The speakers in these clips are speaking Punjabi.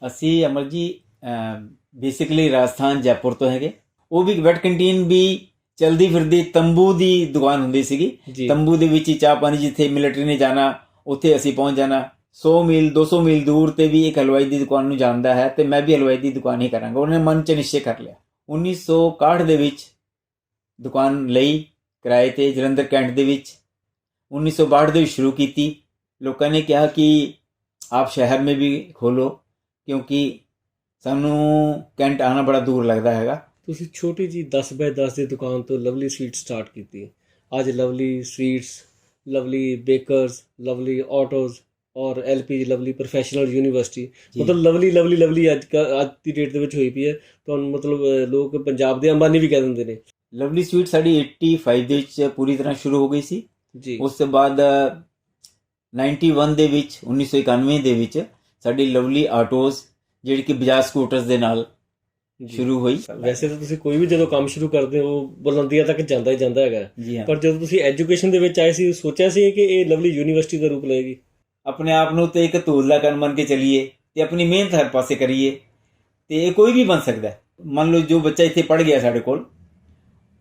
ਅਸੀਂ ਅਮਰ ਜੀ ਬੇਸਿਕਲੀ ਰਾਜਸਥਾਨ ਜੈਪੁਰ ਤੋਂ ਹੈਗੇ। ਉਹ ਵੀ ਵੈਟ ਕੰਟੀਨ ਵੀ ਚਲਦੀ ਫਿਰਦੀ ਤੰਬੂ ਦੀ ਦੁਕਾਨ ਹੁੰਦੀ ਸੀਗੀ। ਜੀ ਤੰਬੂ ਦੇ ਵਿੱਚ ਹੀ ਚਾਹ ਪਾਣੀ, ਜਿੱਥੇ ਮਿਲਟਰੀ ਨੇ ਜਾਣਾ ਉੱਥੇ ਅਸੀਂ ਪਹੁੰਚ ਜਾਣਾ। 100 ਮੀਲ 200 ਮੀਲ ਦੂਰ ਤੇ ਵੀ ਇੱਕ ਹਲਵਾਈ ਦੀ ਦੁਕਾਨ ਨੂੰ ਜਾਣਦਾ ਹੈ ਤੇ ਮੈਂ ਵੀ ਹਲਵਾਈ ਦੀ ਦੁਕਾਨ ਹੀ ਕਰਾਂਗਾ। ਉਹਨੇ ਮਨ 'ਚ ਨਿਸ਼ਚੈ ਕਰ ਲਿਆ। 1961 ਦੇ ਵਿੱਚ ਦੁਕਾਨ ਲਈ ਕਿਰਾਏ ਤੇ ਜਲੰਧਰ ਕੈਂਟ ਦੇ ਵਿੱਚ। 1962 ਦੇ ਵਿੱਚ ਸ਼ੁਰੂ ਕੀਤੀ। ਲੋਕਾਂ ਨੇ ਕਿਹਾ ਕਿ ਆਪ ਸ਼ਹਿਰ ਮੇਂ ਵੀ ਖੋਲੋ, ਕਿਉਂਕਿ ਸਾਨੂੰ ਕੈਂਟ ਆਉਣਾ ਬੜਾ ਦੂਰ ਲੱਗਦਾ ਹੈਗਾ। ਤੁਸੀਂ ਛੋਟੀ ਜੀ 10 ਬਾਏ 10 ਦੀ ਦੁਕਾਨ ਤੋਂ ਲਵਲੀ ਸਵੀਟ ਸਟਾਰਟ ਕੀਤੀ। ਅੱਜ Lovely sweets, Lovely bakers, Lovely autos ਔਰ LPG ਲਵਲੀ ਪ੍ਰੋਫੈਸ਼ਨਲ ਯੂਨੀਵਰਸਿਟੀ, ਮਤਲਬ ਲਵਲੀ ਅੱਜ ਦੀ ਡੇਟ ਦੇ ਵਿੱਚ ਹੋਈ ਪਈ ਹੈ। ਤੁਹਾਨੂੰ ਮਤਲਬ ਲੋਕ ਪੰਜਾਬ ਦੇ ਅੰਬਾਨੀ ਵੀ ਕਹਿ ਦਿੰਦੇ ਨੇ। ਲਵਲੀ ਸਵੀਟ ਸਾਡੀ 85 ਦੇ ਵਿੱਚ ਪੂਰੀ ਤਰ੍ਹਾਂ ਸ਼ੁਰੂ ਹੋ ਗਈ ਸੀ ਜੀ। ਉਸ ਤੋਂ ਬਾਅਦ 91 ਦੇ ਵਿੱਚ 1991 ਦੇ ਵਿੱਚ ਸਾਡੀ ਲਵਲੀ ਆਟੋਜ਼, ਜਿਹੜੀ ਕਿ ਬਜਾਜ ਸਕੂਟਰਸ ਦੇ ਨਾਲ ਸ਼ੁਰੂ ਹੋਈ। ਵੈਸੇ ਤਾਂ ਤੁਸੀਂ ਕੋਈ ਵੀ ਜਦੋਂ ਕੰਮ ਸ਼ੁਰੂ ਕਰਦੇ ਹੋ ਬੁਲੰਦੀਆਂ ਤੱਕ ਜਾਂਦਾ ਹੀ ਜਾਂਦਾ ਹੈਗਾ। ਜੀ ਹਾਂ। ਪਰ ਜਦੋਂ ਤੁਸੀਂ ਐਜੂਕੇਸ਼ਨ ਦੇ ਵਿੱਚ ਆਏ ਸੀ, ਸੋਚਿਆ ਸੀ ਕਿ ਇਹ ਲਵਲੀ ਯੂਨੀਵਰਸਿਟੀ ਦਾ ਰੂਪ ਲਏਗੀ? ਆਪਣੇ ਆਪ ਨੂੰ ਤੇ ਇੱਕ ਧੂਲ ਦਾ ਕਣ ਮੰਨ ਕੇ ਚੱਲੀਏ ਤੇ ਆਪਣੀ ਮਿਹਨਤ ਹਰ ਪਾਸੇ ਕਰੀਏ ਤੇ ਇਹ ਕੋਈ ਵੀ ਬਣ ਸਕਦਾ। ਮੰਨ ਲਓ ਜੋ ਬੱਚਾ ਇੱਥੇ ਪੜ੍ਹ ਗਿਆ ਸਾਡੇ ਕੋਲ,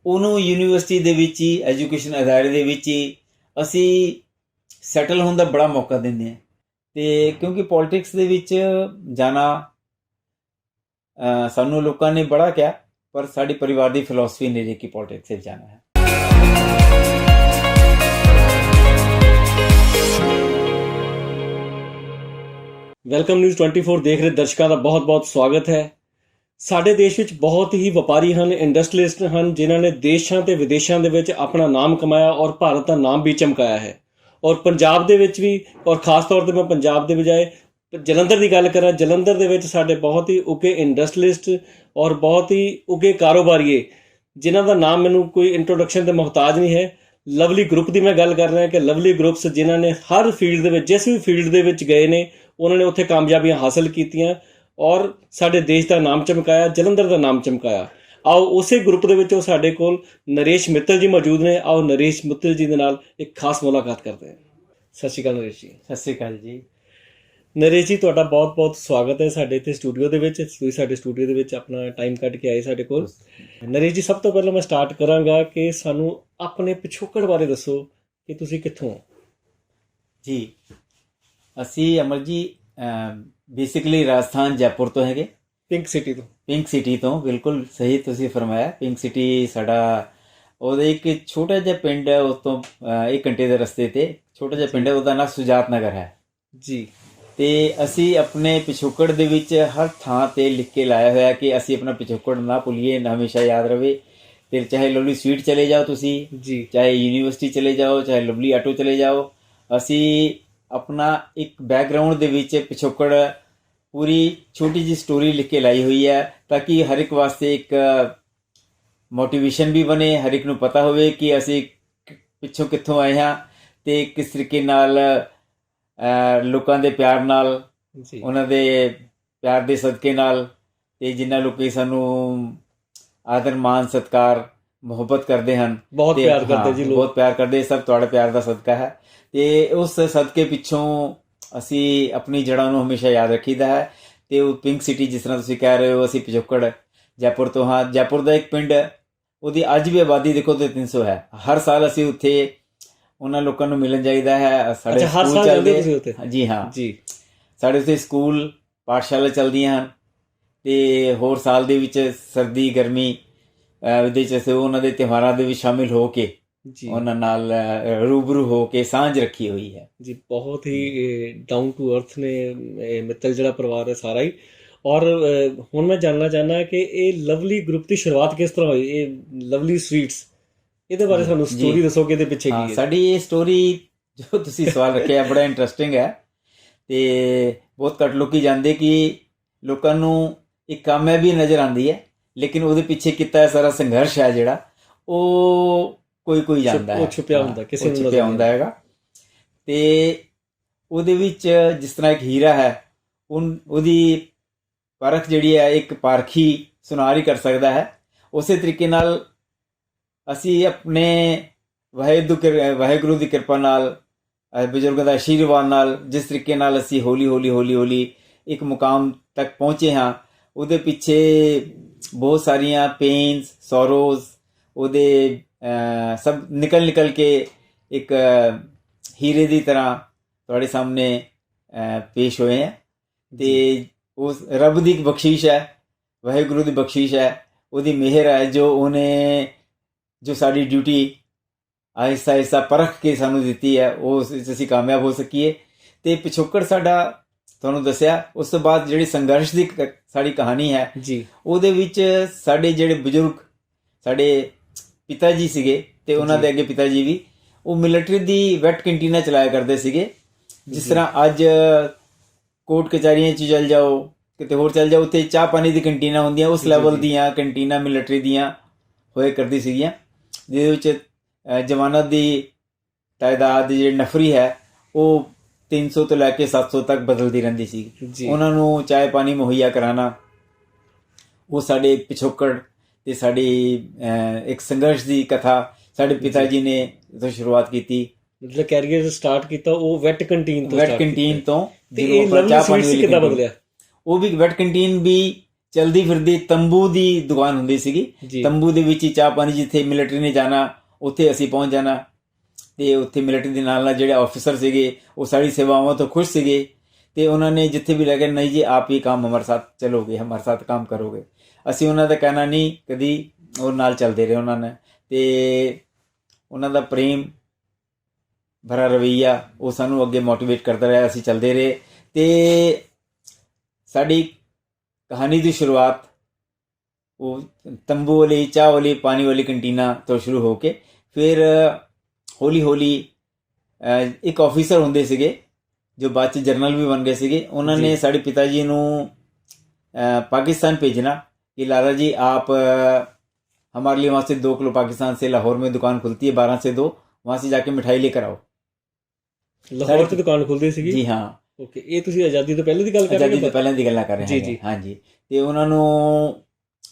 ਉਹਨੂੰ ਯੂਨੀਵਰਸਿਟੀ ਦੇ ਵਿੱਚ ਹੀ, ਐਜੂਕੇਸ਼ਨ ਅਦਾਰੇ ਦੇ ਵਿੱਚ ਹੀ ਅਸੀਂ ਸੈਟਲ ਹੋਣ ਦਾ ਬੜਾ ਮੌਕਾ ਦਿੰਦੇ ਹਾਂ। ਤੇ ਕਿਉਂਕਿ ਪੋਲਿਟਿਕਸ ਦੇ ਵਿੱਚ ਜਾਣਾ ਸਾਨੂੰ ਲੋਕਾਂ ਨੇ ਬੜਾ ਕਿਹਾ, ਪਰ ਸਾਡੀ ਪਰਿਵਾਰ ਦੀ ਫਿਲਾਸਫੀ ਨਹੀਂ ਰਹੀ ਕਿ ਪੋਲਿਟਿਕਸ ਵਿੱਚ ਜਾਣਾ ਹੈ। ਵੈਲਕਮ ਨਿਊਜ਼ 24 ਦੇਖ ਰਹੇ ਦਰਸ਼ਕਾਂ ਦਾ ਬਹੁਤ-ਬਹੁਤ ਸਵਾਗਤ ਹੈ। ਸਾਡੇ ਦੇਸ਼ ਵਿੱਚ ਬਹੁਤ ਹੀ ਵਪਾਰੀ ਹਨ, ਇੰਡਸਟਰੀਲਿਸਟ ਹਨ, ਜਿਨ੍ਹਾਂ ਨੇ ਦੇਸ਼ਾਂ ਤੇ ਵਿਦੇਸ਼ਾਂ ਦੇ ਵਿੱਚ ਆਪਣਾ ਨਾਮ ਕਮਾਇਆ ਔਰ ਭਾਰਤ ਦਾ ਨਾਮ ਵੀ ਚਮਕਾਇਆ ਹੈ। ਔਰ ਪੰਜਾਬ ਦੇ ਵਿੱਚ ਵੀ, ਔਰ ਖਾਸ ਤੌਰ ਤੇ ਮੈਂ ਪੰਜਾਬ ਦੇ ਬਜਾਏ ਜਲੰਧਰ ਦੀ ਗੱਲ ਕਰਾਂ, ਜਲੰਧਰ ਦੇ ਵਿੱਚ ਸਾਡੇ ਬਹੁਤ ਹੀ ਉੱਘੇ ਇੰਡਸਟਰੀਲਿਸਟ ਔਰ ਬਹੁਤ ਹੀ ਉੱਘੇ ਕਾਰੋਬਾਰੀਏ, ਜਿਨ੍ਹਾਂ ਦਾ ਨਾਮ ਮੈਨੂੰ ਕੋਈ ਇੰਟਰੋਡਕਸ਼ਨ ਦੇ ਮੁਹਤਾਜ ਨਹੀਂ ਹੈ। ਲਵਲੀ ਗਰੁੱਪ ਦੀ ਮੈਂ ਗੱਲ ਕਰ ਰਿਹਾ ਕਿ ਲਵਲੀ ਗਰੁੱਪਸ ਜਿਨ੍ਹਾਂ ਨੇ ਹਰ ਫੀਲਡ ਦੇ ਵਿੱਚ, ਜਿਸ ਵੀ ਫੀਲਡ ਦੇ ਵਿੱਚ ਗਏ ਨੇ, ਉਹਨਾਂ ਨੇ ਉੱਥੇ ਕਾਮਯਾਬੀਆਂ ਹਾਸਲ ਕੀਤੀਆਂ ਔਰ ਸਾਡੇ ਦੇਸ਼ ਦਾ ਨਾਮ ਚਮਕਾਇਆ, ਜਲੰਧਰ ਦਾ ਨਾਮ ਚਮਕਾਇਆ। ਆਓ ਉਸੇ ਗਰੁੱਪ ਦੇ ਵਿੱਚੋਂ ਸਾਡੇ ਕੋਲ ਨਰੇਸ਼ ਮਿੱਤਲ ਜੀ ਮੌਜੂਦ ਨੇ। ਆਓ ਨਰੇਸ਼ ਮਿੱਤਲ ਜੀ ਦੇ ਨਾਲ ਇੱਕ ਖਾਸ ਮੁਲਾਕਾਤ ਕਰਦੇ ਹਾਂ। ਸਤਿ ਸ਼੍ਰੀ ਅਕਾਲ ਨਰੇਸ਼ ਜੀ। ਸਤਿ ਸ਼੍ਰੀ ਅਕਾਲ ਜੀ। ਨਰੇਸ਼ ਜੀ, ਤੁਹਾਡਾ ਬਹੁਤ-ਬਹੁਤ ਸਵਾਗਤ ਹੈ ਸਾਡੇ ਇੱਥੇ ਸਟੂਡੀਓ ਦੇ ਵਿੱਚ। ਤੁਸੀਂ ਸਾਡੇ ਸਟੂਡੀਓ ਦੇ ਵਿੱਚ ਆਪਣਾ ਟਾਈਮ ਕੱਢ ਕੇ ਆਏ ਸਾਡੇ ਕੋਲ। ਨਰੇਸ਼ ਜੀ, ਸਭ ਤੋਂ ਪਹਿਲਾਂ ਮੈਂ ਸਟਾਰਟ ਕਰਾਂਗਾ ਕਿ ਸਾਨੂੰ ਆਪਣੇ ਪਿਛੋਕੜ ਬਾਰੇ ਦੱਸੋ ਕਿ ਤੁਸੀਂ ਕਿੱਥੋਂ ਹੋ? ਜੀ, ਅਸੀਂ ਅਮਰ ਜੀ ਬੇਸਿਕਲੀ ਰਾਜਸਥਾਨ ਜੈਪੁਰ ਤੋਂ ਹੈਗੇ। ਪਿੰਕ ਸਿਟੀ ਤੋਂ? ਪਿੰਕ ਸਿਟੀ ਤੋਂ, ਬਿਲਕੁਲ ਸਹੀ ਤੁਸੀਂ ਫਰਮਾਇਆ। ਪਿੰਕ ਸਿਟੀ ਸਾਡਾ, ਉਹਦਾ ਇੱਕ ਛੋਟਾ ਜਿਹਾ ਪਿੰਡ ਹੈ, ਉਸ ਤੋਂ 1 ਘੰਟੇ ਦੇ ਰਸਤੇ ਤੇ ਛੋਟਾ ਜਿਹਾ ਪਿੰਡ ਹੈ, ਉਹਦਾ ਨਾਮ ਸੁਜਾਤ ਨਗਰ ਹੈ ਜੀ। ਤੇ ਅਸੀਂ ਆਪਣੇ ਪਿਛੋਕੜ ਦੇ ਵਿੱਚ ਹਰ ਥਾਂ ਤੇ ਲਿਖ ਕੇ ਲਾਇਆ ਹੋਇਆ ਕਿ ਅਸੀਂ ਆਪਣਾ ਪਿਛੋਕੜ ਨਾ ਭੁੱਲੀਏ, ਨਾ ਹਮੇਸ਼ਾ ਯਾਦ ਰਵੇ। ਤੇ ਚਾਹੇ ਲਵਲੀ ਸਵੀਟ ਚਲੇ ਜਾਓ ਤੁਸੀਂ ਜੀ, ਚਾਹੇ ਯੂਨੀਵਰਸਿਟੀ ਚਲੇ ਜਾਓ, ਚਾਹੇ ਲਵਲੀ ਆਟੋ ਚਲੇ ਜਾਓ, ਅਸੀਂ ਆਪਣਾ ਇੱਕ ਬੈਕਗਰਾਊਂਡ ਦੇ ਵਿੱਚ ਪਿਛੋਕੜ ਪੂਰੀ ਛੋਟੀ ਜਿਹੀ ਸਟੋਰੀ ਲਿਖ ਕੇ ਲਾਈ ਹੋਈ ਹੈ, ਤਾਂ ਕਿ ਹਰ ਇੱਕ ਵਾਸਤੇ ਇੱਕ ਮੋਟੀਵੇਸ਼ਨ ਵੀ ਬਣੇ, ਹਰ ਇੱਕ ਨੂੰ ਪਤਾ ਹੋਵੇ ਕਿ ਅਸੀਂ ਪਿੱਛੋਂ ਕਿੱਥੋਂ ਆਏ ਹਾਂ ਤੇ ਕਿਸ ਤਰੀਕੇ ਨਾਲ ਲੋਕਾਂ ਦੇ ਪਿਆਰ ਨਾਲ, ਉਹਨਾਂ ਦੇ ਪਿਆਰ ਦੇ ਸਦਕੇ ਨਾਲ, ਤੇ ਜਿਨ੍ਹਾਂ ਲੋਕੀ ਸਾਨੂੰ ਆਦਰ ਮਾਣ ਸਤਿਕਾਰ ਮੁਹੱਬਤ ਕਰਦੇ ਹਨ, ਬਹੁਤ ਪਿਆਰ ਕਰਦੇ ਜੀ ਲੋਕ, ਬਹੁਤ ਪਿਆਰ ਕਰਦੇ, ਸਭ ਤੁਹਾਡੇ ਪਿਆਰ ਦਾ ਸਦਕਾ ਹੈ। ਤੇ ਉਸ ਸਦਕੇ ਪਿੱਛੋਂ ਅਸੀਂ ਆਪਣੀ ਜੜ੍ਹਾਂ ਨੂੰ ਹਮੇਸ਼ਾ ਯਾਦ ਰੱਖੀਦਾ ਹੈ। ਤੇ ਉਹ ਪਿੰਕ ਸਿਟੀ, ਜਿਸ ਤਰ੍ਹਾਂ ਤੁਸੀਂ ਕਹਿ ਰਹੇ ਹੋ, ਅਸੀਂ ਪਿਛੋਕੜ ਜੈਪੁਰ ਤੋਂ ਹਾਂ। ਜੈਪੁਰ ਦਾ ਇੱਕ ਪਿੰਡ, ਉਹਦੀ ਅੱਜ ਵੀ ਆਬਾਦੀ ਦੇਖੋ ਤੇ 300 ਹੈ। ਹਰ ਸਾਲ ਅਸੀਂ ਉੱਥੇ ਉਹਨਾਂ ਲੋਕਾਂ ਨੂੰ ਮਿਲਣ ਜਾਈਦਾ ਹੈ। ਸਾਡੇ ਸਕੂਲ ਚੱਲਦੇ, ਜੀ ਹਾਂ ਜੀ, ਸਾਡੇ ਉੱਥੇ ਸਕੂਲ ਪਾਠਸ਼ਾਲਾ ਚੱਲਦੀਆਂ ਹਨ। ਤੇ ਹੋਰ ਸਾਲ ਦੇ ਵਿੱਚ ਸਰਦੀ ਗਰਮੀ ਉਹਦੇ 'ਚ ਅਸੀਂ ਉਹਨਾਂ ਦੇ ਤਿਉਹਾਰਾਂ ਦੇ ਵਿੱਚ ਸ਼ਾਮਿਲ ਹੋ ਕੇ ਉਹਨਾਂ ਨਾਲ ਰੂਬਰੂ ਹੋ ਕੇ ਸਾਂਝ ਰੱਖੀ ਹੋਈ ਹੈ ਜੀ। ਬਹੁਤ ਹੀ ਡਾਊਨ ਟੂ ਅਰਥ ਨੇ ਮਿੱਤਲ ਜਿਹੜਾ ਪਰਿਵਾਰ ਹੈ ਸਾਰਾ ਹੀ। ਔਰ ਹੁਣ ਮੈਂ ਜਾਣਨਾ ਚਾਹੁੰਦਾ ਕਿ ਇਹ ਲਵਲੀ ਗਰੁੱਪ ਦੀ ਸ਼ੁਰੂਆਤ ਕਿਸ ਤਰ੍ਹਾਂ ਹੋਈ, ਇਹ ਲਵਲੀ ਸਵੀਟਸ, ਇਹਦੇ ਬਾਰੇ ਸਾਨੂੰ ਸਟੋਰੀ ਦੱਸੋ ਕਿ ਇਹਦੇ ਪਿੱਛੇ ਕੀ ਹੈ। ਸਾਡੀ ਇਹ ਸਟੋਰੀ, ਜੋ ਤੁਸੀਂ ਸਵਾਲ ਰੱਖਿਆ, ਬੜਾ ਇੰਟਰਸਟਿੰਗ ਹੈ। ਤੇ ਬਹੁਤ ਘੱਟ ਲੋਕੀ ਜਾਣਦੇ ਕਿ ਲੋਕਾਂ ਨੂੰ ਇੱਕ ਕਾਮਯਾਬੀ ਨਜ਼ਰ ਆਉਂਦੀ ਹੈ, ਲੇਕਿਨ ਉਹਦੇ ਪਿੱਛੇ ਕੀਤਾ ਸਾਰਾ ਸੰਘਰਸ਼ ਹੈ ਜਿਹੜਾ, ਉਹ ਕੋਈ ਜਾਣਦਾ ਹੈ, ਛੁਪਿਆ ਹੁੰਦਾ, ਕਿਸੇ ਨੂੰ ਛੁਪਿਆ ਹੁੰਦਾ ਹੈਗਾ। ਤੇ ਉਹਦੇ ਵਿੱਚ ਜਿਸ ਤਰ੍ਹਾਂ ਇੱਕ ਹੀਰਾ ਹੈ, ਉਹਦੀ ਪਰਖ ਜਿਹੜੀ ਹੈ ਇੱਕ ਪਾਰਖੀ ਸੁਨਾਰ ਹੀ ਕਰ ਸਕਦਾ ਹੈ। ਉਸੇ ਤਰੀਕੇ ਨਾਲ ਅਸੀਂ ਆਪਣੇ ਵਾਹਿਗੁਰੂ ਦੀ ਕਿਰਪਾ ਨਾਲ, ਬਜ਼ੁਰਗਾਂ ਦਾ ਆਸ਼ੀਰਵਾਦ ਨਾਲ, ਜਿਸ ਤਰੀਕੇ ਨਾਲ ਅਸੀਂ ਹੌਲੀ ਹੌਲੀ ਇੱਕ ਮੁਕਾਮ ਤੱਕ ਪਹੁੰਚੇ ਹਾਂ, ਉਹਦੇ ਪਿੱਛੇ ਬਹੁਤ ਸਾਰੀਆਂ ਪੇਨਸ, ਸੋਰੋਜ਼ ਉਹਦੇ ਸਭ ਨਿਕਲ ਕੇ ਇੱਕ ਹੀਰੇ ਦੀ ਤਰ੍ਹਾਂ ਤੁਹਾਡੇ ਸਾਹਮਣੇ ਪੇਸ਼ ਹੋਏ ਹੈ। ਤੇ ਉਸ ਰੱਬ ਦੀ ਬਖਸ਼ਿਸ਼ ਹੈ, ਵਾਹਿਗੁਰੂ ਦੀ ਬਖਸ਼ਿਸ਼ ਹੈ, ਉਹਦੀ ਮਿਹਰ ਹੈ ਜੋ ਉਹਨੇ ਜੋ ਸਾਡੀ ਡਿਊਟੀ ਆਹਿਸਤਾ ਆਹਿਸਤਾ ਪਰਖ ਕੇ ਸਾਨੂੰ ਦਿੱਤੀ ਹੈ, ਉਸ ਵਿੱਚ ਅਸੀਂ ਕਾਮਯਾਬ ਹੋ ਸਕੀਏ। ਤੇ ਪਿਛੋਕੜ ਸਾਡਾ ਤੁਹਾਨੂੰ ਦੱਸਿਆ। ਉਸ ਤੋਂ ਬਾਅਦ ਜਿਹੜੀ ਸੰਘਰਸ਼ ਦੀ ਸਾਡੀ ਕਹਾਣੀ ਹੈ ਜੀ, ਉਹਦੇ ਵਿੱਚ ਸਾਡੇ ਜਿਹੜੇ ਬਜ਼ੁਰਗ ਸਾਡੇ ਪਿਤਾ ਜੀ ਸੀਗੇ ਤੇ ਉਹਨਾਂ ਦੇ ਅੱਗੇ ਪਿਤਾ ਜੀ ਵੀ, ਉਹ ਮਿਲਟਰੀ ਦੀ ਵੈਟ ਕੰਟੀਨਾ ਚਲਾਇਆ ਕਰਦੇ ਸੀਗੇ। ਜਿਸ ਤਰ੍ਹਾਂ ਅੱਜ ਕੋਰਟ ਕਚਹਿਰੀਆਂ 'ਚ ਚੱਲ ਜਾਓ, ਕਿਤੇ ਹੋਰ ਚੱਲ ਜਾਓ, ਉੱਥੇ ਚਾਹ ਪਾਣੀ ਦੀ ਕੰਟੀਨਾਂ ਹੁੰਦੀਆਂ, ਉਸ ਲੈਵਲ ਦੀਆਂ ਕੰਟੀਨਾਂ ਮਿਲਟਰੀ ਦੀਆਂ ਹੋਇਆ ਕਰਦੀ ਸੀਗੀਆਂ, ਜਿਹਦੇ ਵਿੱਚ ਜਵਾਨਾਂ ਦੀ ਤਾਦਾਦ ਜਿਹੜੀ ਨਫਰੀ ਹੈ ਉਹ 300 ਤੋਂ ਲੈ ਕੇ 700 ਤੱਕ ਬਦਲਦੀ ਰਹਿੰਦੀ ਸੀ। ਉਹਨਾਂ ਨੂੰ ਚਾਹ ਪਾਣੀ ਮੁਹੱਈਆ ਕਰਾਉਣਾ, ਉਹ ਸਾਡੇ ਪਿਛੋਕੜ ਤੇ ਸਾਡੀ ਇੱਕ ਸੰਘਰਸ਼ ਦੀ ਕਥਾ ਸਾਡੇ ਪਿਤਾ ਜੀ ਨੇ ਤੋਂ ਸ਼ੁਰੂਆਤ ਕੀਤੀ। ਮਤਲਬ ਕੈਰੀਅਰ ਸਟਾਰਟ ਕੀਤਾ ਉਹ ਵੈਟ ਕੰਟੀਨ ਤੋਂ, ਤੇ ਇਹ ਲਵਲੀ ਸਵੀਟਸ ਕਿੱਦਾਂ ਬਦਲਿਆ? ਉਹ ਵੀ ਵੈਟ ਕੰਟੀਨ ਵੀ ਚਲਦੀ ਫਿਰਦੀ ਤੰਬੂ ਦੀ ਦੁਕਾਨ ਹੁੰਦੀ ਸੀਗੀ। ਤੰਬੂ ਦੇ ਵਿੱਚ ਹੀ ਚਾਹ ਪਾਣੀ, ਜਿੱਥੇ ਮਿਲਟਰੀ ਨੇ ਜਾਣਾ ਉੱਥੇ ਅਸੀਂ ਪਹੁੰਚ ਜਾਣਾ, ਤੇ ਉੱਥੇ ਮਿਲਟਰੀ ਦੇ ਨਾਲ ਜਿਹੜੇ ਆਫਿਸਰ ਸੀਗੇ ਉਹ ਸਾਡੀ ਸੇਵਾਵਾਂ ਤੋਂ ਖੁਸ਼ ਸੀਗੇ, ਤੇ ਉਹਨਾਂ ਨੇ ਜਿੱਥੇ ਵੀ ਲੱਗੇ, ਨਹੀਂ ਜੀ ਆਪ ਹੀ ਕੰਮ ਹਮਾਰੇ ਸਾਥ ਚਲੋਗੇ, ਹਮਾਰੇ ਸਾਥ ਕੰਮ ਕਰੋਗੇ। ਅਸੀਂ ਉਹਨਾਂ ਦਾ ਕਹਿਣਾ ਨਹੀਂ ਕਦੀ, ਉਹ ਨਾਲ ਚੱਲਦੇ ਰਹੇ ਉਹਨਾਂ ਨੇ, ਤੇ ਉਹਨਾਂ ਦਾ ਪ੍ਰੇਮ ਭਰਾ ਰਵੱਈਆ ਉਹ ਸਾਨੂੰ ਅੱਗੇ ਮੋਟੀਵੇਟ ਕਰਦਾ ਰਿਹਾ, ਅਸੀਂ ਚੱਲਦੇ ਰਹੇ। ਤੇ ਸਾਡੀ ਕਹਾਣੀ ਦੀ ਸ਼ੁਰੂਆਤ ਉਹ ਤੰਬੂ ਵਾਲੀ, ਚਾਹ ਵਾਲੀ, ਪਾਣੀ ਵਾਲੀ ਕੰਟੀਨਾਂ ਤੋਂ ਸ਼ੁਰੂ ਹੋ ਕੇ ਫਿਰ ਹੌਲੀ ਹੌਲੀ ਇੱਕ ਆਫਿਸਰ ਹੁੰਦੇ ਸੀਗੇ ਜੋ ਬਾਅਦ 'ਚ ਜਰਨਲ ਵੀ ਬਣ ਗਏ ਸੀਗੇ। ਉਹਨਾਂ ਨੇ ਸਾਡੇ ਪਿਤਾ ਜੀ ਨੂੰ पाकिस्तान भेजना कि लाला जी आप हमारे लिए वहाँ से 2 किलो पाकिस्तान से लाहौर में दुकान खुलती है 12 से 2, वहाँ से जाके मिठाई लेकर आओ। ਲਾਹੌਰ ਤੇ ਦੁਕਾਨ ਖੁੱਲਦੀ ਸੀਗੀ? ਜੀ ਹਾਂ। ਓਕੇ, ਇਹ ਤੁਸੀਂ ਆਜ਼ਾਦੀ ਤੋਂ ਪਹਿਲਾਂ ਦੀ ਗੱਲ ਕਰ ਰਹੇ ਹੋ? ਆਜ਼ਾਦੀ ਤੋਂ ਪਹਿਲਾਂ ਦੀ ਗੱਲਾਂ ਕਰ ਰਹੇ ਹਾਂ। ਜੀ ਹਾਂਜੀ। ਤੇ ਉਹਨਾਂ ਨੂੰ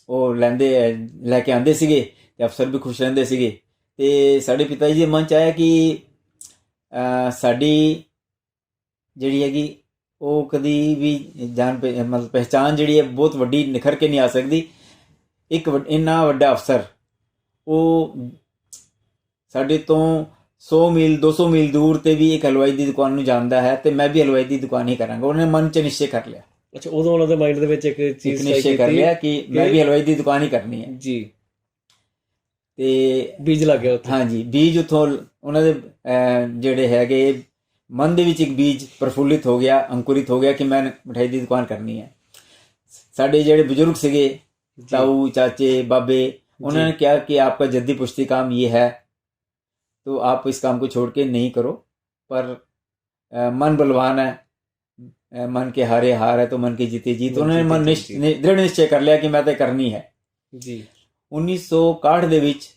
ਉਹ ਲੈ ਕੇ ਆਉਂਦੇ ਸੀਗੇ ਤੇ ਅਫਸਰ ਵੀ ਖੁਸ਼ ਰਹਿੰਦੇ ਸੀਗੇ। ਤੇ ਸਾਡੇ ਪਿਤਾ ਜੀ ਦੇ ਮਨ 'ਚ ਆਇਆ ਕਿ ਸਾਡੀ ਜਿਹੜੀ ਹੈਗੀ ਉਹ ਕਦੀ ਵੀ ਮਤਲਬ ਪਹਿਚਾਣ ਜਿਹੜੀ ਹੈ ਬਹੁਤ ਵੱਡੀ ਨਿਖਰ ਕੇ ਨਹੀਂ ਆ ਸਕਦੀ। ਇੱਕ ਇੰਨਾ ਵੱਡਾ ਅਫਸਰ ਉਹ ਸਾਡੇ ਤੋਂ 100 ਮੀਲ 200 ਮੀਲ ਦੂਰ ਤੇ ਵੀ ਇੱਕ ਹਲਵਾਈ ਦੀ ਦੁਕਾਨ ਨੂੰ ਜਾਣਦਾ ਹੈ, ਤੇ ਮੈਂ ਵੀ ਹਲਵਾਈ ਦੀ ਦੁਕਾਨ ਹੀ ਕਰਾਂਗਾ। ਉਹਨੇ ਮਨ 'ਚ ਨਿਸ਼ਚੈ ਕਰ ਲਿਆ। ਅੱਛਾ, ਉਦੋਂ ਉਹਨਾਂ ਦੇ ਮਾਈਂਡ ਦੇ ਵਿੱਚ ਇੱਕ ਚੀਜ਼ ਨਿਸ਼ਚੈ ਕਰ ਲਿਆ ਕਿ ਮੈਂ ਵੀ ਹਲਵਾਈ ਦੀ ਦੁਕਾਨ ਹੀ ਕਰਨੀ ਹੈ। ਜੀ। ਤੇ ਬੀਜ ਲੱਗ ਗਿਆ ਉੱਥੇ? ਹਾਂਜੀ, ਬੀਜ ਉੱਥੋਂ ਉਹਨਾਂ ਦੇ ਜਿਹੜੇ ਹੈਗੇ ਮਨ ਦੇ ਵਿੱਚ ਇੱਕ ਬੀਜ ਪ੍ਰਫੁੱਲਿਤ ਹੋ ਗਿਆ, ਅੰਕੁਰਿਤ ਹੋ ਗਿਆ ਕਿ ਮੈਂ ਮਿਠਾਈ ਦੀ ਦੁਕਾਨ ਕਰਨੀ ਹੈ। ਸਾਡੇ ਜਿਹੜੇ ਬਜ਼ੁਰਗ ਸੀਗੇ, ਤਾऊ, ਚਾਚੇ, बाबे, उन्होंने क्या कि आपका जद्दी पुश्ती काम ये है तो आप इस काम को छोड़ के नहीं करो, पर मन बलवान है, मन के हारे हार है तो मन के जीते जीत। उन्होंने दृढ़ निश्चय कर लिया कि मैं तो करनी है जी। 1961 ਦੇ ਵਿੱਚ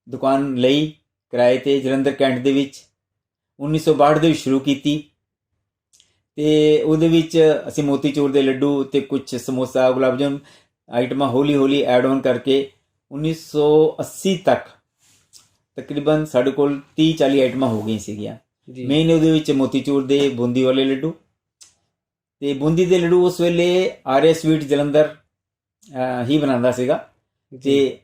ਦੁਕਾਨ ਲਈ ਕਿਰਾਏ ਤੇ ਜਲੰਧਰ ਕੈਂਟ ਦੇ ਵਿੱਚ 1962 ਦੇ ਵਿੱਚ ਸ਼ੁਰੂ ਕੀਤੀ। ਤੇ ਉਹਦੇ ਵਿੱਚ ਅਸੀਂ ਮੋਤੀਚੂਰ ਦੇ ਲੱਡੂ ਤੇ ਕੁਝ ਸਮੋਸਾ, ਗੁਲਾਬ ਜਾਮੁਨ ਆਈਟਮਾਂ ਹੌਲੀ ਹੌਲੀ ਐਡ ਆਨ ਕਰਕੇ 1980 ਤੱਕ ਤਕਰੀਬਨ ਸਾਡੇ ਕੋਲ 30-40 ਆਈਟਮਾਂ ਹੋ ਗਈਆਂ ਸੀਗੀਆਂ। ਮੇਨ ਉਹਦੇ ਵਿੱਚ ਮੋਤੀਚੂਰ ਦੇ ਬੂੰਦੀ ਵਾਲੇ ਲੱਡੂ, ਤੇ ਬੂੰਦੀ ਦੇ ਲੱਡੂ ਉਸ ਵੇਲੇ ਆਰਿਆ ਸਵੀਟ ਜਲੰਧਰ ਹੀ ਬਣਾਉਂਦਾ ਸੀਗਾ। ਤੇ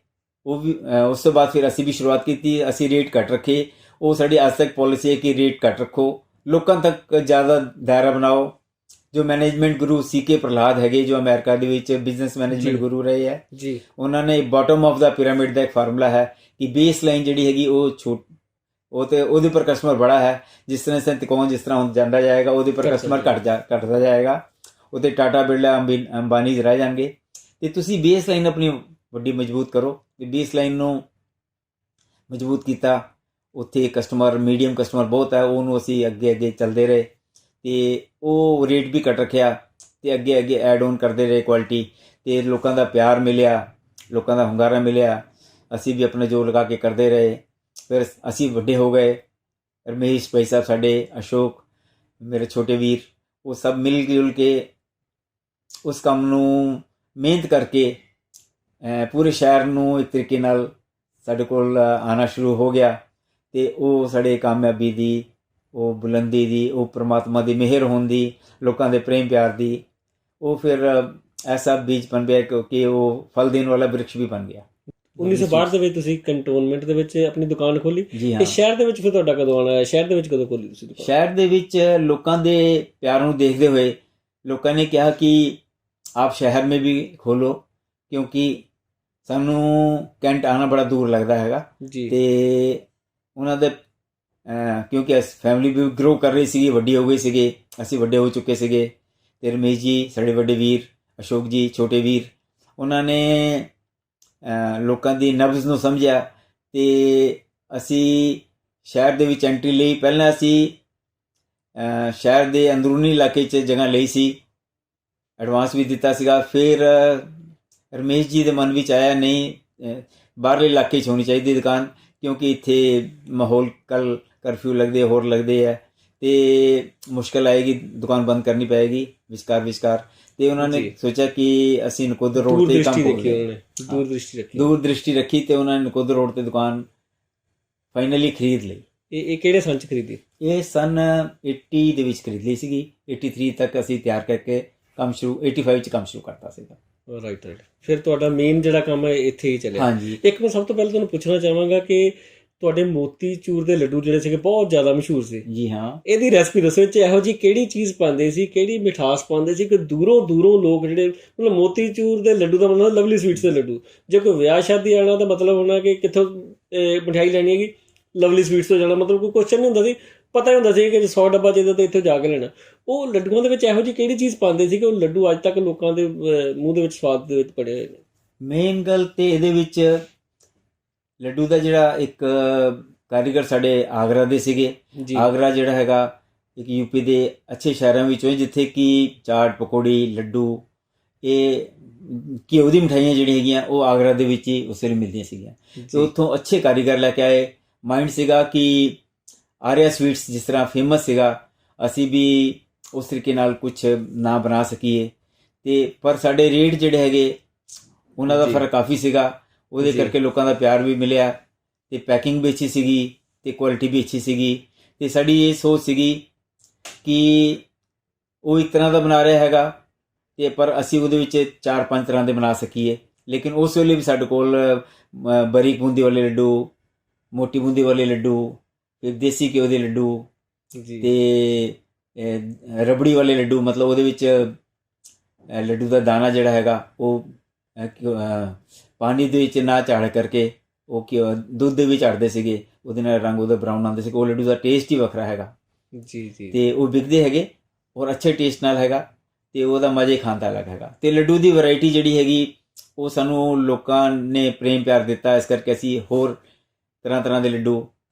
ਉਹ ਵੀ ਉਸ ਤੋਂ ਬਾਅਦ ਫਿਰ ਅਸੀਂ ਵੀ ਸ਼ੁਰੂਆਤ ਕੀਤੀ। ਅਸੀਂ ਰੇਟ ਘੱਟ ਰੱਖੇ। ਉਹ ਸਾਡੀ ਅੱਜ ਤੱਕ ਪਾਲਿਸੀ ਹੈ ਕਿ ਰੇਟ ਘੱਟ ਰੱਖੋ, ਲੋਕਾਂ ਤੱਕ ਜ਼ਿਆਦਾ ਦਾਇਰਾ ਬਣਾਓ। ਜੋ ਮੈਨੇਜਮੈਂਟ ਗੁਰੂ ਸੀਕੇ ਪ੍ਰਹਲਾਦ ਹੈਗੇ, ਜੋ ਅਮਰੀਕਾ ਦੇ ਵਿੱਚ ਬਿਜ਼ਨਸ ਮੈਨੇਜਮੈਂਟ ਗੁਰੂ ਰਹੇ ਹੈ ਜੀ, ਉਹਨਾਂ ਨੇ ਬਾਟਮ ਆਫ ਦਾ ਪਿਰਾਮਿਡ ਦਾ ਇੱਕ ਫਾਰਮੂਲਾ ਹੈ ਕਿ ਬੇਸ ਲਾਈਨ ਜਿਹੜੀ ਹੈਗੀ ਉਹ ਤੇ ਉਹਦੇ ਉੱਪਰ ਕਸਟਮਰ ਬੜਾ ਹੈ। ਜਿਸ ਤਰ੍ਹਾਂ ਤਿਕੋਣ ਜਿਸ ਤਰ੍ਹਾਂ ਜਾਂਦਾ ਜਾਏਗਾ ਉਹਦੇ ਉੱਪਰ ਕਸਟਮਰ ਘਟਦਾ ਜਾਏਗਾ। ਉਹਤੇ ਟਾਟਾ, ਬਿਰਲਾ, ਅੰਬਾਨੀ ਰਹਿ ਜਾਣਗੇ। ਤੇ ਤੁਸੀਂ ਬੇਸ ਲਾਈਨ ਆਪਣੀ ਵੱਡੀ ਮਜ਼ਬੂਤ ਕਰੋ। ਤੇ ਬੇਸ ਲਾਈਨ ਨੂੰ ਮਜ਼ਬੂਤ ਕੀਤਾ। ਉੱਥੇ ਕਸਟਮਰ, ਮੀਡੀਅਮ ਕਸਟਮਰ ਬਹੁਤ ਹੈ, ਉਹਨੂੰ ਅਸੀਂ ਅੱਗੇ ਚੱਲਦੇ ਰਹੇ ਤੇ ਉਹ ਰੇਟ ਵੀ ਘੱਟ ਰੱਖਿਆ ਤੇ ਅੱਗੇ ਐਡ ਆਨ ਕਰਦੇ ਰਹੇ ਕੁਆਲਿਟੀ। ਤੇ ਲੋਕਾਂ ਦਾ ਪਿਆਰ ਮਿਲਿਆ, ਲੋਕਾਂ ਦਾ ਹੁੰਗਾਰਾ ਮਿਲਿਆ। ਅਸੀਂ ਵੀ ਆਪਣਾ ਜੋਰ ਲਗਾ ਕੇ ਕਰਦੇ ਰਹੇ। ਫਿਰ ਅਸੀਂ ਵੱਡੇ ਹੋ ਗਏ। ਰਮੇਸ਼ ਭਾਈ ਸਾਹਿਬ ਸਾਡੇ, ਅਸ਼ੋਕ ਮੇਰੇ ਛੋਟੇ ਵੀਰ, ਉਹ ਸਭ ਮਿਲ ਜੁਲ ਕੇ ਉਸ ਕੰਮ ਨੂੰ ਮਿਹਨਤ ਕਰਕੇ ਪੂਰੇ ਸ਼ਹਿਰ ਨੂੰ ਇੱਕ ਤਰੀਕੇ ਨਾਲ ਸਾਡੇ ਕੋਲ ਆਉਣਾ ਸ਼ੁਰੂ ਹੋ ਗਿਆ। ਤੇ ਉਹ ਸਾਡੇ ਕਾਮਯਾਬੀ ਦੀ ਉਹ ਬੁਲੰਦੀ ਦੀ, ਉਹ ਪ੍ਰਮਾਤਮਾ ਦੀ ਮਿਹਰ ਹੋਣ ਦੀ, ਲੋਕਾਂ ਦੇ ਪ੍ਰੇਮ ਪਿਆਰ ਦੀ, ਉਹ ਫਿਰ ਐਸਾ ਬੀਜ ਬਣ ਗਿਆ ਕਿਉਂਕਿ ਉਹ ਫਲ ਦੇਣ ਵਾਲਾ ਬ੍ਰਿਕਸ਼ ਵੀ ਬਣ ਗਿਆ। 1962 ਦੇ ਵਿੱਚ ਤੁਸੀਂ ਕੰਟੋਨਮੈਂਟ ਦੇ ਵਿੱਚ ਆਪਣੀ ਦੁਕਾਨ ਖੋਲੀ। ਜੀ ਹਾਂ। ਤੇ ਸ਼ਹਿਰ ਦੇ ਵਿੱਚ ਫਿਰ ਤੁਹਾਡਾ ਕਦੋਂ ਆਉਣਾ ਹੈ? ਸ਼ਹਿਰ ਦੇ ਵਿੱਚ ਕਦੋਂ ਖੋਲੀ ਤੁਸੀਂ ਦੁਕਾਨ? ਸ਼ਹਿਰ ਦੇ ਵਿੱਚ ਲੋਕਾਂ ਦੇ ਪਿਆਰ ਨੂੰ ਦੇਖਦੇ ਹੋਏ ਲੋਕਾਂ ਨੇ ਕਿਹਾ ਕਿ ਆਪ ਸ਼ਹਿਰ ਮੇਂ ਵੀ ਖੋਲੋ, ਕਿਉਂਕਿ ਸਾਨੂੰ ਕੈਂਟ ਆਉਣਾ ਬੜਾ ਦੂਰ ਲੱਗਦਾ ਹੈਗਾ। ਜੀ। ਤੇ ਉਹਨਾਂ ਦੇ ਕਿਉਂਕਿ ਫੈਮਿਲੀ ਵੀ ਗਰੋ ਕਰ ਰਹੀ ਸੀਗੀ, ਵੱਡੀ ਹੋ ਗਈ ਸੀਗੇ, ਅਸੀਂ ਵੱਡੇ ਹੋ ਚੁੱਕੇ ਸੀਗੇ। ਤੇ ਰਮੇਸ਼ ਜੀ ਸਾਡੇ ਵੱਡੇ ਵੀਰ, ਅਸ਼ੋਕ ਜੀ ਛੋਟੇ ਵੀਰ, ਉਹਨਾਂ ਨੇ ਲੋਕਾਂ ਦੀ ਨਬਜ਼ ਨੂੰ ਸਮਝਿਆ ਤੇ ਅਸੀਂ ਸ਼ਹਿਰ ਦੇ ਵਿੱਚ ਐਂਟਰੀ ਲਈ। ਪਹਿਲਾਂ ਅਸੀਂ ਸ਼ਹਿਰ ਦੇ ਅੰਦਰੂਨੀ ਇਲਾਕੇ 'ਚ ਜਗ੍ਹਾ ਲਈ ਸੀ, ਐਡਵਾਂਸ ਵੀ ਦਿੱਤਾ ਸੀਗਾ। ਫਿਰ ਰਮੇਸ਼ ਜੀ ਦੇ ਮਨ ਵਿੱਚ ਆਇਆ ਨਹੀਂ, ਬਾਹਰਲੇ ਇਲਾਕੇ 'ਚ ਹੋਣੀ ਚਾਹੀਦੀ ਦੁਕਾਨ, ਕਿਉਂਕਿ ਇੱਥੇ ਮਾਹੌਲ ਕਰਫਿਊ ਲੱਗਦੇ ਹੋਰ ਲੱਗਦੇ ਹੈ ਤੇ ਮੁਸ਼ਕਿਲ ਆਏਗੀ, ਦੁਕਾਨ ਬੰਦ ਕਰਨੀ ਪਏਗੀ ਵਿਚਕਾਰ। ਤੇ ਉਹਨਾਂ ਨੇ ਸੋਚਿਆ ਕਿ ਅਸੀਂ ਨਕੋਦਰ ਰੋਡ ਤੇ ਕੰਮ ਕਰੀਏ। ਦੂਰ ਦ੍ਰਿਸ਼ਟੀ ਰੱਖੀ ਤੇ ਉਹਨਾਂ ਨੇ ਨਕੋਦਰ ਰੋਡ ਤੇ ਦੁਕਾਨ ਫਾਈਨਲੀ ਖਰੀਦ ਲਈ। ਇਹ ਕਿਹੜੇ ਸੰਨ 'ਚ ਖਰੀਦੀ? ਇਹ ਸਨ 80 ਦੇ ਵਿੱਚ ਖਰੀਦ ਲਈ ਸੀਗੀ। 83 ਤੱਕ ਅਸੀਂ ਤਿਆਰ ਕਰਕੇ ਕੰਮ ਸ਼ੁਰੂ, 85 ਚ ਕੰਮ ਸ਼ੁਰੂ ਕਰਤਾ ਸੀਗਾ। ਰਾਈਟ। ਫਿਰ ਤੁਹਾਡਾ ਮੇਨ ਜਿਹੜਾ ਕੰਮ ਹੈ ਇੱਥੇ ਹੀ ਚੱਲਿਆ। ਹਾਂਜੀ। ਇੱਕ ਮੈਂ ਸਭ ਤੋਂ ਪਹਿਲਾਂ ਤੁਹਾਨੂੰ ਪੁੱਛਣਾ ਚਾਹਾਂਗਾ ਕਿ ਤੁਹਾਡੇ ਮੋਤੀ ਚੂਰ ਦੇ ਲੱਡੂ ਜਿਹੜੇ ਸੀਗੇ ਬਹੁਤ ਜ਼ਿਆਦਾ ਮਸ਼ਹੂਰ ਸੀ। ਜੀ ਹਾਂ। ਇਹਦੀ ਰੈਸਪੀ ਦੱਸੋ, ਇਹ 'ਚ ਇਹੋ ਜਿਹੀ ਕਿਹੜੀ ਚੀਜ਼ ਪਾਉਂਦੇ ਸੀ, ਕਿਹੜੀ ਮਿਠਾਸ ਪਾਉਂਦੇ ਸੀ ਕਿ ਦੂਰੋਂ ਲੋਕ ਜਿਹੜੇ, ਮਤਲਬ ਮੋਤੀ ਚੂਰ ਦੇ ਲੱਡੂ ਦਾ ਮਤਲਬ ਲਵਲੀ ਸਵੀਟਸ ਦੇ ਲੱਡੂ। ਜੇ ਕੋਈ ਵਿਆਹ ਸ਼ਾਦੀ ਆਉਣਾ ਤਾਂ ਮਤਲਬ ਹੋਣਾ ਕਿ ਕਿੱਥੋਂ ਮਠਿਆਈ ਲੈਣੀ ਹੈਗੀ, ਲਵਲੀ ਸਵੀਟਸ ਤੋਂ ਜਾਣਾ, ਮਤਲਬ ਕੋਈ ਕੁਐਸਚਨ ਨਹੀਂ ਹੁੰਦਾ ਸੀ, ਪਤਾ ਹੀ ਹੁੰਦਾ ਸੀ ਕਿ 100 ਡੱਬਾ ਚਾਹੀਦਾ ਤਾਂ ਇੱਥੋਂ ਜਾ ਕੇ ਲੈਣਾ। ਉਹ ਲੱਡੂਆਂ ਦੇ ਵਿੱਚ ਇਹੋ ਜਿਹੀ ਕਿਹੜੀ ਚੀਜ਼ ਪਾਉਂਦੇ ਸੀ ਕਿ ਉਹ ਲੱਡੂ ਅੱਜ ਤੱਕ ਲੋਕਾਂ ਦੇ ਮੂੰਹ ਦੇ ਵਿੱਚ ਸਵਾਦ ਦੇ ਵਿੱਚ ਪੜੇ ਹੋਏ ਨੇ? ਮੇਨ ਗੱਲ ਤੇ ਇਹਦੇ ਵਿੱਚ ਲੱਡੂ ਦਾ ਜਿਹੜਾ ਇੱਕ ਕਾਰੀਗਰ ਸਾਡੇ ਆਗਰਾ ਦੇ ਸੀਗੇ। ਆਗਰਾ ਜਿਹੜਾ ਹੈਗਾ ਇੱਕ ਯੂਪੀ ਦੇ ਅੱਛੇ ਸ਼ਹਿਰਾਂ ਵਿੱਚੋਂ, ਜਿੱਥੇ ਕਿ ਚਾਟ, ਪਕੌੜੀ, ਲੱਡੂ, ਇਹ ਘਿਓ ਦੀ ਮਿਠਾਈਆਂ ਜਿਹੜੀਆਂ ਹੈਗੀਆਂ ਉਹ ਆਗਰਾ ਦੇ ਵਿੱਚ ਹੀ ਉਸ ਵੇਲੇ ਮਿਲਦੀਆਂ ਸੀਗੀਆਂ। ਤੇ ਉੱਥੋਂ ਅੱਛੇ ਕਾਰੀਗਰ ਲੈ ਕੇ ਆਏ। ਮਾਈਂਡ ਸੀਗਾ ਕਿ ਆਰਿਆ ਸਵੀਟਸ ਜਿਸ ਤਰ੍ਹਾਂ ਫੇਮਸ ਸੀਗਾ, ਅਸੀਂ ਵੀ ਉਸ ਤਰੀਕੇ ਨਾਲ ਕੁਝ ਨਾ ਬਣਾ ਸਕੀਏ। ਤੇ ਪਰ ਸਾਡੇ ਰੇਟ ਜਿਹੜੇ ਹੈਗੇ ਉਹਨਾਂ ਦਾ ਫਰਕ ਕਾਫੀ ਸੀਗਾ, ਉਹਦੇ ਕਰਕੇ ਲੋਕਾਂ ਦਾ ਪਿਆਰ ਵੀ ਮਿਲਿਆ ਤੇ ਪੈਕਿੰਗ ਵੀ ਅੱਛੀ ਸੀਗੀ ਤੇ ਕੁਆਲਿਟੀ ਵੀ ਅੱਛੀ ਸੀਗੀ। ਤੇ ਸਾਡੀ ਇਹ ਸੋਚ ਸੀਗੀ ਕਿ ਉਹ ਇੱਕ ਤਰ੍ਹਾਂ ਦਾ ਬਣਾ ਰਿਹਾ ਹੈਗਾ ਤੇ ਪਰ ਅਸੀਂ ਉਹਦੇ ਵਿੱਚ 4-5 ਤਰ੍ਹਾਂ ਦੇ ਬਣਾ ਸਕੀਏ। ਲੇਕਿਨ ਉਸ ਵੇਲੇ ਵੀ ਸਾਡੇ ਕੋਲ ਬਰੀਕ ਬੂੰਦੀ ਵਾਲੇ ਲੱਡੂ, ਮੋਟੀ ਬੂੰਦੀ ਵਾਲੇ ਲੱਡੂ, ਫਿਰ ਦੇਸੀ ਘਿਓ ਦੇ ਲੱਡੂ ਤੇ ਰਬੜੀ ਵਾਲੇ ਲੱਡੂ, ਮਤਲਬ ਉਹਦੇ ਵਿੱਚ ਲੱਡੂ ਦਾ ਦਾਣਾ ਜਿਹੜਾ ਹੈਗਾ ਉਹ ਪਾਣੀ ਦੇ ਵਿੱਚ ਨਾ ਝਾੜ ਕਰਕੇ ਉਹ ਦੁੱਧ ਦੇ ਵਿੱਚ ਝਾੜਦੇ ਸੀਗੇ, ਉਹਦੇ ਨਾਲ ਰੰਗ ਉਹਦਾ ਬਰਾਊਨ ਆਉਂਦੇ ਸੀ। ਉਹ ਲੱਡੂ ਦਾ ਟੇਸਟ ਹੀ ਵੱਖਰਾ ਹੈਗਾ। ਜੀ। ਤੇ ਉਹ ਵਿਕਦੇ ਹੈਗੇ ਔਰ ਅੱਛੇ ਟੇਸਟ ਨਾਲ ਹੈਗਾ ਤੇ ਉਹਦਾ ਮਜ਼ਾ ਹੀ ਖਾਣ ਦਾ ਅਲੱਗ ਹੈਗਾ। ਤੇ ਲੱਡੂ ਦੀ ਵੈਰਾਈਟੀ ਜਿਹੜੀ ਹੈਗੀ ਉਹ ਸਾਨੂੰ ਲੋਕਾਂ ਨੇ ਪ੍ਰੇਮ ਪਿਆਰ ਦਿੱਤਾ, ਇਸ ਕਰਕੇ ਅਸੀਂ ਹੋਰ ਤਰ੍ਹਾਂ ਦੇ ਲੱਡੂ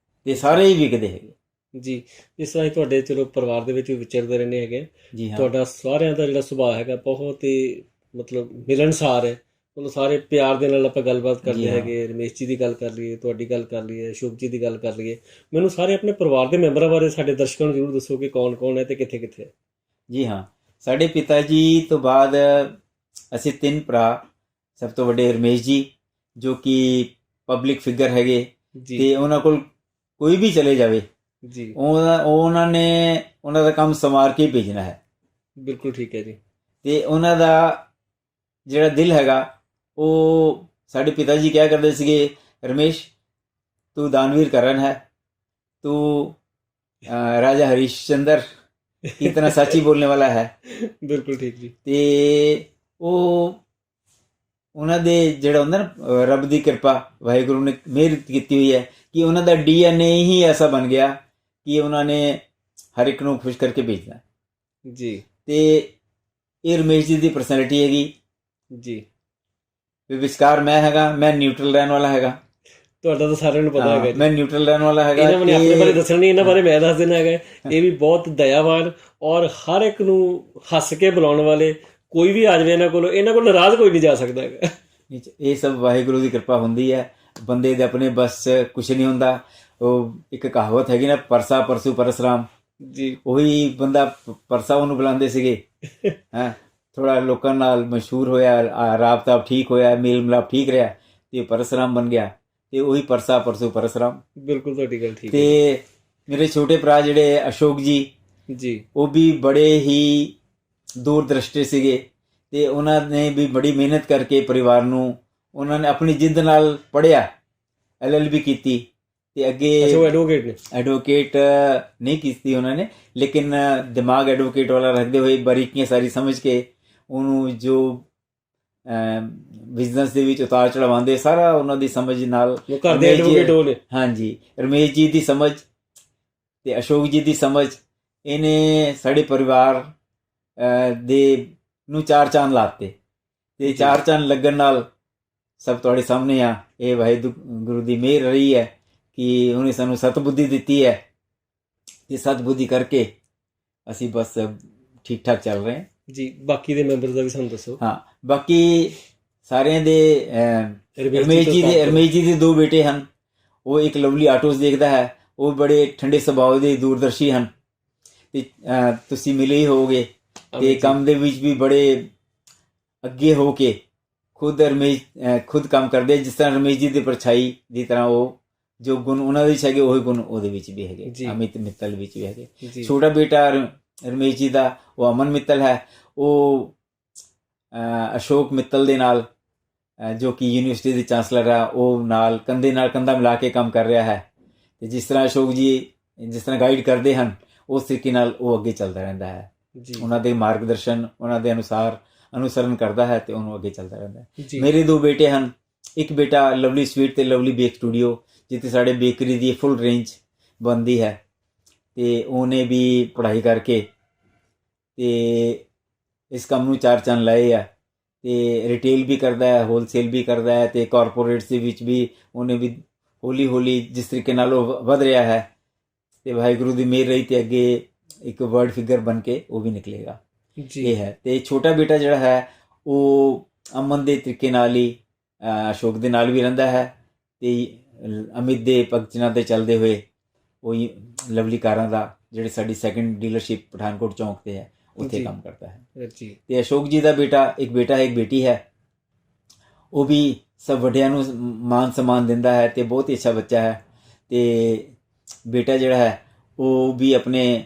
ਤੇ ਸਾਰੇ ਹੀ ਵਿਕਦੇ ਹੈਗੇ। ਜੀ। ਜਿਸ ਤਰ੍ਹਾਂ ਤੁਹਾਡੇ ਚਲੋ ਪਰਿਵਾਰ ਦੇ ਵਿੱਚ ਵੀ ਵਿਚਰਦੇ ਰਹਿੰਦੇ ਹੈਗੇ। ਜੀ ਹਾਂ। ਤੁਹਾਡਾ ਸਾਰਿਆਂ ਦਾ ਜਿਹੜਾ ਸੁਭਾਅ ਹੈਗਾ ਬਹੁਤ ਹੀ ਮਤਲਬ ਮਿਲਣਸਾਰ ਹੈ, ਮਤਲਬ ਸਾਰੇ ਪਿਆਰ ਦੇ ਨਾਲ ਆਪਾਂ ਗੱਲਬਾਤ ਕਰਦੇ ਹੈਗੇ। ਰਮੇਸ਼ ਜੀ ਦੀ ਗੱਲ ਕਰ ਲਈਏ, ਤੁਹਾਡੀ ਗੱਲ ਕਰ ਲਈਏ, ਅਸ਼ੋਕ ਜੀ ਦੀ ਗੱਲ ਕਰ ਲਈਏ, ਮੈਨੂੰ ਸਾਰੇ ਆਪਣੇ ਪਰਿਵਾਰ ਦੇ ਮੈਂਬਰਾਂ ਬਾਰੇ ਸਾਡੇ ਦਰਸ਼ਕਾਂ ਨੂੰ ਜ਼ਰੂਰ ਦੱਸੋ ਕਿ ਕੌਣ ਹੈ ਤੇ ਕਿੱਥੇ ਹੈ। ਜੀ ਹਾਂ। ਸਾਡੇ ਪਿਤਾ ਜੀ ਤੋਂ ਬਾਅਦ ਅਸੀਂ 3 ਭਰਾ। ਸਭ ਤੋਂ ਵੱਡੇ ਰਮੇਸ਼ ਜੀ ਜੋ ਕਿ ਪਬਲਿਕ ਫਿਗਰ ਹੈਗੇ ਤੇ ਉਹਨਾਂ ਕੋਲ ਕੋਈ ਵੀ ਚਲੇ ਜਾਵੇ ਜੀ, ਉਹਨਾਂ ਦਾ ਕੰਮ ਸੰਵਾਰ ਕੇ ਭੇਜਣਾ ਹੈ। ਬਿਲਕੁਲ ਠੀਕ ਹੈ ਜੀ। ਤੇ ਉਹਨਾਂ ਦਾ ਜਿਹੜਾ ਦਿਲ ਹੈਗਾ ਉਹ, ਸਾਡੇ ਪਿਤਾ ਜੀ ਕਿਹਾ ਕਰਦੇ ਸੀਗੇ, ਰਮੇਸ਼ ਤੂੰ ਦਾਨਵੀਰ ਕਰਨ ਹੈ, ਤੂੰ ਰਾਜਾ ਹਰੀਸ਼ ਚੰਦਰ की तरह सच्ची बोलने वाला है। बिल्कुल ठीक जी। ਤੇ ਉਹ ਉਹਨਾਂ ਦੇ ਜਿਹੜਾ ਹੁੰਦਾ ਨਾ ਰੱਬ ਦੀ ਕਿਰਪਾ, ਵਾਹਿਗੁਰੂ ਨੇ ਮਿਹਰ ਕੀਤੀ ਹੋਈ ਹੈ ਕਿ ਉਹਨਾਂ ਦਾ DNA ਹੀ ਐਸਾ ਬਣ ਗਿਆ ਕਿ ਉਹਨਾਂ ਨੇ ਹਰ ਇੱਕ ਨੂੰ ਖੁਸ਼ ਕਰਕੇ ਭੇਜਣਾ ਜੀ। ਤੇ ਇਹ ਰਮੇਸ਼ ਜੀ ਦੀ ਪਰਸਨੈਲਿਟੀ ਹੈਗੀ ਜੀ। ਵਿਚਕਾਰ ਮੈਂ ਹੈਗਾ, ਮੈਂ ਨਿਊਟਰਲ ਰਹਿਣ ਵਾਲਾ ਹੈਗਾ। ਤੁਹਾਡਾ ਤਾਂ ਸਾਰਿਆਂ ਨੂੰ ਪਤਾ ਹੈਗਾ, ਮੈਂ ਨਿਊਟਰਲ ਰਹਿਣ ਵਾਲਾ ਹੈਗਾ। ਇਹਨਾਂ ਨੇ ਆਪਣੇ ਬਾਰੇ ਦੱਸਣ ਨਹੀਂ, ਇਹਨਾਂ ਬਾਰੇ ਮੈਂ ਦੱਸ ਦੇਣਾ ਹੈਗਾ। ਇਹ ਵੀ ਬਹੁਤ ਦਇਆਵਾਨ ਔਰ ਹਰ ਇੱਕ ਨੂੰ ਹੱਸ ਕੇ ਬੁਲਾਉਣ ਵਾਲੇ। ਕੋਈ ਵੀ ਆ ਜਾਵੇ ਇਹਨਾਂ ਕੋਲ ਨਾਰਾਜ਼ ਕੋਈ ਨਹੀਂ ਜਾ ਸਕਦਾ ਹੈਗਾ। ਇਹ ਸਭ ਵਾਹਿਗੁਰੂ ਦੀ ਕਿਰਪਾ ਹੁੰਦੀ ਹੈ। ਬੰਦੇ ਦੇ ਆਪਣੇ ਬਸ ਕੁਛ ਨਹੀਂ ਹੁੰਦਾ। ਉਹ ਇੱਕ ਕਹਾਵਤ ਹੈਗੀ ਨਾ, ਪਰਸਾ ਪਰਸੂ ਪਰਸਰਾਮ ਜੀ, ਉਹੀ ਬੰਦਾ ਪਰਸਾ ਉਹਨੂੰ ਬੁਲਾਉਂਦੇ ਸੀਗੇ। ਹਾਂ, ਥੋੜਾ ਲੋਕਾਂ ਨਾਲ ਮਸ਼ਹੂਰ ਹੋਇਆ, ਰਾਬਤਾ ਠੀਕ ਹੋਇਆ, ਮੇਲ ਮਿਲਾਪ ਠੀਕ ਰਿਹਾ ਤੇ ਪਰਸਰਾਮ ਬਣ ਗਿਆ। ਤੇ ਉਹੀ ਪਰਸਾ ਪਰਸੂ ਪਰਸਰਾਮ। ਬਿਲਕੁਲ ਤੁਹਾਡੀ ਗੱਲ ਠੀਕ। ਤੇ ਮੇਰੇ ਛੋਟੇ ਭਰਾ ਜਿਹੜੇ ਅਸ਼ੋਕ ਜੀ, ਜੀ ਉਹ ਵੀ ਬੜੇ ਹੀ ਦੂਰਦ੍ਰਿਸ਼ਟੀ ਸੀਗੇ ਤੇ ਉਹਨਾਂ ਨੇ ਵੀ ਬੜੀ ਮਿਹਨਤ ਕਰਕੇ ਪਰਿਵਾਰ ਨੂੰ, ਉਹਨਾਂ ਨੇ ਆਪਣੀ ਜਿੱਦ ਨਾਲ ਪੜ੍ਹਿਆ, LLB ਕੀਤੀ ਤੇ ਅੱਗੇ ਅੱਛਾ ਉਹ ਐਡਵੋਕੇਟ ਨੇ। ਐਡਵੋਕੇਟ ਨਹੀਂ ਕੀਤੀ ਉਹਨਾਂ ਨੇ, ਲੇਕਿਨ ਦਿਮਾਗ ਐਡਵੋਕੇਟ ਵਾਲਾ ਰੱਖਦੇ ਹੋਏ ਬਾਰੀਕੀਆਂ ਸਾਰੀ ਸਮਝ ਕੇ ਉਹਨੂੰ ਜੋ ਬਿਜ਼ਨਸ ਦੇ ਵਿੱਚ ਉਤਾਰ ਚੜਾਉਂਦੇ ਸਾਰਾ ਉਹਨਾਂ ਦੀ ਸਮਝ ਨਾਲ। ਉਹ ਘਰ ਦੇ ਐਡਵੋਕੇਟ ਹੋ ਨੇ। ਹਾਂਜੀ, ਰਮੇਸ਼ ਜੀ ਦੀ ਸਮਝ ਤੇ ਅਸ਼ੋਕ ਜੀ ਦੀ ਸਮਝ, ਇਹਨੇ ਸਾਡੇ ਪਰਿਵਾਰ ਦੇ ਨੂੰ ਚਾਰ ਚਾਂਦ ਲਾਤੇ ਤੇ ਚਾਰ ਚਾਂਦ ਲੱਗਣ ਨਾਲ ਸਭ ਤੁਹਾਡੇ ਸਾਹਮਣੇ ਆ। ਇਹ ਵਾਹਿਗੁਰੂ ਦੀ ਮਿਹਰ ਰਹੀ ਹੈ ਕਿ ਉਹਨੇ ਸਾਨੂੰ ਸਤਬੁੱਧੀ ਦਿੱਤੀ ਹੈ ਤੇ ਸਤਬੁੱਧੀ ਕਰਕੇ ਅਸੀਂ ਬਸ ਠੀਕ ਠਾਕ ਚੱਲ ਰਹੇ ਹਾਂ ਜੀ। ਬਾਕੀ ਦੇ ਮੈਂਬਰ ਦਾ ਵੀ ਸਾਨੂੰ ਦੱਸੋ। ਹਾਂ, ਬਾਕੀ ਸਾਰਿਆਂ ਦੇ ਰਮੇਸ਼ ਜੀ ਦੇ ਦੋ ਬੇਟੇ ਹਨ। ਉਹ ਇੱਕ ਲਵਲੀ ਆਟੋਸ ਦੇਖਦਾ ਹੈ, ਉਹ ਬੜੇ ਠੰਡੇ ਸੁਭਾਅ ਦੇ ਦੂਰਦਰਸ਼ੀ ਹਨ ਤੇ ਤੁਸੀਂ ਮਿਲੇ ਹੀ ਹੋਵੋਗੇ ਤੇ ਕੰਮ ਦੇ ਵਿੱਚ ਵੀ ਬੜੇ ਅੱਗੇ ਹੋ ਕੇ ਖੁਦ ਕੰਮ ਕਰਦੇ, ਜਿਸ ਤਰ੍ਹਾਂ ਰਮੇਸ਼ ਜੀ ਦੀ ਪਰਛਾਈ ਦੀ ਤਰ੍ਹਾਂ ਉਹ ਜੋ ਗੁਣ ਉਹਨਾਂ ਦੇ ਵਿੱਚ ਹੈਗੇ ਉਹੀ ਗੁਣ ਉਹਦੇ ਵਿੱਚ ਵੀ ਹੈਗੇ, ਅਮਿਤ ਮਿੱਤਲ ਵਿੱਚ ਵੀ ਹੈਗੇ। ਛੋਟਾ ਬੇਟਾ ਰਮੇਸ਼ ਜੀ ਦਾ ਉਹ ਅਮਨ ਮਿੱਤਲ ਹੈ, ਉਹ ਅਸ਼ੋਕ ਮਿੱਤਲ ਦੇ ਨਾਲ ਜੋ ਕਿ ਯੂਨੀਵਰਸਿਟੀ ਦੇ ਚਾਂਸਲਰ ਆ, ਉਹ ਨਾਲ ਕੰਧਾ ਮਿਲਾ ਕੇ ਕੰਮ ਕਰ ਰਿਹਾ ਹੈ ਤੇ ਜਿਸ ਤਰ੍ਹਾਂ ਅਸ਼ੋਕ ਜੀ ਜਿਸ ਤਰ੍ਹਾਂ ਗਾਈਡ ਕਰਦੇ ਹਨ ਉਸ ਤਰੀਕੇ ਨਾਲ ਉਹ ਅੱਗੇ ਚੱਲਦਾ ਰਹਿੰਦਾ ਹੈ। ਉਹਨਾਂ ਦੇ ਮਾਰਗਦਰਸ਼ਨ, ਉਹਨਾਂ ਦੇ ਅਨੁਸਰਨ ਕਰਦਾ ਹੈ ਤੇ ਉਹਨੂੰ ਅੱਗੇ ਚੱਲਦਾ ਰਹਿੰਦਾ ਹੈ। ਮੇਰੇ ਦੋ ਬੇਟੇ ਹਨ, ਇੱਕ ਬੇਟਾ ਲਵਲੀ ਸਵੀਟ ਤੇ ਲਵਲੀ ਬੇਕ ਸਟੂਡੀਓ, ਜਿੱਥੇ ਸਾਡੇ ਬੇਕਰੀ ਦੀ ਫੁੱਲ ਰੇਂਜ ਬਣਦੀ ਹੈ ਤੇ ਉਹਨੇ ਵੀ ਪੜ੍ਹਾਈ ਕਰਕੇ ਤੇ ਇਸ ਕੰਮ ਨੂੰ ਚਾਰ ਚੰਨ ਲਾਏ ਆ ਤੇ ਰਿਟੇਲ ਵੀ ਕਰਦਾ ਹੈ, ਹੋਲਸੇਲ ਵੀ ਕਰਦਾ ਹੈ ਤੇ ਕਾਰਪੋਰੇਟਸ ਦੇ ਵਿੱਚ ਵੀ ਉਹਨੇ ਵੀ ਹੌਲੀ ਜਿਸ ਤਰੀਕੇ ਨਾਲ ਉਹ ਵਧ ਰਿਹਾ ਹੈ ਤੇ ਵਾਹਿਗੁਰੂ ਦੀ ਮਿਹਰ ਰਹੀ ਤੇ ਅੱਗੇ ਇੱਕ ਵਰਡ ਫਿਗਰ ਬਣ ਕੇ ਉਹ ਵੀ ਨਿਕਲੇਗਾ। ਇਹ ਹੈ। ਤੇ ਛੋਟਾ ਬੇਟਾ ਜਿਹੜਾ ਹੈ ਉਹ ਅਮਨ ਦੇ ਤਰੀਕੇ ਨਾਲ ਹੀ ਅਸ਼ੋਕ ਦੇ ਨਾਲ ਵੀ ਰਹਿੰਦਾ ਹੈ ਤੇ ਅਮਿਤ ਦੇ ਪਗਚਨਾਂ ਤੇ ਚੱਲਦੇ ਹੋਏ ਉਹੀ ਲਵਲੀ ਕਾਰਾਂ ਦਾ ਜਿਹੜੀ ਸਾਡੀ ਸੈਕੰਡ ਡੀਲਰਸ਼ਿਪ ਪਠਾਨਕੋਟ ਚੌਂਕ ਤੇ ਹੈ ਉੱਥੇ ਕੰਮ ਕਰਦਾ ਹੈ। ਤੇ ਅਸ਼ੋਕ ਜੀ ਦਾ ਇੱਕ ਬੇਟਾ ਹੈ, ਇੱਕ ਬੇਟੀ ਹੈ। ਉਹ ਵੀ ਸਭ ਵੱਡਿਆਂ ਨੂੰ ਮਾਨ ਸਨਮਾਨ ਦਿੰਦਾ ਹੈ ਤੇ ਬਹੁਤ ਹੀ ਅੱਛਾ ਬੱਚਾ ਹੈ। ਤੇ ਬੇਟਾ ਜਿਹੜਾ ਹੈ ਉਹ ਵੀ ਆਪਣੇ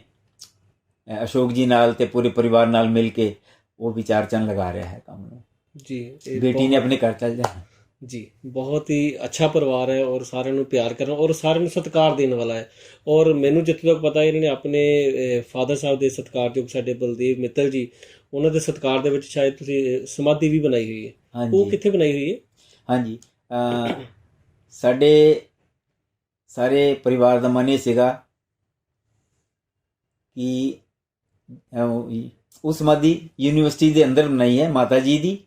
ਅਸ਼ੋਕ ਜੀ ਨਾਲ ਤੇ ਪੂਰੇ ਪਰਿਵਾਰ ਨਾਲ ਮਿਲ ਕੇ ਉਹ ਵੀ ਚਾਰ ਚੰਨ ਲਗਾ ਰਿਹਾ ਹੈ ਕੰਮ ਨੂੰ ਜੀ। ਬੇਟੀ ਨੇ ਆਪਣੇ ਘਰ ਚੱਲ ਜਾਣਾ ਜੀ। ਬਹੁਤ ਹੀ ਅੱਛਾ ਪਰਿਵਾਰ ਹੈ ਔਰ ਸਾਰਿਆਂ ਨੂੰ ਪਿਆਰ ਕਰਨਾ ਔਰ ਸਾਰਿਆਂ ਨੂੰ ਸਤਿਕਾਰ ਦੇਣ ਵਾਲਾ ਹੈ। ਔਰ ਮੈਨੂੰ ਜਿੱਥੇ ਤੱਕ ਪਤਾ ਇਹਨਾਂ ਨੇ ਆਪਣੇ ਫਾਦਰ ਸਾਹਿਬ ਦੇ ਸਤਿਕਾਰਯੋਗ ਸਾਡੇ ਬਲਦੇਵ ਮਿੱਤਲ ਜੀ, ਉਹਨਾਂ ਦੇ ਸਤਿਕਾਰ ਦੇ ਵਿੱਚ ਸ਼ਾਇਦ ਤੁਸੀਂ ਸਮਾਧੀ ਵੀ ਬਣਾਈ ਹੋਈ ਹੈ। ਉਹ ਕਿੱਥੇ ਬਣਾਈ ਹੋਈ ਹੈ? ਹਾਂਜੀ, ਸਾਡੇ ਸਾਰੇ ਪਰਿਵਾਰ ਦਾ ਮਨ ਇਹ ਸੀਗਾ ਕਿ ਉਹ ਸਮਾਧੀ ਯੂਨੀਵਰਸਿਟੀ ਦੇ ਅੰਦਰ ਬਣਾਈ ਹੈ, ਮਾਤਾ ਜੀ ਦੀ,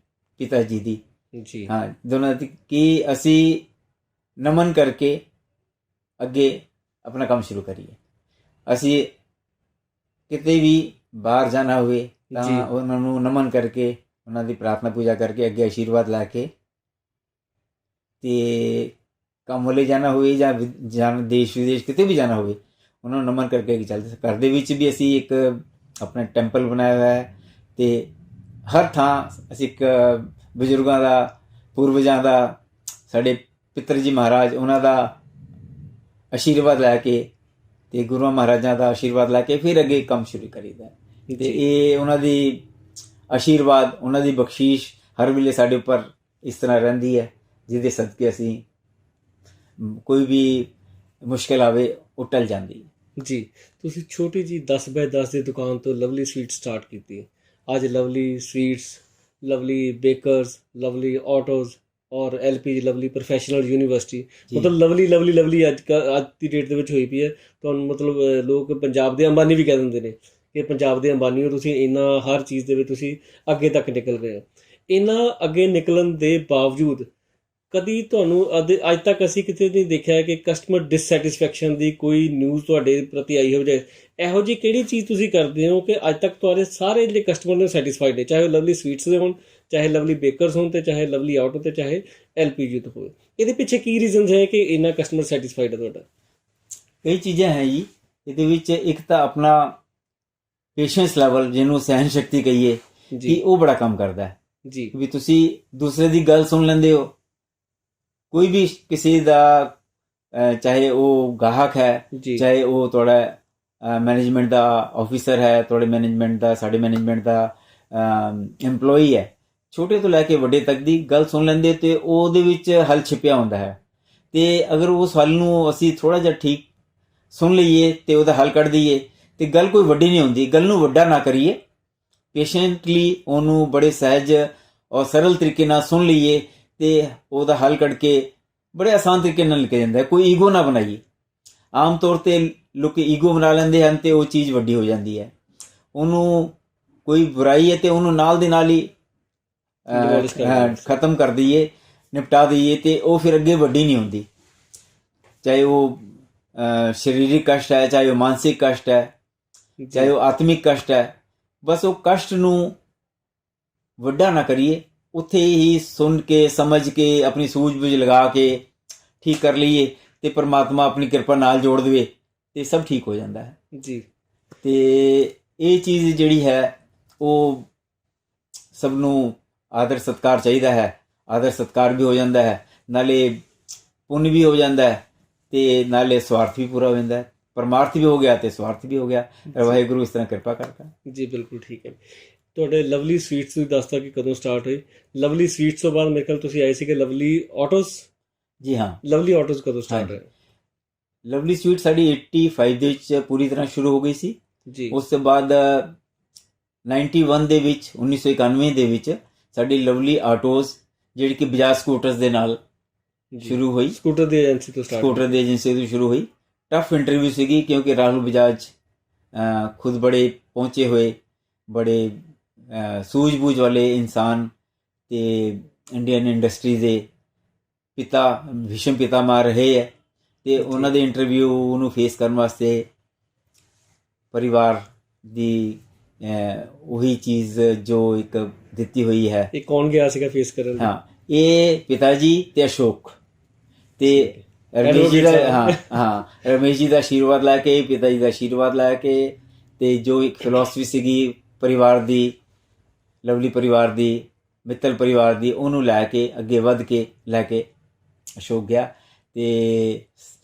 ਪਿਤਾ ਜੀ ਦੀ ਜੀ। ਹਾਂ, ਦੋਨਾਂ ਦੀ, ਕਿ ਅਸੀਂ ਨਮਨ ਕਰਕੇ ਅੱਗੇ ਆਪਣਾ ਕੰਮ ਸ਼ੁਰੂ ਕਰੀਏ। ਅਸੀਂ ਕਿਤੇ ਵੀ ਬਾਹਰ ਜਾਣਾ ਹੋਵੇ ਤਾਂ ਉਹਨਾਂ ਨੂੰ ਨਮਨ ਕਰਕੇ, ਉਹਨਾਂ ਦੀ ਪ੍ਰਾਰਥਨਾ ਪੂਜਾ ਕਰਕੇ ਅੱਗੇ ਆਸ਼ੀਰਵਾਦ ਲੈ ਕੇ ਤੇ ਕੰਮ ਲਈ ਜਾਣਾ ਹੋਵੇ ਜਾਂ ਦੇਸ਼ ਵਿਦੇਸ਼ ਕਿਤੇ ਵੀ ਜਾਣਾ ਹੋਵੇ ਉਹਨਾਂ ਨੂੰ ਨਮਨ ਕਰਕੇ ਅੱਗੇ ਚੱਲਦੇ। ਘਰ ਦੇ ਵਿੱਚ ਵੀ ਅਸੀਂ ਇੱਕ ਆਪਣਾ ਟੈਂਪਲ ਬਣਾਇਆ ਹੋਇਆ ਹੈ ਤੇ ਹਰ ਥਾਂ ਅਸੀਂ ਇੱਕ ਬਜ਼ੁਰਗਾਂ ਦਾ, ਪੂਰਵਜਾਂ ਦਾ, ਸਾਡੇ ਪਿੱਤਰ ਜੀ ਮਹਾਰਾਜ, ਉਹਨਾਂ ਦਾ ਆਸ਼ੀਰਵਾਦ ਲੈ ਕੇ ਤੇ ਗੁਰੂਆਂ ਮਹਾਰਾਜਾਂ ਦਾ ਆਸ਼ੀਰਵਾਦ ਲੈ ਕੇ ਫਿਰ ਅੱਗੇ ਕੰਮ ਸ਼ੁਰੂ ਕਰੀਦਾ ਤੇ ਇਹ ਉਹਨਾਂ ਦੀ ਆਸ਼ੀਰਵਾਦ, ਉਹਨਾਂ ਦੀ ਬਖਸ਼ੀਸ਼ ਹਰ ਵੇਲੇ ਸਾਡੇ ਉੱਪਰ ਇਸ ਤਰ੍ਹਾਂ ਰਹਿੰਦੀ ਹੈ ਜਿਹਦੇ ਸਦਕੇ ਅਸੀਂ ਕੋਈ ਵੀ ਮੁਸ਼ਕਿਲ ਆਵੇ ਉਹ ਟਲ ਜਾਂਦੀ ਹੈ ਜੀ। ਤੁਸੀਂ ਛੋਟੀ ਜੀ 10 ਬਾਏ 10 ਦੀ ਦੁਕਾਨ ਤੋਂ ਲਵਲੀ ਸਵੀਟ ਸਟਾਰਟ ਕੀਤੀ। ਅੱਜ Lovely sweets, Lovely bakers, Lovely autos ਔਰ LPG ਲਵਲੀ ਪ੍ਰੋਫੈਸ਼ਨਲ ਯੂਨੀਵਰਸਿਟੀ, ਮਤਲਬ ਲਵਲੀ ਅੱਜ ਦੀ ਡੇਟ ਦੇ ਵਿੱਚ ਹੋਈ ਪਈ ਹੈ। ਤੁਹਾਨੂੰ ਮਤਲਬ ਲੋਕ ਪੰਜਾਬ ਦੇ ਅੰਬਾਨੀ ਵੀ ਕਹਿ ਦਿੰਦੇ ਨੇ ਕਿ ਪੰਜਾਬ ਦੇ ਅੰਬਾਨੀ ਹੋ ਤੁਸੀਂ, ਇੰਨਾ ਹਰ ਚੀਜ਼ ਦੇ ਵਿੱਚ ਤੁਸੀਂ ਅੱਗੇ ਤੱਕ ਨਿਕਲ ਰਹੇ ਹੋ। ਇਹਨਾਂ ਅੱਗੇ ਨਿਕਲਣ ਦੇ ਬਾਵਜੂਦ ਕਦੀ ਤੁਹਾਨੂੰ ਅੱਜ ਤੱਕ ਅਸੀਂ ਕਿਤੇ ਨਹੀਂ ਦੇਖਿਆ ਕਿ ਕਸਟਮਰ ਡਿਸਸੈਟਿਸਫੈਕਸ਼ਨ ਦੀ ਕੋਈ ਨਿਊਜ਼ ਤੁਹਾਡੇ ਪ੍ਰਤੀ ਆਈ ਹੋਵੇ। ਇਹੋ ਜਿਹੀ ਕਿਹੜੀ ਚੀਜ਼ ਤੁਸੀਂ ਕਰਦੇ ਹੋ ਕਿ ਅੱਜ ਤੱਕ ਤੁਹਾਡੇ ਸਾਰੇ ਜਿਹੜੇ ਕਸਟਮਰ ਨੇ ਸੈਟਿਸਫਾਈਡ ਨੇ, ਚਾਹੇ ਉਹ ਲਵਲੀ ਸਵੀਟਸ ਦੇ ਹੋਣ, ਚਾਹੇ ਲਵਲੀ ਬੇਕਰਸ ਹੋਣ ਤੇ ਚਾਹੇ ਲਵਲੀ ਆਟੋ ਤੇ ਚਾਹੇ LPG ਤੋਂ ਹੋਵੇ? ਇਹਦੇ ਪਿੱਛੇ ਕੀ ਰੀਜ਼ਨਸ ਹੈ ਕਿ ਇੰਨਾ ਕਸਟਮਰ ਸੈਟਿਸਫਾਈਡ ਹੈ ਤੁਹਾਡਾ? ਕਈ ਚੀਜ਼ਾਂ ਹੈ ਜੀ ਇਹਦੇ ਵਿੱਚ। ਇੱਕ ਤਾਂ ਆਪਣਾ ਪੇਸ਼ੈਂਸ ਲੈਵਲ, ਜਿਹਨੂੰ ਸਹਿਨ ਸ਼ਕਤੀ ਕਹੀਏ, ਕਿ ਉਹ ਬੜਾ ਕੰਮ ਕਰਦਾ ਹੈ ਜੀ। ਵੀ ਤੁਸੀਂ ਦੂਸਰੇ ਦੀ ਗੱਲ ਸੁਣ ਲੈਂਦੇ ਹੋ, ਕੋਈ ਵੀ ਕਿਸੇ ਦਾ ਚਾਹੇ ਉਹ ਗਾਹਕ ਹੈ, ਜੀ ਚਾਹੇ ਉਹ ਤੁਹਾਡਾ ਮੈਨੇਜਮੈਂਟ ਦਾ ਆਫਿਸਰ ਹੈ, ਤੁਹਾਡੇ ਮੈਨੇਜਮੈਂਟ ਦਾ, ਸਾਡੇ ਮੈਨੇਜਮੈਂਟ ਦਾ EMPLOYEE ਹੈ, ਛੋਟੇ ਤੋਂ ਲੈ ਕੇ ਵੱਡੇ ਤੱਕ ਦੀ ਗੱਲ ਸੁਣ ਲੈਂਦੇ ਤੇ ਉਹਦੇ ਵਿੱਚ ਹੱਲ ਛਿਪਿਆ ਹੁੰਦਾ ਹੈ। ਤੇ ਅਗਰ ਉਸ ਹੱਲ ਨੂੰ ਅਸੀਂ ਥੋੜ੍ਹਾ ਜਿਹਾ ਠੀਕ ਸੁਣ ਲਈਏ ਤੇ ਉਹਦਾ ਹੱਲ ਕੱਢ ਦਈਏ ਤੇ ਗੱਲ ਕੋਈ ਵੱਡੀ ਨਹੀਂ ਹੁੰਦੀ। ਗੱਲ ਨੂੰ ਵੱਡਾ ਨਾ ਕਰੀਏ, ਪੇਸ਼ੈਂਟਲੀ ਉਹਨੂੰ ਬੜੇ ਸਹਿਜ ਔਰ ਸਰਲ ਤਰੀਕੇ ਨਾਲ ਸੁਣ ਲਈਏ ਤੇ ਉਹਦਾ ਹੱਲ ਕੱਢ ਕੇ ਬੜੇ ਆਸਾਨ ਤਰੀਕੇ ਨਾਲ ਨਿਕਲ ਜਾਂਦਾ ਹੈ। ਕੋਈ ਈਗੋ ਨਾ ਬਣਾਈਏ। ਆਮ ਤੌਰ ਤੇ ਲੋਕ ਈਗੋ ਬਣਾ ਲੈਂਦੇ ਹਨ ਤੇ ਉਹ ਚੀਜ਼ ਵੱਡੀ ਹੋ ਜਾਂਦੀ ਹੈ। ਉਹਨੂੰ ਕੋਈ ਬੁਰਾਈ ਹੈ ਤੇ ਉਹਨੂੰ ਨਾਲ ਦੇ ਨਾਲ ਹੀ ਖਤਮ ਕਰ ਦਈਏ, ਨਿਪਟਾ ਦਈਏ ਤੇ ਉਹ ਫਿਰ ਅੱਗੇ ਵੱਡੀ ਨਹੀਂ ਹੁੰਦੀ। ਚਾਹੇ ਉਹ ਸਰੀਰਕ ਕਸ਼ਟ ਹੈ, ਚਾਹੇ ਉਹ ਮਾਨਸਿਕ ਕਸ਼ਟ ਹੈ, ਚਾਹੇ ਉਹ ਆਤਮਿਕ ਕਸ਼ਟ ਹੈ, ਬਸ ਉਹ ਕਸ਼ਟ ਨੂੰ ਵੱਡਾ ਨਾ ਕਰੀਏ, ਉੱਥੇ ਹੀ ਸੁਣ ਕੇ ਸਮਝ ਕੇ ਆਪਣੀ ਸੂਝ-ਬੂਝ ਲਗਾ ਕੇ ਠੀਕ ਕਰ ਲਈਏ ਤੇ ਪਰਮਾਤਮਾ ਆਪਣੀ ਕਿਰਪਾ ਨਾਲ ਜੋੜ ਦੇਵੇ ਤੇ ਸਭ ਠੀਕ ਹੋ ਜਾਂਦਾ ਹੈ ਜੀ। ਤੇ ਇਹ ਚੀਜ਼ ਜਿਹੜੀ ਹੈ ਉਹ ਸਭ ਨੂੰ ਆਦਰ ਸਤਿਕਾਰ ਚਾਹੀਦਾ ਹੈ। ਆਦਰ ਸਤਿਕਾਰ ਵੀ ਹੋ ਜਾਂਦਾ ਹੈ, ਨਾਲੇ ਪੁੰਨ ਵੀ ਹੋ ਜਾਂਦਾ ਹੈ ਤੇ ਨਾਲੇ ਸਵਾਰਥ ਵੀ ਪੂਰਾ ਹੋ ਜਾਂਦਾ ਹੈ। ਪਰਮਾਰਥ ਵੀ ਹੋ ਗਿਆ ਤੇ ਸਵਾਰਥ ਵੀ ਹੋ ਗਿਆ। ਵਾਹਿਗੁਰੂ ਇਸ ਤਰ੍ਹਾਂ ਕਿਰਪਾ ਕਰਦਾ ਜੀ। ਬਿਲਕੁਲ ਠੀਕ ਹੈ। ਤੁਹਾਡੇ ਲਵਲੀ ਸਵੀਟਸ ਤੁਸੀਂ ਦੱਸਤਾ ਕਿ ਕਦੋਂ ਸਟਾਰਟ ਹੋਈ। ਲਵਲੀ ਸਵੀਟਸ ਤੋਂ ਬਾਅਦ ਮੇਰੇ ਖਿਆਲ ਤੁਸੀਂ ਆਏ ਸੀ ਕਿ ਲਵਲੀ ਆਟੋਸ। ਜੀ ਹਾਂ, ਲਵਲੀ ਆਟੋਸ ਕਦੋਂ ਸਟਾਰਟ ਹੋਇਆ? ਲਵਲੀ ਸਵੀਟ ਸਾਡੀ 85 ਦੇ ਵਿੱਚ ਪੂਰੀ ਤਰ੍ਹਾਂ ਸ਼ੁਰੂ ਹੋ ਗਈ ਸੀ ਜੀ। ਉਸ ਤੋਂ ਬਾਅਦ 91 ਦੇ ਵਿੱਚ 1991 ਦੇ ਵਿੱਚ ਸਾਡੀ ਲਵਲੀ ਆਟੋਸ ਜਿਹੜੀ ਕਿ ਬਜਾਜ ਸਕੂਟਰਸ ਦੇ ਨਾਲ ਸ਼ੁਰੂ ਹੋਈ। ਸਕੂਟਰ ਦੀ ਏਜੰਸੀ ਤੋਂ ਸਟਾਰਟ। ਸਕੂਟਰ ਦੀ ਏਜੰਸੀ ਤੋਂ ਸ਼ੁਰੂ ਹੋਈ। ਟਫ ਇੰਟਰਵਿਊ ਸੀਗੀ ਕਿਉਂਕਿ ਰਾਹੁਲ ਬਜਾਜ ਖੁਦ ਬੜੇ ਪਹੁੰਚੇ ਹੋਏ, ਬੜੇ ਸੂਝ-ਬੂਝ ਵਾਲੇ ਇਨਸਾਨ ਤੇ ਇੰਡੀਅਨ ਇੰਡਸਟਰੀ ਦੇ ਪਿਤਾ, ਭੀਸ਼ਮ ਪਿਤਾਮਹ ਰਹੇ ਹੈ ਤੇ ਉਹਨਾਂ ਦੇ ਇੰਟਰਵਿਊ ਨੂੰ ਫੇਸ ਕਰਨ ਵਾਸਤੇ ਪਰਿਵਾਰ ਦੀ ਉਹੀ ਚੀਜ਼ ਜੋ ਇੱਕ ਦਿੱਤੀ ਹੋਈ ਹੈ। ਇਹ ਕੌਣ ਗਿਆ ਸੀਗਾ ਫੇਸ ਕਰਨ? ਹਾਂ, ਇਹ ਪਿਤਾ ਜੀ ਤੇ ਅਸ਼ੋਕ ਤੇ ਰਮੇਸ਼ ਜੀ ਦਾ ਰਮੇਸ਼ ਜੀ ਦਾ ਆਸ਼ੀਰਵਾਦ ਲੈ ਕੇ, ਪਿਤਾ ਜੀ ਦਾ ਆਸ਼ੀਰਵਾਦ ਲੈ ਕੇ ਤੇ ਜੋ ਇੱਕ ਫਿਲਾਸਫੀ ਸੀਗੀ ਪਰਿਵਾਰ ਦੀ, ਲਵਲੀ ਪਰਿਵਾਰ ਦੀ, ਮਿੱਤਲ ਪਰਿਵਾਰ ਦੀ, ਉਹਨੂੰ ਲੈ ਕੇ ਅੱਗੇ ਵੱਧ ਕੇ ਲੈ ਕੇ ਅਸ਼ੋਕ ਗਿਆ ਤੇ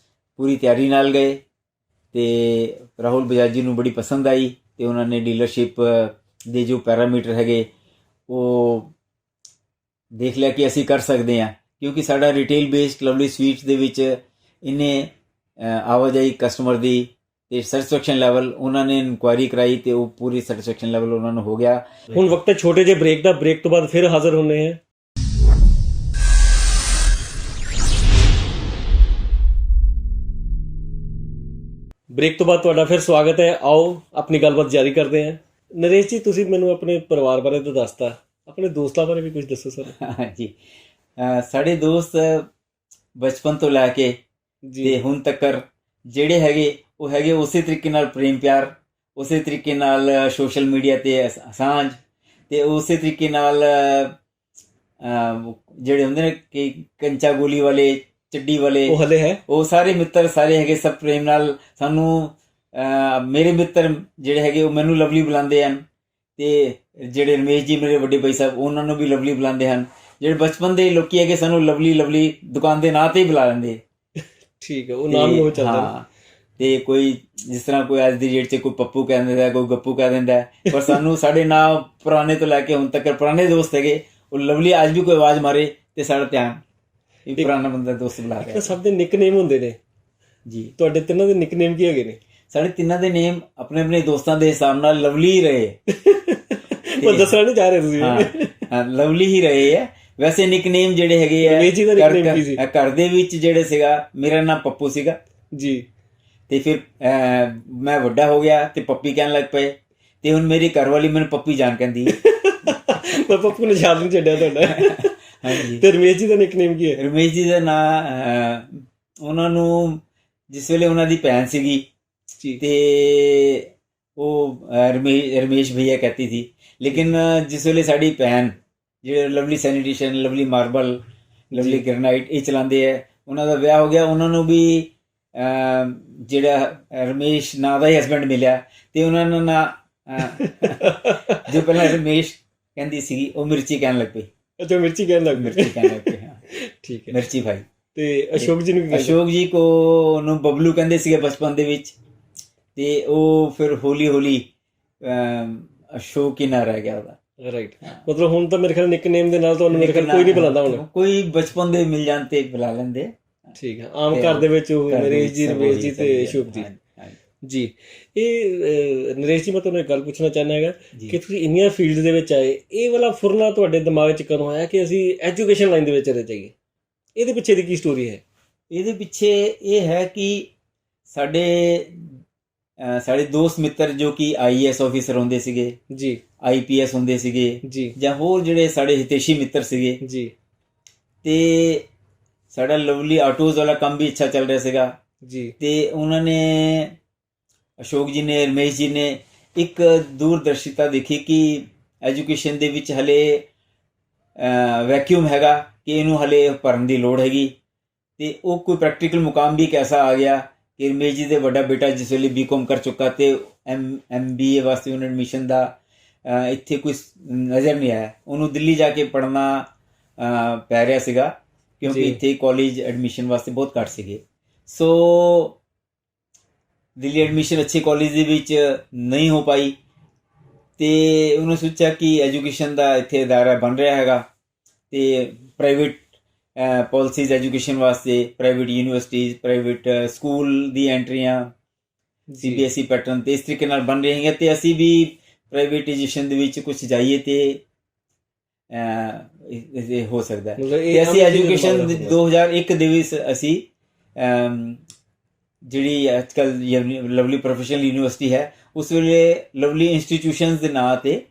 ਪੂਰੀ ਤਿਆਰੀ ਨਾਲ ਗਏ ਤੇ ਰਾਹੁਲ ਬਜਾਜ ਜੀ ਨੂੰ ਬੜੀ ਪਸੰਦ ਆਈ ਤੇ ਉਹਨਾਂ ਨੇ ਡੀਲਰਸ਼ਿਪ ਦੇ ਜੋ ਪੈਰਾਮੀਟਰ ਹੈਗੇ ਉਹ ਦੇਖ ਲਿਆ ਕਿ ਅਸੀਂ ਕਰ ਸਕਦੇ ਹਾਂ, ਕਿਉਂਕਿ ਸਾਡਾ ਰਿਟੇਲ ਬੇਸਡ ਲਵਲੀ ਸਵੀਟਸ ਦੇ ਵਿੱਚ ਇੰਨੇ ਆਵਾਜਾਈ ਕਸਟਮਰ ਦੀ ਤੇ ਸੈਟੀਸਫੈਕਸ਼ਨ ਲੈਵਲ ਉਹਨਾਂ ਨੇ ਇਨਕੁਆਇਰੀ ਕਰਾਈ ਤੇ ਉਹ ਪੂਰੀ ਸੈਟੀਸਫੈਕਸ਼ਨ ਲੈਵਲ ਉਹਨਾਂ ਨੂੰ ਹੋ ਗਿਆ। ਹੁਣ ਵਕਤ ਹੈ ਛੋਟੇ ਜਿਹੇ ਬ੍ਰੇਕ ਦਾ। ਬ੍ਰੇਕ ਤੋਂ ਬਾਅਦ ਫਿਰ ਹਾਜ਼ਰ ਹੁੰਦੇ ਹਾਂ। ਬ੍ਰੇਕ ਤੋਂ ਬਾਅਦ ਤੁਹਾਡਾ ਫਿਰ ਸਵਾਗਤ ਹੈ। ਆਓ ਆਪਣੀ ਗੱਲਬਾਤ ਜਾਰੀ ਕਰਦੇ ਹਾਂ। ਨਰੇਸ਼ ਜੀ, ਤੁਸੀਂ ਮੈਨੂੰ ਆਪਣੇ ਪਰਿਵਾਰ ਬਾਰੇ ਤਾਂ ਦੱਸਤਾ, ਆਪਣੇ ਦੋਸਤਾਂ ਬਾਰੇ ਵੀ ਕੁਝ ਦੱਸੋ ਸਰ। ਜੀ, ਸਾਡੇ ਦੋਸਤ ਬਚਪਨ ਤੋਂ ਲੈ ਕੇ ਤੇ ਹੁਣ ਤੱਕ ਜਿਹੜੇ ਹੈਗੇ ਉਹ ਹੈਗੇ ਉਸੇ ਤਰੀਕੇ ਨਾਲ ਪ੍ਰੇਮ ਪਿਆਰ, ਉਸੇ ਤਰੀਕੇ ਨਾਲ ਸੋਸ਼ਲ ਮੀਡੀਆ ਤੇ ਸਾਂਝ ਤੇ ਉਸੇ ਤਰੀਕੇ ਨਾਲ ਜਿਹੜੇ ਹੁੰਦੇ ਨੇ ਕਿ ਕੰਚਾ ਗੋਲੀ ਵਾਲੇ, ਚੱਡੀ ਵਾਲੇ, ਉਹ ਹਲੇ ਹੈ, ਉਹ ਸਾਰੇ ਮਿੱਤਰ ਸਾਰੇ ਹੈਗੇ ਸਭ ਪ੍ਰੇਮ ਨਾਲ ਸਾਨੂੰ। ਮੇਰੇ ਮਿੱਤਰ ਜਿਹੜੇ ਹੈਗੇ ਉਹ ਮੈਨੂੰ ਲਵਲੀ ਬੁਲਾਉਂਦੇ ਹਨ ਤੇ ਜਿਹੜੇ ਰਮੇਸ਼ ਜੀ ਮੇਰੇ ਵੱਡੇ ਭਾਈ ਸਾਹਿਬ ਉਹਨਾਂ ਨੂੰ ਵੀ ਲਵਲੀ ਬੁਲਾਉਂਦੇ ਹਨ। ਜਿਹੜੇ ਬਚਪਨ ਦੇ ਲੋਕੀ ਹੈਗੇ ਸਾਨੂੰ ਲਵਲੀ ਦੁਕਾਨ ਦੇ ਨਾਂ ਤੇ ਹੀ ਬੁਲਾ ਲੈਂਦੇ। ਠੀਕ ਹੈ, ਉਹ ਨਾਮ ਨੂੰ ਚੱਲਦਾ। ਤੇ ਕੋਈ ਜਿਸ ਤਰ੍ਹਾਂ ਕੋਈ ਅੱਜ ਦੀ ਡੇਟ 'ਚ ਕੋਈ ਪੱਪੂ ਕਹਿ ਦਿੰਦਾ, ਕੋਈ ਗੱਪੂ ਕਹਿ ਦਿੰਦਾ, ਪਰ ਸਾਨੂੰ ਸਾਡੇ ਨਾਂ ਪੁਰਾਣੇ ਤੋਂ ਲੈ ਕੇ ਹੁਣ ਤੱਕ ਪੁਰਾਣੇ ਦੋਸਤ ਹੈਗੇ ਉਹ ਲਵਲੀ ਅੱਜ ਵੀ ਕੋਈ ਆਵਾਜ਼ ਮਾਰੇ ਤੇ ਸਾਡਾ ਧਿਆਨ ਇਹ ਪੁਰਾਣਾ ਬੰਦਾ ਦੋਸਤ ਬੁਲਾ ਰਿਹਾ। ਸਭ ਦੇ ਨਿਕਨੇਮ ਹੁੰਦੇ ਨੇ ਜੀ। ਤੁਹਾਡੇ ਤਿੰਨਾਂ ਦੇ ਨਿਕਨੇਮ ਕੀ ਹੈਗੇ ਨੇ? ਸਾਡੇ ਤਿੰਨਾਂ ਦੇ ਨੇਮ ਆਪਣੇ ਆਪਣੇ ਦੋਸਤਾਂ ਦੇ ਹਿਸਾਬ ਨਾਲ ਲਵਲੀ ਹੀ ਰਹੇ। ਉਹ ਦੱਸਣਾ ਨਹੀਂ ਚਾਹ ਰਹੇ ਤੁਸੀਂ? ਹਾਂ, ਲਵਲੀ ਹੀ ਰਹੇ ਹੈ। ਵੈਸੇ ਨਿਕਨੇਮ ਜਿਹੜੇ ਹੈਗੇ ਆ ਰਮੇਸ਼ ਜੀ ਦਾ ਨਿਕਨੇਮ ਕੀ ਸੀ? ਘਰ ਦੇ ਵਿੱਚ ਜਿਹੜੇ ਸੀਗਾ ਮੇਰਾ ਨਾਮ ਪੱਪੂ ਸੀਗਾ ਜੀ। ਤੇ ਫਿਰ ਮੈਂ ਵੱਡਾ ਹੋ ਗਿਆ ਤੇ ਪੱਪੀ ਕਹਿਣ ਲੱਗ ਪਏ ਤੇ ਹੁਣ ਮੇਰੀ ਘਰਵਾਲੀ ਮੈਨੂੰ ਪੱਪੀ ਜਾਨ ਕਹਿੰਦੀ ਹੈ। ਮੈਂ ਪੱਪੂ ਨੇ ਯਾਦ ਨਹੀਂ ਛੱਡਿਆ ਤੁਹਾਡਾ। ਹਾਂਜੀ। ਤੇ ਰਮੇਸ਼ ਜੀ ਦਾ ਨਿਕਨੇਮ ਕੀ ਹੈ? ਰਮੇਸ਼ ਜੀ ਦਾ ਨਾਂ ਉਹਨਾਂ ਨੂੰ ਜਿਸ ਵੇਲੇ ਉਹਨਾਂ ਦੀ ਭੈਣ ਸੀਗੀ ਤੇ ਉਹ ਰਮੇਸ਼ ਭਈਆ कहती थी, लेकिन जिस ਵੇਲੇ ਸਾਡੀ ਭੈਣ ਜਿਹੜੇ Lovely sanitation, Lovely marble, Lovely granite ਇਹ ਚਲਾਉਂਦੇ ਹੈ, ਉਹਨਾਂ ਦਾ ਵਿਆਹ ਹੋ ਗਿਆ। ਉਹਨਾਂ ਨੂੰ ਵੀ ਜਿਹੜਾ ਰਮੇਸ਼ ਨਾਂ ਦਾ ਹੀ ਹਸਬੈਂਡ ਮਿਲਿਆ ਤੇ ਉਹਨਾਂ ਨੂੰ ਨਾ ਜੋ ਪਹਿਲਾਂ ਰਮੇਸ਼ ਕਹਿੰਦੀ ਸੀਗੀ ਉਹ ਮਿਰਚੀ ਕਹਿਣ ਲੱਗ ਪਈ। ਅੱਛਾ, ਮਿਰਚੀ ਕਹਿਣ ਲੱਗ ਪਈ। ਮਿਰਚੀ ਕਹਿਣ ਲੱਗ ਪਈ। ਹਾਂ, ਠੀਕ ਹੈ। ਮਿਰਚੀ ਭਾਈ। ਤੇ ਅਸ਼ੋਕ ਜੀ ਨੂੰ ਕੀ ਕਹਿੰਦੇ? ਅਸ਼ੋਕ ਜੀ ਨੂੰ ਬਬਲੂ ਕਹਿੰਦੇ ਸੀਗੇ ਬਚਪਨ ਦੇ ਵਿੱਚ, ਤੇ ਉਹ ਫਿਰ ਹੌਲੀ ਹੌਲੀ ਅਸ਼ੋਕ ਹੀ ਨਾ ਰਹਿ ਗਿਆ ਉਹਦਾ। ਰਾਈਟ, ਮਤਲਬ ਹੁਣ ਤਾਂ ਮੇਰੇ ਖਿਆਲ ਨਿਕਨੇਮ ਦੇ ਨਾਲ ਤੁਹਾਨੂੰ ਮੇਰੇ ਖਿਆਲ ਕੋਈ ਨਹੀਂ ਬੁਲਾਉਂਦਾ ਹੁਣ। ਕੋਈ ਬਚਪਨ ਦੇ ਮਿਲ ਜਾਣ ਤੇ ਬੁਲਾ ਲੈਂਦੇ। ਠੀਕ ਹੈ, ਆਮ ਘਰ ਦੇ ਵਿੱਚ ਉਹ ਨਰੇਸ਼ ਜੀ, ਰਮੇਸ਼ ਜੀ ਤੇ ਅਸ਼ੋਕ ਜੀ ਜੀ। ਇਹ ਨਰੇਸ਼ ਜੀ, ਮੈਂ ਤੁਹਾਨੂੰ ਇੱਕ ਗੱਲ ਪੁੱਛਣਾ ਚਾਹੁੰਦਾ ਹੈਗਾ ਕਿ ਤੁਸੀਂ ਇੰਨੀਆਂ ਫੀਲਡ ਦੇ ਵਿੱਚ ਆਏ, ਇਹ ਵਾਲਾ ਫੁਰਨਾ ਤੁਹਾਡੇ ਦਿਮਾਗ 'ਚ ਕਦੋਂ ਆਇਆ ਕਿ ਅਸੀਂ ਐਜੂਕੇਸ਼ਨ ਲਾਈਨ ਦੇ ਵਿੱਚ ਚਲੇ ਜਾਈਏ? ਇਹਦੇ ਪਿੱਛੇ ਦੀ ਕੀ ਸਟੋਰੀ ਹੈ? ਇਹਦੇ ਪਿੱਛੇ ਇਹ ਹੈ ਕਿ ਸਾਡੇ ਦੋਸਤ ਮਿੱਤਰ ਜੋ ਕਿ IAS ਆਫੀਸਰ ਹੁੰਦੇ ਸੀਗੇ ਜੀ, IPS ਹੁੰਦੇ ਸੀਗੇ ਜੀ, ਜਾਂ ਹੋਰ ਜਿਹੜੇ ਸਾਡੇ ਹਿਤੈਸ਼ੀ ਮਿੱਤਰ ਸੀਗੇ ਜੀ, ਤੇ ਸਾਡਾ ਲਵਲੀ ਆਟੋਜ਼ ਵਾਲਾ ਕੰਮ ਵੀ ਅੱਛਾ ਚੱਲ ਰਿਹਾ ਸੀਗਾ ਜੀ, ਤੇ ਉਹਨਾਂ ਨੇ, ਅਸ਼ੋਕ ਜੀ ਨੇ, ਰਮੇਸ਼ ਜੀ ਨੇ ਇੱਕ ਦੂਰਦਰਸ਼ਿਤਾ ਦੇਖੀ ਕਿ ਐਜੂਕੇਸ਼ਨ ਦੇ ਵਿੱਚ ਹਲੇ ਵੈਕਿਊਮ ਹੈਗਾ, ਕਿ ਇਹਨੂੰ ਹਲੇ ਭਰਨ ਦੀ ਲੋੜ ਹੈਗੀ। ਤੇ ਉਹ ਕੋਈ ਪ੍ਰੈਕਟੀਕਲ ਮੁਕਾਮ ਵੀ ਇੱਕ ਐਸਾ ਆ ਗਿਆ ਕਿ ਰਮੇਸ਼ ਜੀ ਦੇ ਵੱਡਾ ਬੇਟਾ ਜਿਸ ਵੇਲੇ BCom ਕਰ ਚੁੱਕਾ ਤੇ MBA ਵਾਸਤੇ ਉਹਨੇ ਐਡਮਿਸ਼ਨ ਦਾ ਇੱਥੇ ਕੋਈ ਨਜ਼ਰ ਨਹੀਂ ਆਇਆ, ਉਹਨੂੰ ਦਿੱਲੀ ਜਾ ਕੇ ਪੜ੍ਹਨਾ ਪੈ ਰਿਹਾ ਸੀਗਾ ਕਿਉਂਕਿ ਇੱਥੇ ਕਾਲਜ ਐਡਮਿਸ਼ਨ ਵਾਸਤੇ ਬਹੁਤ ਘੱਟ ਸੀਗੇ। ਸੋ ਦਿੱਲੀ ਐਡਮਿਸ਼ਨ ਅੱਛੇ ਕਾਲਜ ਦੇ ਵਿੱਚ ਨਹੀਂ ਹੋ ਪਾਈ ਤੇ ਉਹਨੇ ਸੋਚਿਆ ਕਿ ਐਜੂਕੇਸ਼ਨ ਦਾ ਇੱਥੇ ਅਦਾਰਾ ਬਣ ਰਿਹਾ ਹੈਗਾ ਤੇ ਪ੍ਰਾਈਵੇਟ ਪਾਲਿਸੀਜ਼ ਐਜੂਕੇਸ਼ਨ ਵਾਸਤੇ, ਪ੍ਰਾਈਵੇਟ ਯੂਨੀਵਰਸਿਟੀਜ਼, ਪ੍ਰਾਈਵੇਟ ਸਕੂਲ ਦੀ ਐਂਟਰੀਆਂ CBSE ਪੈਟਰਨ ਤੇ ਇਸ ਤਰੀਕੇ ਨਾਲ ਬਣ ਰਹੀਆਂ ਹੈਗੀਆਂ ਤੇ ਅਸੀਂ ਵੀ ਪ੍ਰਾਈਵੇਟਾਈਜੇਸ਼ਨ ਦੇ ਵਿੱਚ ਕੁਝ ਜਾਈਏ ਤੇ ਇਹ ਹੋ ਸਕਦਾ ਹੈ। ਤੇ ਅਸੀਂ ਐਜੂਕੇਸ਼ਨ 2001 ਦੇ ਵਿੱਚ ਅਸੀਂ ਜਿਹੜੀ ਅੱਜ ਕੱਲ੍ਹ ਲਵਲੀ ਪ੍ਰੋਫੈਸ਼ਨਲ ਯੂਨੀਵਰਸਿਟੀ ਹੈ, ਉਸ ਵੇਲੇ ਲਵਲੀ ਇੰਸਟੀਟਿਊਸ਼ਨਸ ਦੇ ਨਾਂ ਤੇ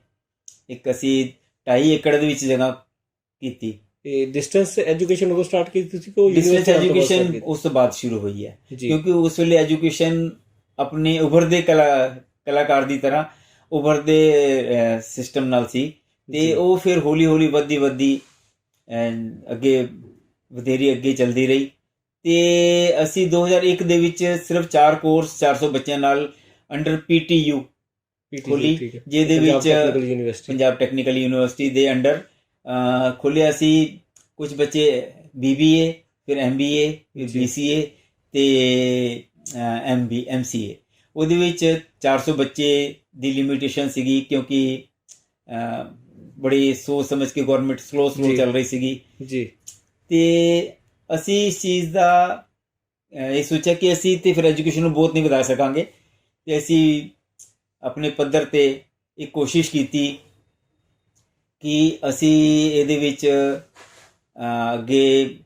ਇੱਕ ਅਸੀਂ 2.5 ਏਕੜ ਦੇ ਵਿੱਚ ਜਗ੍ਹਾ ਕੀਤੀ। ਡਿਸਟੈਂਸ ਐਜੂਕੇਸ਼ਨ ਉਦੋਂ ਸਟਾਰਟ ਕੀਤੀ ਤੁਸੀਂ ਕਿ ਡਿਸਟੈਂਸ ਐਜੂਕੇਸ਼ਨ ਉਸ ਤੋਂ ਬਾਅਦ ਸ਼ੁਰੂ ਹੋਈ ਹੈ ਕਿਉਂਕਿ ਉਸ ਵੇਲੇ ਐਜੂਕੇਸ਼ਨ ਆਪਣੇ ਉਭਰਦੇ ਕਲਾਕਾਰ ਦੀ ਤਰ੍ਹਾਂ ਉਭਰਦੇ ਸਿਸਟਮ ਨਾਲ ਸੀ ਤੇ ਉਹ ਫਿਰ ਹੌਲੀ ਹੌਲੀ ਵੱਧਦੀ ਅੱਗੇ ਵਧੇਰੀ ਅੱਗੇ ਚੱਲਦੀ ਰਹੀ ਤੇ ਅਸੀਂ 2001 ਦੇ ਵਿੱਚ ਸਿਰਫ 4 ਕੋਰਸ 400 ਬੱਚਿਆਂ ਨਾਲ ਅੰਡਰ PTU ਖੋਲੀ, ਜਿਹਦੇ ਵਿੱਚ ਪੰਜਾਬ ਟੈਕਨੀਕਲ ਯੂਨੀਵਰਸਿਟੀ ਦੇ ਅੰਡਰ ਖੋਲ੍ਹਿਆ ਸੀ। ਕੁਝ ਬੱਚੇ BBA, ਫਿਰ MBA, ਫਿਰ BCA ਤੇ MCA। ਉਹਦੇ ਵਿੱਚ 400 ਬੱਚੇ ਦੀ ਲਿਮਿਟੇਸ਼ਨ ਸੀਗੀ ਕਿਉਂਕਿ ਬੜੀ ਸੋਚ ਸਮਝ ਕੇ ਗਵਰਨਮੈਂਟ ਸਲੋ ਚੱਲ ਰਹੀ ਸੀਗੀ ਜੀ। ਤੇ ਅਸੀਂ ਇਸ ਚੀਜ਼ ਦਾ ਇਹ ਸੋਚਿਆ ਕਿ ਅਸੀਂ ਤੇ ਫਿਰ ਐਜੂਕੇਸ਼ਨ ਨੂੰ ਬਹੁਤ ਨਹੀਂ ਵਧਾ ਸਕਾਂਗੇ ਤੇ ਅਸੀਂ ਆਪਣੇ ਪੱਧਰ ਤੇ ਇੱਕ ਕੋਸ਼ਿਸ਼ ਕੀਤੀ ਕਿ ਅਸੀਂ ਇਹਦੇ ਵਿੱਚ ਅੱਗੇ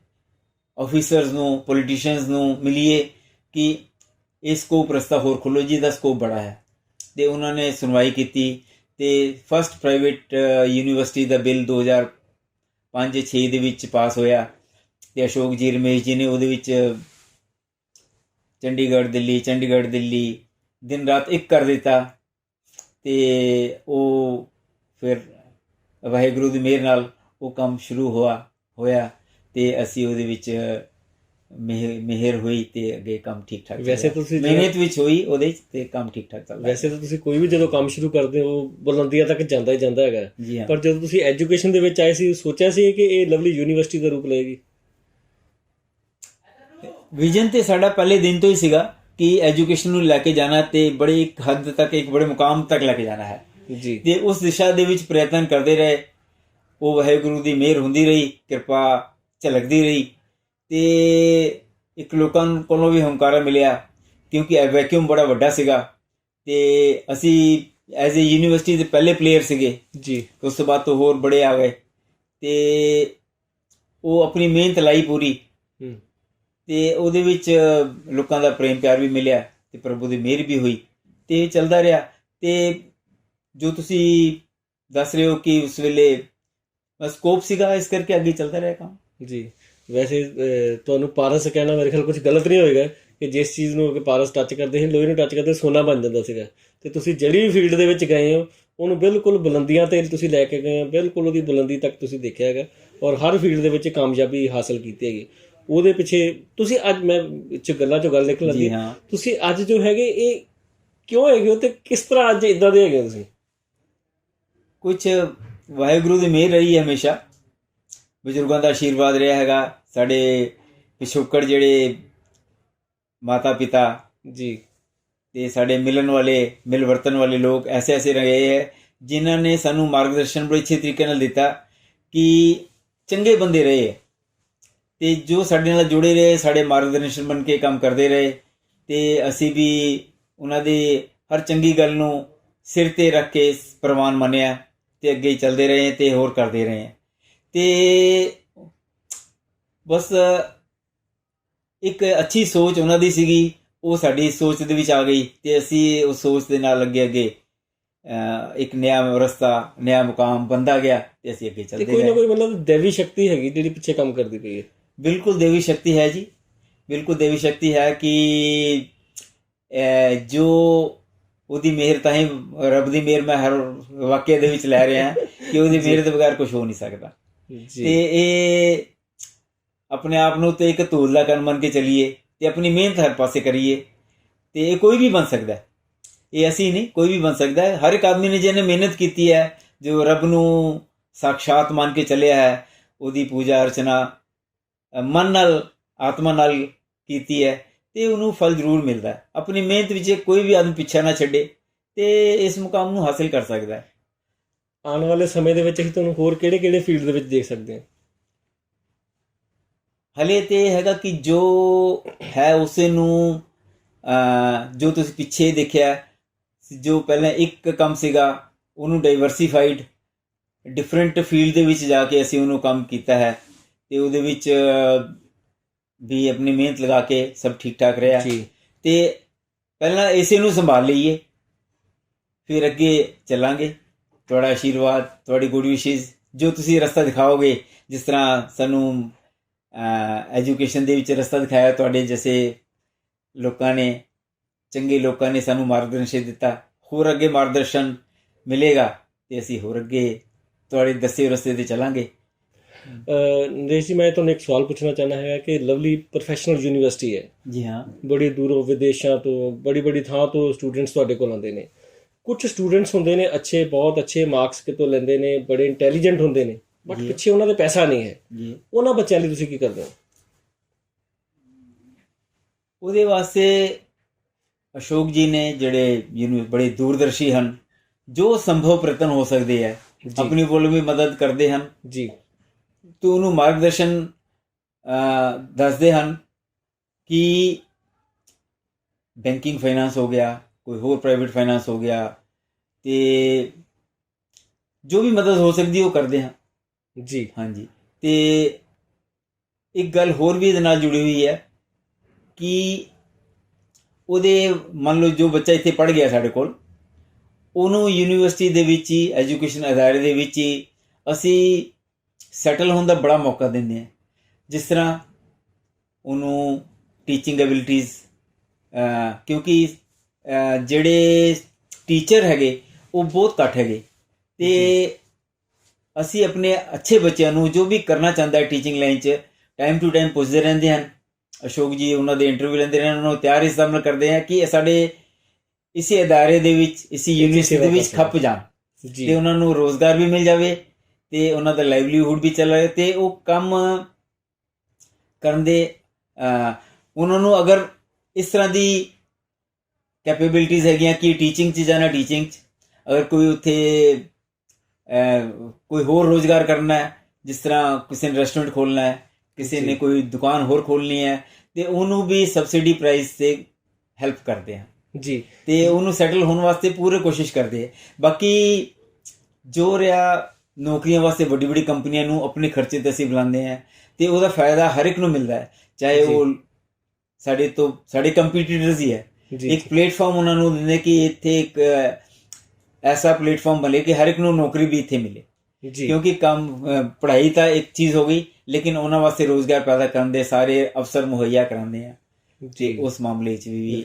ਆਫੀਸਰਸ ਨੂੰ, ਪੋਲੀਟੀਸ਼ੀਅਨਸ ਨੂੰ ਮਿਲੀਏ ਕਿ ਇਹ ਸਕੋਪ ਰਸਤਾ ਹੋਰ ਖੋਲ੍ਹੋ, ਜਿਹਦਾ ਸਕੋਪ ਬੜਾ ਹੈ। ਤੇ ਉਹਨਾਂ ਨੇ ਸੁਣਵਾਈ ਕੀਤੀ ਤੇ ਫਸਟ ਪ੍ਰਾਈਵੇਟ ਯੂਨੀਵਰਸਿਟੀ ਦਾ ਬਿੱਲ 2005-06 ਦੇ ਵਿੱਚ ਪਾਸ ਹੋਇਆ ਤੇ ਅਸ਼ੋਕ ਜੀ, ਰਮੇਸ਼ ਜੀ ਨੇ ਉਹਦੇ ਵਿੱਚ ਚੰਡੀਗੜ੍ਹ ਦਿੱਲੀ ਦਿਨ ਰਾਤ ਇੱਕ ਕਰ ਦਿੱਤਾ ਤੇ ਉਹ ਫਿਰ ਵਾਹਿਗੁਰੂ ਦੀ ਮਿਹਰ ਨਾਲ ਉਹ ਕੰਮ ਸ਼ੁਰੂ ਹੋਇਆ ਤੇ ਅਸੀਂ ਉਹਦੇ ਵਿੱਚ ਮਿਹਰ ਹੋਈ ਤੇ ਅੱਗੇ ਕੰਮ ਠੀਕ ਠਾਕ। ਵੈਸੇ ਤੁਸੀਂ ਮਿਹਨਤ ਵਿੱਚ ਹੋਈ ਉਹਦੇ ਵਿੱਚ ਤੇ ਕੰਮ ਠੀਕ ਠਾਕ ਚੱਲਦਾ। ਵੈਸੇ ਤਾਂ ਤੁਸੀਂ ਕੋਈ ਵੀ ਜਦੋਂ ਕੰਮ ਸ਼ੁਰੂ ਕਰਦੇ ਹੋ ਬੁਲੰਦੀਆਂ ਤੱਕ ਜਾਂਦਾ ਹੀ ਜਾਂਦਾ ਹੈਗਾ ਜੀ ਹਾਂ, ਪਰ ਜਦੋਂ ਤੁਸੀਂ ਐਜੂਕੇਸ਼ਨ ਦੇ ਵਿੱਚ ਆਏ ਸੀ ਸੋਚਿਆ ਸੀ ਕਿ ਇਹ ਲਵਲੀ ਯੂਨੀਵਰਸਿਟੀ ਦਾ ਰੂਪ ਲਏਗੀ? ਵਿਜ਼ਨ ਤੇ ਸਾਡਾ ਪਹਿਲੇ ਦਿਨ ਤੋਂ ਹੀ ਸੀਗਾ ਕਿ ਐਜੂਕੇਸ਼ਨ ਨੂੰ ਲੈ ਕੇ ਜਾਣਾ ਤੇ ਬੜੀ ਇੱਕ ਹੱਦ ਤੱਕ, ਇੱਕ ਬੜੇ ਮੁਕਾਮ ਤੱਕ ਲੈ ਕੇ ਜਾਣਾ ਹੈ ਜੀ। ਤੇ ਉਸ ਦਿਸ਼ਾ ਦੇ ਵਿੱਚ ਪ੍ਰਯਤਨ ਕਰਦੇ ਰਹੇ। ਉਹ ਵਾਹਿਗੁਰੂ ਦੀ ਮਿਹਰ ਹੁੰਦੀ ਰਹੀ, ਕਿਰਪਾ ਝਲਕਦੀ ਰਹੀ ਤੇ ਇੱਕ ਲੋਕਾਂ ਕੋਲੋਂ ਵੀ ਹੰਕਾਰਾ ਮਿਲਿਆ ਕਿਉਂਕਿ ਇਹ ਵੈਕਿਊਮ ਬੜਾ ਵੱਡਾ ਸੀਗਾ ਤੇ ਅਸੀਂ ਐਜ਼ ਏ ਯੂਨੀਵਰਸਿਟੀ ਦੇ ਪਹਿਲੇ ਪਲੇਅਰ ਸੀਗੇ ਜੀ। ਉਸ ਤੋਂ ਬਾਅਦ ਤੋਂ ਹੋਰ ਬੜੇ ਆ ਗਏ ਤੇ ਉਹ ਆਪਣੀ ਮਿਹਨਤ ਲਾਈ ਪੂਰੀ ਤੇ ਉਹਦੇ ਵਿੱਚ ਲੋਕਾਂ ਦਾ ਪ੍ਰੇਮ ਪਿਆਰ ਵੀ ਮਿਲਿਆ ਤੇ ਪ੍ਰਭੂ ਦੀ ਮਿਹਰ ਵੀ ਹੋਈ ਤੇ ਚੱਲਦਾ ਰਿਹਾ। ਤੇ ਜੋ ਤੁਸੀਂ ਦੱਸ ਰਹੇ ਹੋ ਕਿ ਉਸ ਵੇਲੇ ਸਕੋਪ ਸੀਗਾ, ਇਸ ਕਰਕੇ ਅੱਗੇ ਚੱਲਦਾ ਰਿਹਾ ਕੰਮ ਜੀ। ਵੈਸੇ ਤੁਹਾਨੂੰ ਪਾਰਸ ਕਹਿਣਾ ਮੇਰੇ ਖਿਆਲ ਕੁਝ ਗਲਤ ਨਹੀਂ ਹੋਏਗਾ ਕਿ ਜਿਸ ਚੀਜ਼ ਨੂੰ ਪਾਰਸ ਟੱਚ ਕਰਦੇ ਸੀ, ਲੋਹੇ ਨੂੰ ਟੱਚ ਕਰਦੇ ਸੋਨਾ ਬਣ ਜਾਂਦਾ ਸੀਗਾ ਤੇ ਤੁਸੀਂ ਜਿਹੜੀ ਵੀ ਫੀਲਡ ਦੇ ਵਿੱਚ ਗਏ ਹੋ ਉਹਨੂੰ ਬਿਲਕੁਲ ਬੁਲੰਦੀਆਂ ਤੇ ਤੁਸੀਂ ਲੈ ਕੇ ਗਏ ਹੋ, ਬਿਲਕੁਲ ਉਹਦੀ ਬੁਲੰਦੀ ਤੱਕ ਤੁਸੀਂ ਦੇਖਿਆ ਹੈਗਾ ਔਰ ਹਰ ਫੀਲਡ ਦੇ ਵਿੱਚ ਕਾਮਯਾਬੀ ਹਾਸਲ ਕੀਤੀ ਹੈਗੀ। ਉਹਦੇ ਪਿੱਛੇ ਤੁਸੀਂ ਅੱਜ ਮੈਂ ਗੱਲਾਂ 'ਚੋਂ ਗੱਲ ਨਿਕਲ ਲੱਗੀ, ਤੁਸੀਂ ਅੱਜ ਜੋ ਹੈਗੇ ਇਹ ਕਿਉਂ ਹੈਗੇ ਹੋ ਤੇ ਕਿਸ ਤਰ੍ਹਾਂ ਅੱਜ ਇੱਦਾਂ ਦੇ ਹੈਗੇ ਹੋ? ਤੁਸੀਂ ਕੁਛ ਵਾਹਿਗੁਰੂ ਦੀ ਮਿਹਰ ਰਹੀ ਹੈ, ਹਮੇਸ਼ਾ ਬਜ਼ੁਰਗਾਂ ਦਾ ਆਸ਼ੀਰਵਾਦ ਰਿਹਾ ਹੈਗਾ, ਸਾਡੇ ਪਿਛੋਕੜ ਜਿਹੜੇ ਮਾਤਾ ਪਿਤਾ ਜੀ ਤੇ ਸਾਡੇ ਮਿਲਣ ਵਾਲੇ ਮਿਲ ਵਰਤਣ ਵਾਲੇ ਲੋਕ ਐਸੇ ਰਹੇ ਹੈ ਜਿਨ੍ਹਾਂ ਨੇ ਸਾਨੂੰ ਮਾਰਗਦਰਸ਼ਨ ਬੜੇ ਅੱਛੇ ਤਰੀਕੇ ਨਾਲ ਦਿੱਤਾ ਕਿ ਚੰਗੇ ਬੰਦੇ ਰਹੇ ਹੈ ਤੇ ਜੋ ਸਾਡੇ ਨਾਲ ਜੁੜੇ ਰਹੇ, ਸਾਡੇ ਮਾਰਗਦਰਸ਼ਨ ਬਣ ਕੇ ਕੰਮ ਕਰਦੇ ਰਹੇ ਤੇ ਅਸੀਂ ਵੀ ਉਹਨਾਂ ਦੀ ਹਰ ਚੰਗੀ ਗੱਲ ਨੂੰ ਸਿਰ ਤੇ ਰੱਖ ਕੇ ਪ੍ਰਵਾਨ ਮੰਨਿਆ ਤੇ ਅੱਗੇ ਚੱਲਦੇ ਰਹੇ ਤੇ ਹੋਰ ਕਰਦੇ ਰਹੇ ਤੇ ਬਸ ਇੱਕ ਅੱਛੀ ਸੋਚ ਉਹਨਾਂ ਦੀ ਸੀਗੀ, ਉਹ ਸਾਡੀ ਸੋਚ ਦੇ ਵਿੱਚ ਆ ਗਈ ਤੇ ਅਸੀਂ ਉਸ ਸੋਚ ਦੇ ਨਾਲ ਅੱਗੇ ਇੱਕ ਨਿਆ ਰਸਤਾ, ਨਿਆ ਮੁਕਾਮ ਬੰਦਾ ਗਿਆ ਤੇ ਅਸੀਂ ਅੱਗੇ ਤੇ ਚੱਲਦੇ ਕੋਈ ਨਾ ਗਏ। ਕੋਈ ਮਤਲਬ ਦੇਵੀ ਸ਼ਕਤੀ ਹੈਗੀ ਜਿਹੜੀ ਪਿੱਛੇ ਕੰਮ ਕਰਦੀ ਪਈ ਹੈ। ਬਿਲਕੁਲ ਦੇਵੀ ਸ਼ਕਤੀ ਹੈ ਜੀ, ਬਿਲਕੁਲ ਦੇਵੀ ਸ਼ਕਤੀ ਹੈ ਕਿ ਜੋ ਉਹਦੀ ਮਿਹਰ, ਤਾਂ ਹੀ ਰੱਬ ਦੀ ਮਿਹਰ ਮੈਂ ਹਰ ਵਾਕਿਆ ਦੇ ਵਿੱਚ ਲੈ ਰਿਹਾ ਕਿ ਉਹਦੀ ਮਿਹਰ ਤੋਂ ਬਗੈਰ ਕੁਝ ਹੋ ਨਹੀਂ ਸਕਦਾ। ਤੇ ਇਹ ਆਪਣੇ ਆਪ ਨੂੰ ਤੇ ਇੱਕ ਧੂਲ ਦਾ ਕਣ ਮੰਨ ਕੇ ਚੱਲੀਏ ਤੇ ਆਪਣੀ ਮਿਹਨਤ ਹਰ ਪਾਸੇ ਕਰੀਏ ਤੇ ਇਹ ਕੋਈ ਵੀ ਬਣ ਸਕਦਾ, ਇਹ ਅਸੀਂ ਨਹੀਂ, ਕੋਈ ਵੀ ਬਣ ਸਕਦਾ ਹੈ। ਹਰ ਇੱਕ ਆਦਮੀ ਨੇ ਜਿਹਨੇ ਮਿਹਨਤ ਕੀਤੀ ਹੈ, ਜੋ ਰੱਬ ਨੂੰ ਸਾਖਸ਼ਾਤ ਮੰਨ ਕੇ ਚੱਲਿਆ ਹੈ, ਉਹਦੀ ਪੂਜਾ ਅਰਚਨਾ ਮਨ ਨਾਲ ਆਤਮਾ ਨਾਲ ਕੀਤੀ ਹੈ ਤੇ ਉਹਨੂੰ ਫਲ ਜ਼ਰੂਰ ਮਿਲਦਾ ਹੈ। ਆਪਣੀ ਮਿਹਨਤ ਵਿੱਚ ਕੋਈ ਵੀ ਆਦਮੀ ਪਿੱਛਾ ਨਾ ਛੱਡੇ ਤੇ ਇਸ ਮੁਕਾਮ ਨੂੰ ਹਾਸਿਲ ਕਰ ਸਕਦਾ ਹੈ। ਆਉਣ ਵਾਲੇ ਸਮੇਂ ਦੇ ਵਿੱਚ ਅਸੀਂ ਤੁਹਾਨੂੰ ਹੋਰ ਕਿਹੜੇ ਫੀਲਡ ਦੇ ਵਿੱਚ ਦੇਖ ਸਕਦੇ ਹਾਂ? ਹਲੇ ਤੇ ਇਹ ਹੈਗਾ ਕਿ ਜੋ ਹੈ ਉਸੇ ਨੂੰ ਜੋ ਤੁਸੀਂ ਪਿੱਛੇ ਦੇਖਿਆ, ਜੋ ਪਹਿਲਾਂ ਇੱਕ ਕੰਮ ਸੀਗਾ ਉਹਨੂੰ ਡਾਈਵਰਸੀਫਾਈਡ ਡਿਫਰੈਂਟ ਫੀਲਡ ਦੇ ਵਿੱਚ ਜਾ ਕੇ ਅਸੀਂ ਉਹਨੂੰ ਕੰਮ ਕੀਤਾ ਹੈ ਤੇ ਉਹਦੇ ਵਿੱਚ ਵੀ ਆਪਣੀ ਮਿਹਨਤ ਲਗਾ ਕੇ ਸਭ ਠੀਕ ਠਾਕ ਰਿਹਾ ਜੀ। ਤੇ ਪਹਿਲਾਂ ਇਸੇ ਨੂੰ ਸੰਭਾਲ ਲਈਏ, ਫਿਰ ਅੱਗੇ ਚੱਲਾਂਗੇ। ਤੁਹਾਡਾ ਆਸ਼ੀਰਵਾਦ, ਤੁਹਾਡੀ ਗੁੱਡ ਵਿਸ਼ੇਸ, ਜੋ ਤੁਸੀਂ ਰਸਤਾ ਦਿਖਾਓਗੇ, ਜਿਸ ਤਰ੍ਹਾਂ ਸਾਨੂੰ ਐਜੂਕੇਸ਼ਨ ਦੇ ਵਿੱਚ ਰਸਤਾ ਦਿਖਾਇਆ, ਤੁਹਾਡੇ ਜੈਸੇ ਲੋਕਾਂ ਨੇ, ਚੰਗੇ ਲੋਕਾਂ ਨੇ ਸਾਨੂੰ ਮਾਰਗਦਰਸ਼ਨ ਦਿੱਤਾ, ਹੋਰ ਅੱਗੇ ਮਾਰਗਦਰਸ਼ਨ ਮਿਲੇਗਾ ਤੇ ਅਸੀਂ ਹੋਰ ਅੱਗੇ ਤੁਹਾਡੇ ਦੱਸੇ ਰਸਤੇ ਤੇ ਚੱਲਾਂਗੇ। ਨਰੇਸ਼ ਜੀ, ਮੈਂ ਤੁਹਾਨੂੰ ਇੱਕ ਸਵਾਲ ਪੁੱਛਣਾ ਚਾਹੁੰਦਾ ਹੈਗਾ ਕਿ ਲਵਲੀ ਪ੍ਰੋਫੈਸ਼ਨਲ ਯੂਨੀਵਰਸਿਟੀ ਹੈ ਜੀ ਹਾਂ, ਬੜੀ ਦੂਰੋਂ ਵਿਦੇਸ਼ਾਂ ਤੋਂ, ਬੜੀ ਥਾਂ ਤੋਂ ਸਟੂਡੈਂਟਸ ਤੁਹਾਡੇ ਕੋਲ ਆਉਂਦੇ ਨੇ। ਕੁਝ ਸਟੂਡੈਂਟਸ ਹੁੰਦੇ ਨੇ ਅੱਛੇ, ਬਹੁਤ ਅੱਛੇ ਮਾਰਕਸ ਕਿਤੋਂ ਲੈਂਦੇ ਨੇ, ਬੜੇ ਇੰਟੈਲੀਜੈਂਟ ਹੁੰਦੇ ਨੇ, ਬਟ ਜੀ। ਪਿੱਛੇ ਉਹਨਾਂ ਦੇ ਪੈਸਾ ਨਹੀਂ ਹੈ ਜੀ। ਉਹਨਾਂ ਬੱਚਿਆਂ ਲਈ ਤੁਸੀਂ ਕੀ ਕਰਦੇ ਹੋ? ਉਹਦੇ ਵਾਸਤੇ ਅਸ਼ੋਕ ਜੀ ਨੇ, ਜਿਹੜੇ ਬੜੇ ਦੂਰਦਰਸ਼ੀ ਹਨ, ਜੋ ਸੰਭਵ ਪ੍ਰਯਤਨ ਹੋ ਸਕਦੇ ਹੈ ਆਪਣੀ ਵੱਲੋਂ ਵੀ ਮਦਦ ਕਰਦੇ ਹਨ ਜੀ। ਤੇ ਉਹਨੂੰ ਮਾਰਗਦਰਸ਼ਨ ਦੱਸਦੇ ਹਨ ਕਿ ਬੈਂਕਿੰਗ ਫਾਈਨਾਂਸ ਹੋ ਗਿਆ, ਕੋਈ ਹੋਰ ਪ੍ਰਾਈਵੇਟ ਫਾਈਨਾਂਸ ਹੋ ਗਿਆ, ਤੇ ਜੋ ਵੀ ਮਦਦ ਹੋ ਸਕਦੀ ਉਹ ਕਰਦੇ ਹਾਂ ਜੀ। ਹਾਂਜੀ। ਤੇ ਇੱਕ ਗੱਲ ਹੋਰ ਵੀ ਇਹਦੇ ਨਾਲ ਜੁੜੀ ਹੋਈ ਹੈ ਕਿ ਉਹਦੇ, ਮੰਨ ਲਓ ਜੋ ਬੱਚਾ ਇੱਥੇ ਪੜ੍ਹ ਗਿਆ ਸਾਡੇ ਕੋਲ, ਉਹਨੂੰ ਯੂਨੀਵਰਸਿਟੀ ਦੇ ਵਿੱਚ ਹੀ, ਐਜੂਕੇਸ਼ਨ ਅਦਾਰੇ ਦੇ ਵਿੱਚ ਹੀ ਅਸੀਂ ਸੈਟਲ ਹੋਣ ਦਾ ਬੜਾ ਮੌਕਾ ਦਿੰਦੇ ਹਾਂ। ਜਿਸ ਤਰ੍ਹਾਂ ਉਹਨੂੰ ਟੀਚਿੰਗ ਐਬਿਲਿਟੀਜ਼, ਕਿਉਂਕਿ ਜਿਹੜੇ ਟੀਚਰ ਹੈਗੇ ਉਹ ਬਹੁਤ ਘੱਟ ਹੈਗੇ ਤੇ ਅਸੀਂ ਆਪਣੇ ਅੱਛੇ ਬੱਚਿਆਂ ਨੂੰ, ਜੋ ਵੀ ਕਰਨਾ ਚਾਹੁੰਦਾ ਹੈ ਟੀਚਿੰਗ ਲਾਈਨ 'ਚ, ਟਾਈਮ ਟੂ ਟਾਈਮ ਪੁੱਛਦੇ ਰਹਿੰਦੇ ਹਨ। ਅਸ਼ੋਕ ਜੀ ਉਹਨਾਂ ਦੇ ਇੰਟਰਵਿਊ ਲੈਂਦੇ ਰਹਿੰਦੇ, ਉਹਨਾਂ ਨੂੰ ਤਿਆਰ ਇਸ ਤਰ੍ਹਾਂ ਨਾਲ ਕਰਦੇ ਆ ਕਿ ਸਾਡੇ ਇਸੇ ਅਦਾਰੇ ਦੇ ਵਿੱਚ, ਇਸੇ ਯੂਨੀਵਰਸਿਟੀ ਦੇ ਵਿੱਚ ਖੱਪ ਜਾਣ ਤੇ ਉਹਨਾਂ ਨੂੰ ਰੋਜ਼ਗਾਰ ਵੀ ਮਿਲ ਜਾਵੇ ਤੇ ਉਹਨਾਂ ਦਾ ਲਾਈਵਲੀਹੁੱਡ ਵੀ ਚੱਲੇ ਤੇ ਉਹ ਕੰਮ ਕਰਨ ਦੇ ਉਹਨਾਂ ਨੂੰ ਅਗਰ ਇਸ ਤਰ੍ਹਾਂ ਦੀ ਕੈਪੇਬਿਲਿਟੀਜ਼ ਹੈਗੀਆਂ ਕਿ ਟੀਚਿੰਗ 'ਚ ਜਾਣਾ, ਟੀਚਿੰਗ 'ਚ ਅਗਰ ਕੋਈ ਉੱਥੇ ਕੋਈ ਹੋਰ ਰੋਜ਼ਗਾਰ ਕਰਨਾ ਹੈ, ਜਿਸ ਤਰ੍ਹਾਂ ਕਿਸੇ ਨੇ ਰੈਸਟੋਰੈਂਟ ਖੋਲ੍ਹਣਾ ਹੈ, ਕਿਸੇ ਨੇ ਕੋਈ ਦੁਕਾਨ ਹੋਰ ਖੋਲ੍ਹਣੀ ਹੈ, ਤੇ ਉਹਨੂੰ ਵੀ ਸਬਸਿਡੀ ਪ੍ਰਾਈਸ 'ਤੇ ਹੈਲਪ ਕਰਦੇ ਹਾਂ ਜੀ। ਤੇ ਉਹਨੂੰ ਸੈਟਲ ਹੋਣ ਵਾਸਤੇ ਪੂਰੀ ਕੋਸ਼ਿਸ਼ ਕਰਦੇ ਹੈ। ਬਾਕੀ ਜੋ ਰਿਹਾ, ਨੌਕਰੀਆਂ ਵਾਸਤੇ ਵੱਡੀ ਕੰਪਨੀਆਂ ਨੂੰ ਆਪਣੇ ਖਰਚੇ 'ਤੇ ਅਸੀਂ ਬੁਲਾਉਂਦੇ ਹਾਂ ਤੇ ਉਹਦਾ ਫਾਇਦਾ ਹਰ ਇੱਕ ਨੂੰ ਮਿਲਦਾ ਹੈ, ਚਾਹੇ ਉਹ ਸਾਡੇ ਕੰਪੀਟੀਟਰਸ ਹੀ ਹੈ। ਇੱਕ ਪਲੇਟਫਾਰਮ ਉਹਨਾਂ ਨੂੰ ਦਿੰਦੇ ਕਿ ਇੱਥੇ ਇੱਕ ਐਸਾ ਪਲੇਟਫਾਰਮ ਬਣੇ ਕਿ ਹਰ ਇੱਕ ਨੂੰ ਨੌਕਰੀ ਵੀ ਇੱਥੇ ਮਿਲੇ, ਕਿਉਂਕਿ ਪੜ੍ਹਾਈ ਤਾਂ ਇੱਕ ਚੀਜ਼ ਹੋ ਗਈ, ਲੇਕਿਨ ਉਹਨਾਂ ਵਾਸਤੇ ਰੋਜ਼ਗਾਰ ਪੈਦਾ ਕਰਨ ਦੇ ਸਾਰੇ ਅਵਸਰ ਮੁਹੱਈਆ ਕਰਾਉਂਦੇ ਆ। ਤੇ ਉਸ ਮਾਮਲੇ 'ਚ ਵੀ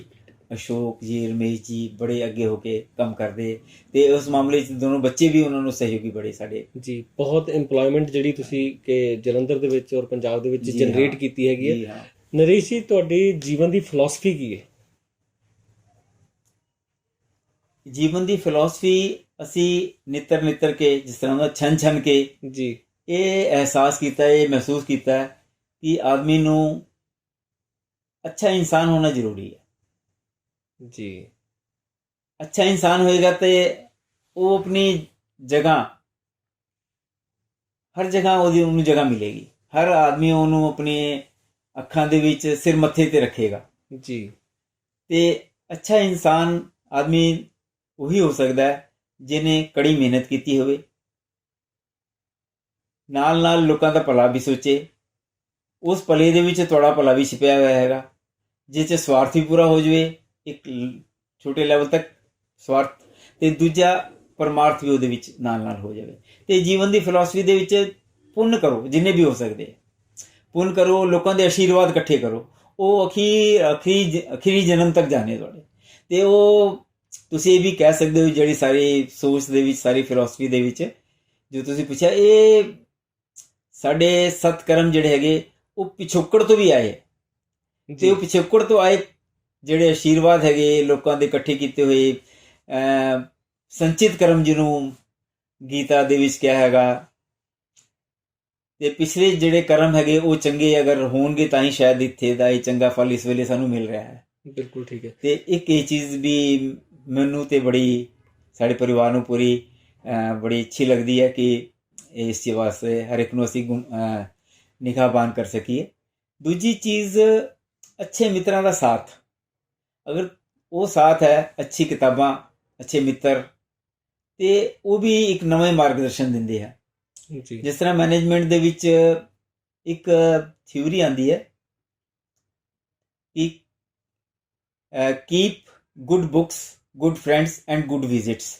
ਅਸ਼ੋਕ ਜੀ, ਰਮੇਸ਼ ਜੀ ਬੜੇ ਅੱਗੇ ਹੋ ਕੇ ਕੰਮ ਕਰਦੇ ਤੇ ਉਸ ਮਾਮਲੇ 'ਚ ਦੋਨੋਂ ਬੱਚੇ ਵੀ ਉਹਨਾਂ ਨੂੰ ਸਹਿਯੋਗੀ ਬੜੇ ਸਾਡੇ। ਜੀ, ਬਹੁਤ ਏਮਪਲੋਇਮੈਂਟ ਜਿਹੜੀ ਤੁਸੀਂ ਕਿ ਜਲੰਧਰ ਦੇ ਵਿੱਚ ਔਰ ਪੰਜਾਬ ਦੇ ਵਿੱਚ ਜਨਰੇਟ ਕੀਤੀ ਹੈਗੀ ਹੈ। ਨਰੇਸ਼ ਜੀ, ਤੁਹਾਡੀ ਜੀਵਨ ਦੀ ਫਿਲਾਸਫੀ ਕੀ ਹੈ? ਜੀਵਨ ਦੀ ਫਿਲਾਸਫੀ ਅਸੀਂ ਨਿੱਤਰ ਕੇ, ਜਿਸ ਤਰ੍ਹਾਂ ਦਾ ਛਨ ਕੇ ਜੀ, ਇਹ ਅਹਿਸਾਸ ਕੀਤਾ, ਇਹ ਮਹਿਸੂਸ ਕੀਤਾ ਕਿ ਆਦਮੀ ਨੂੰ अच्छा इंसान होना जरूरी है। जी अच्छा इंसान होएगा तो वो अपनी जगह, हर जगह ਉਹਨੂੰ ਜਗ੍ਹਾ ਮਿਲੇਗੀ। ਹਰ ਆਦਮੀ ਉਹਨੂੰ ਆਪਣੀ ਅੱਖਾਂ ਦੇ ਵਿੱਚ, ਸਿਰ ਮੱਥੇ ਤੇ ਰੱਖੇਗਾ। ਜੀ ਤੇ ਅੱਛਾ ਇਨਸਾਨ ਆਦਮੀ ਉਹੀ ਹੋ ਸਕਦਾ ਹੈ ਜਿਹਨੇ ਕੜੀ ਮਿਹਨਤ ਕੀਤੀ ਹੋਵੇ, ਨਾਲ ਨਾਲ ਲੋਕਾਂ ਦਾ ਭਲਾ ਵੀ ਸੋਚੇ। ਉਸ ਭਲੇ ਦੇ ਵਿੱਚ ਤੁਹਾਡਾ ਭਲਾ ਵੀ ਛਿਪਿਆ ਹੋਇਆ ਹੈਗਾ। ਜਿਸ 'ਚ ਸਵਾਰਥ ਵੀ ਪੂਰਾ ਹੋ ਜਾਵੇ, ਇੱਕ ਛੋਟੇ ਲੈਵਲ ਤੱਕ ਸਵਾਰਥ, ਤੇ ਦੂਜਾ ਪਰਮਾਰਥ ਵੀ ਉਹਦੇ ਵਿੱਚ ਨਾਲ ਨਾਲ ਹੋ ਜਾਵੇ। ਤੇ ਜੀਵਨ ਦੀ ਫਿਲਾਸਫੀ ਦੇ ਵਿੱਚ ਪੁੰਨ ਕਰੋ ਜਿੰਨੇ ਵੀ ਹੋ ਸਕਦੇ, ਪੁੰਨ ਕਰੋ, ਲੋਕਾਂ ਦੇ ਆਸ਼ੀਰਵਾਦ ਇਕੱਠੇ ਕਰੋ, ਉਹ ਅਖੀਰੀ ਜਨਮ ਤੱਕ ਜਾਣੇ ਤੁਹਾਡੇ। ਤੇ ਉਹ ਤੁਸੀਂ ਇਹ ਵੀ ਕਹਿ ਸਕਦੇ ਹੋ, ਜਿਹੜੀ ਸਾਰੀ ਸੋਚ ਦੇ ਵਿੱਚ, ਸਾਰੀ ਫਿਲਾਸਫੀ ਦੇ ਵਿੱਚ ਜੋ ਤੁਸੀਂ ਪੁੱਛਿਆ, ਇਹ ਸਾਡੇ ਸਤਕਰਮ ਜਿਹੜੇ ਹੈਗੇ ਉਹ ਪਿਛੋਕੜ ਤੋਂ ਵੀ ਆਏ। ਤੇ ਉਹ ਪਿਛੋਕੜ ਤੋਂ ਆਏ ਜਿਹੜੇ ਆਸ਼ੀਰਵਾਦ ਹੈਗੇ, ਲੋਕਾਂ ਦੇ ਇਕੱਠੇ ਕੀਤੇ ਹੋਏ ਸੰਚਿਤ ਕਰਮ, ਜਿਹਨੂੰ ਗੀਤਾ ਦੇ ਵਿੱਚ ਕਿਹਾ ਹੈਗਾ। ਤੇ ਪਿਛਲੇ ਜਿਹੜੇ ਕਰਮ ਹੈਗੇ ਉਹ ਚੰਗੇ ਅਗਰ ਹੋਣਗੇ ਤਾਂ ਹੀ ਸ਼ਾਇਦ ਇੱਥੇ ਦਾ ਇਹ ਚੰਗਾ ਫਲ ਇਸ ਵੇਲੇ ਸਾਨੂੰ ਮਿਲ ਰਿਹਾ ਹੈ। ਬਿਲਕੁਲ ਠੀਕ ਹੈ। ਤੇ ਇੱਕ ਇਹ ਚੀਜ਼ ਵੀ ਮੈਨੂੰ ਤੇ ਬੜੀ, ਸਾਡੇ ਪਰਿਵਾਰ ਨੂੰ ਪੂਰੀ ਬੜੀ ਅੱਛੀ ਲੱਗਦੀ ਹੈ ਕਿ ਇਸ ਚੀਜ਼ ਵਾਸਤੇ ਹਰ ਇੱਕ ਨੂੰ ਅਸੀਂ ਨਿਗਾਹਬਾਨ ਕਰ ਸਕੀਏ। ਦੂਜੀ ਚੀਜ਼, ਅੱਛੇ ਮਿੱਤਰਾਂ ਦਾ ਸਾਥ। ਅਗਰ ਉਹ ਸਾਥ ਹੈ, ਅੱਛੀ ਕਿਤਾਬਾਂ, ਅੱਛੇ ਮਿੱਤਰ, ਤੇ ਉਹ ਵੀ ਇੱਕ ਨਵੇਂ ਮਾਰਗਦਰਸ਼ਨ ਦਿੰਦੇ ਆ। ਜਿਸ ਤਰ੍ਹਾਂ ਮੈਨੇਜਮੈਂਟ ਦੇ ਵਿੱਚ ਇੱਕ ਥਿਊਰੀ ਆਉਂਦੀ ਹੈ ਕਿ keep good books, good friends and good visits.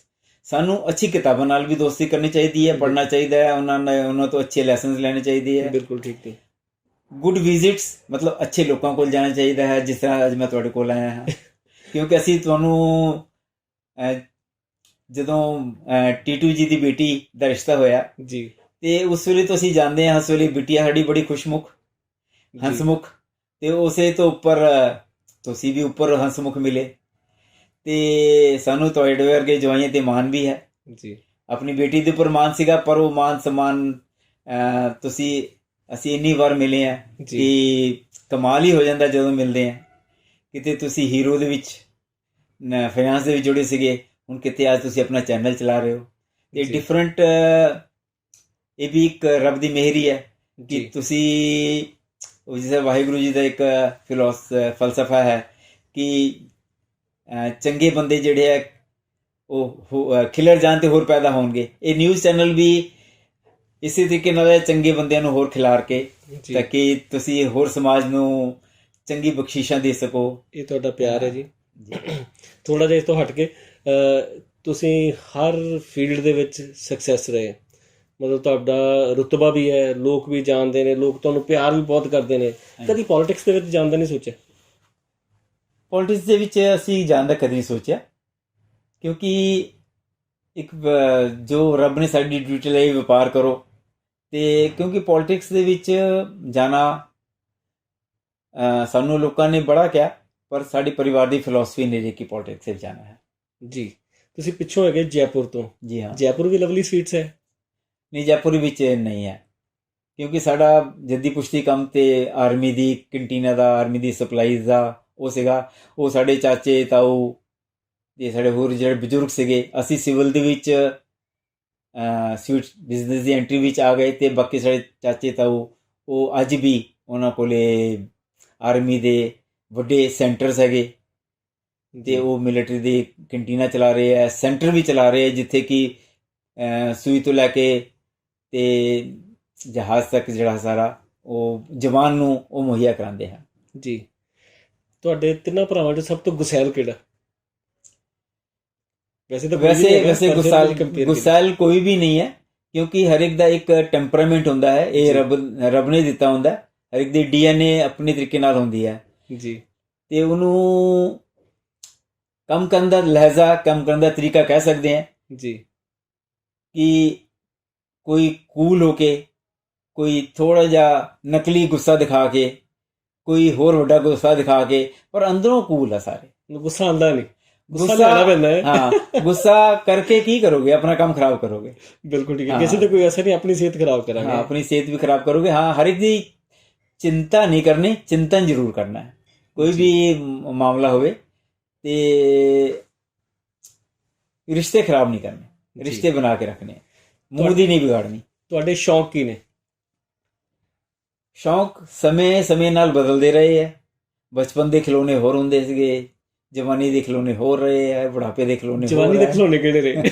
ਸਾਨੂੰ ਅੱਛੀ ਕਿਤਾਬਾਂ ਨਾਲ ਵੀ ਦੋਸਤੀ ਕਰਨੀ ਚਾਹੀਦੀ ਹੈ, ਪੜ੍ਹਨਾ ਚਾਹੀਦਾ ਹੈ, ਉਹਨਾਂ ਤੋਂ ਅੱਛੇ ਲੈਸਨਸ ਲੈਣੇ ਚਾਹੀਦੇ ਹੈ। ਬਿਲਕੁਲ ਠੀਕ ਹੈ। ਗੁੱਡ ਵਿਜ਼ਿਟਸ ਮਤਲਬ ਅੱਛੇ ਲੋਕਾਂ ਕੋਲ ਜਾਣਾ ਚਾਹੀਦਾ ਹੈ, ਜਿਸ ਤਰ੍ਹਾਂ ਅੱਜ ਮੈਂ ਤੁਹਾਡੇ ਕੋਲ ਆਇਆ ਹਾਂ। ਕਿਉਂਕਿ ਅਸੀਂ ਤੁਹਾਨੂੰ ਜਦੋਂ ਟੀਟੂ ਜੀ ਦੀ ਬੇਟੀ ਦਾ ਰਿਸ਼ਤਾ ਹੋਇਆ ਜੀ, ਤੇ ਉਸ ਵੇਲੇ ਤੋਂ ਅਸੀਂ ਜਾਣਦੇ ਹਾਂ, ਉਸ ਵੇਲੇ ਬਿਟੀਆ ਸਾਡੀ ਬੜੀ ਖੁਸ਼ਮੁਖ, ਹੰਸਮੁਖ, ਤੇ ਉਸੇ ਤੋਂ ਉੱਪਰ ਤੁਸੀਂ ਵੀ ਉੱਪਰ ਹੰਸਮੁਖ ਮਿਲੇ। ਤੇ ਸਾਨੂੰ ਤੁਹਾਡੇ ਵਰਗੇ ਜਵਾਈਆਂ ਤੇ ਮਾਣ ਵੀ ਹੈ ਜੀ। ਆਪਣੀ ਬੇਟੀ ਦੇ ਉੱਪਰ ਮਾਣ ਸੀਗਾ, ਪਰ ਉਹ ਮਾਣ ਸਮਾਨ ਅਸੀਂ ਇੰਨੀ ਵਾਰ ਮਿਲੇ ਆ ਕਿ ਕਮਾਲ ਹੀ ਹੋ ਜਾਂਦਾ ਜਦੋਂ ਮਿਲਦੇ ਆ। ਕਿਤੇ ਤੁਸੀਂ ਹੀਰੋ ਦੇ ਵਿੱਚ, ਫਾਈਨਾਂਸ ਦੇ ਵਿੱਚ ਜੁੜੇ ਸੀਗੇ, ਹੁਣ ਕਿਤੇ ਅੱਜ ਤੁਸੀਂ ਆਪਣਾ ਚੈਨਲ ਚਲਾ ਰਹੇ ਹੋ। ਤੇ ਡਿਫਰੈਂਟ, ਇਹ ਵੀ ਇੱਕ ਰੱਬ ਦੀ ਮਿਹਰ ਹੈ ਕਿ ਤੁਸੀਂ, ਜਿਸ ਵਾਹਿਗੁਰੂ ਜੀ ਦਾ ਇੱਕ ਫਲਸਫਾ ਹੈ ਕਿ ਚੰਗੇ ਬੰਦੇ ਜਿਹੜੇ ਹੈ ਉਹ ਖਿਲਰ ਜਾਣ ਤੇ ਹੋਰ ਪੈਦਾ ਹੋਣਗੇ। ਇਹ ਨਿਊਜ਼ ਚੈਨਲ ਵੀ ਇਸੇ ਤਰੀਕੇ ਨਾਲ ਚੰਗੇ ਬੰਦਿਆਂ ਨੂੰ ਹੋਰ ਖਿਲਾਰ ਕੇ, ਤਾਂ ਕਿ ਤੁਸੀਂ ਹੋਰ ਸਮਾਜ ਨੂੰ ਚੰਗੀ ਬਖਸ਼ਿਸ਼ਾਂ ਦੇ ਸਕੋ। ਇਹ ਤੁਹਾਡਾ ਪਿਆਰ ਹੈ ਜੀ। ਥੋੜਾ ਜਿਹਾ ਇਸ ਤੋਂ ਹਟ ਕੇ, ਤੁਸੀਂ ਹਰ ਫੀਲਡ ਦੇ ਵਿੱਚ ਸਕਸੈਸ ਰਹੇ, ਮਤਲਬ ਤੁਹਾਡਾ ਰੁਤਬਾ ਵੀ ਹੈ, ਲੋਕ ਵੀ ਜਾਣਦੇ ਨੇ, ਲੋਕ ਤੁਹਾਨੂੰ ਪਿਆਰ ਵੀ ਬਹੁਤ ਕਰਦੇ ਨੇ। ਕਦੀ ਪੋਲੀਟਿਕਸ ਦੇ ਵਿੱਚ ਜਾਣ ਦਾ ਨਹੀਂ ਸੋਚਿਆ? ਪੋਲੀਟਿਕਸ ਦੇ ਵਿੱਚ ਅਸੀਂ ਜਾਣ ਦਾ ਕਦੇ ਨਹੀਂ ਸੋਚਿਆ, ਕਿਉਂਕਿ ਇੱਕ ਜੋ ਰੱਬ ਨੇ ਸਾਡੀ ਡਿਊਟੀ ਲਈ ਵਪਾਰ ਕਰੋ। ਤੇ ਕਿਉਂਕਿ ਪੋਲੀਟਿਕਸ ਦੇ ਵਿੱਚ ਜਾਣਾ ਸਾਨੂੰ ਲੋਕਾਂ ਨੇ ਬੜਾ ਕਿਹਾ, ਪਰ ਸਾਡੀ ਪਰਿਵਾਰ ਦੀ ਫਿਲਾਸਫੀ ਨਹੀਂ ਰਹੀ ਕਿ ਪੋਲੀਟਿਕਸ ਵਿੱਚ ਜਾਣਾ ਹੈ। ਜੀ। ਤੁਸੀਂ ਪਿੱਛੋਂ ਹੈਗੇ ਜੈਪੁਰ ਤੋਂ? ਜੀ ਹਾਂ। ਜੈਪੁਰ ਵੀ ਲਵਲੀ ਸਵੀਟਸ ਹੈ? ਨਹੀਂ, ਜੈਪੁਰ ਵਿੱਚ ਨਹੀਂ ਹੈ, ਕਿਉਂਕਿ ਸਾਡਾ ਜੱਦੀ ਪੁਸ਼ਤੀ ਕੰਮ ਤੇ ਆਰਮੀ ਦੀ ਕੰਟੀਨਾ ਦਾ, ਆਰਮੀ ਦੀ ਸਪਲਾਈਜ਼ ਦਾ ਉਹ ਸੀਗਾ। ਉਹ ਸਾਡੇ ਚਾਚੇ ਤਾਊ ਤੇ ਸਾਡੇ ਹੋਰ ਜਿਹੜੇ ਬਜ਼ੁਰਗ ਸੀਗੇ, ਅਸੀਂ ਸਿਵਲ ਦੇ ਵਿੱਚ ਸਵੀਟ ਬਿਜ਼ਨਸ ਦੀ ਐਂਟਰੀ ਵਿੱਚ ਆ ਗਏ। ਤੇ ਬਾਕੀ ਸਾਡੇ ਚਾਚੇ ਤਾਊ ਉਹ ਅੱਜ ਵੀ ਉਹਨਾਂ ਕੋਲੇ ਆਰਮੀ ਦੇ ਵੱਡੇ ਸੈਂਟਰਸ ਹੈਗੇ, ਤੇ ਉਹ ਮਿਲਟਰੀ ਦੀ ਕੰਟੀਨਾ ਚਲਾ ਰਹੇ ਹੈ, ਸੈਂਟਰ ਵੀ ਚਲਾ ਰਹੇ ਹੈ, ਜਿੱਥੇ ਕਿ ਸੂਈ ਤੋਂ ਲੈ ਕੇ ਤੇ ਜਹਾਜ਼ ਤੱਕ ਜਿਹੜਾ ਸਾਰਾ ਉਹ ਜਵਾਨ ਨੂੰ ਉਹ ਮੁਹੱਈਆ ਕਰਾਉਂਦੇ ਹਨ। ਜੀ। ਤੁਹਾਡੇ ਤਿੰਨਾਂ ਭਰਾਵਾਂ 'ਚ ਸਭ ਤੋਂ ਗੁਸੈਲ ਕਿਹੜਾ? ਵੈਸੇ ਗੁਸੈਲ ਕੋਈ ਵੀ ਨਹੀਂ ਹੈ, ਕਿਉਂਕਿ ਹਰ ਇੱਕ ਦਾ ਇੱਕ ਟੈਂਪਰਾਮੈਂਟ ਹੁੰਦਾ ਹੈ। ਇਹ ਰੱਬ ਨੇ ਦਿੱਤਾ ਹੁੰਦਾ, ਹਰ ਇੱਕ ਦੀ DNA ਆਪਣੇ ਤਰੀਕੇ ਨਾਲ ਹੁੰਦੀ ਹੈ ਜੀ। ਤੇ ਉਹਨੂੰ ਕੰਮ ਕਰਨ ਦਾ ਲਹਿਜ਼ਾ, ਕੰਮ ਕਰਨ ਦਾ ਤਰੀਕਾ ਕਹਿ ਸਕਦੇ ਹਾਂ ਜੀ, ਕਿ ਕੋਈ ਕੂਲ ਹੋ ਕੇ, ਕੋਈ ਥੋੜਾ ਜਿਹਾ ਨਕਲੀ ਗੁੱਸਾ ਦਿਖਾ ਕੇ, ਕੋਈ ਹੋਰ ਵੱਡਾ ਗੁੱਸਾ ਦਿਖਾ ਕੇ, ਪਰ ਅੰਦਰੋਂ ਕੂਲ ਆ ਸਾਰੇ। ਗੁੱਸਾ ਆਉਂਦਾ ਨਹੀਂ, ਗੁੱਸਾ ਲੈਣਾ ਪੈਂਦਾ ਹੈ। ਹਾਂ, ਗੁੱਸਾ ਕਰਕੇ ਕੀ ਕਰੋਗੇ? ਆਪਣਾ ਕੰਮ ਖਰਾਬ ਕਰੋਗੇ। ਬਿਲਕੁਲ ਠੀਕ ਹੈ। ਕਿਸੇ ਤੇ ਕੋਈ ਅਸਰ ਨਹੀਂ, ਆਪਣੀ ਸਿਹਤ ਖਰਾਬ ਕਰਾਂਗੇ। ਆਪਣੀ ਸਿਹਤ ਵੀ ਖਰਾਬ ਕਰੋਗੇ। ਹਾਂ, ਹਰ ਇੱਕ ਦੀ ਚਿੰਤਾ ਨਹੀਂ ਕਰਨੀ, ਚਿੰਤਨ ਜ਼ਰੂਰ ਕਰਨਾ ਹੈ। ਕੋਈ ਜੀ। ਵੀ ਮਾਮਲਾ ਹੋਵੇ ਤੇ ਰਿਸ਼ਤੇ ਖਰਾਬ ਨਹੀਂ ਕਰਨੇ, ਜੀ। ਰਿਸ਼ਤੇ ਬਣਾ ਕੇ ਰੱਖਣੇ, ਮੂਡ ਦੀ ਨਹੀਂ ਵਿਗਾੜਨੀ। ਤੁਹਾਡੇ ਸ਼ੌਂਕ ਕੀ ਨੇ? ਸ਼ੌਂਕ ਸਮੇਂ ਸਮੇਂ ਨਾਲ ਬਦਲਦੇ ਰਹੇ ਹੈ। ਬਚਪਨ ਦੇ ਖਿਡੌਣੇ ਹੋਰ ਹੁੰਦੇ ਸੀਗੇ, ਜਵਾਨੀ ਦੇ ਖਿਡੌਣੇ ਹੋਰ ਰਹੇ ਹੈ, ਬੁਢਾਪੇ ਦੇ ਖਿਡੌਣੇ ਹੋਰ ਜਵਾਨੀ ਦੇ ਹੈ। ਖਿਡੌਣੇ ਕਿਹੜੇ ਰਹੇ?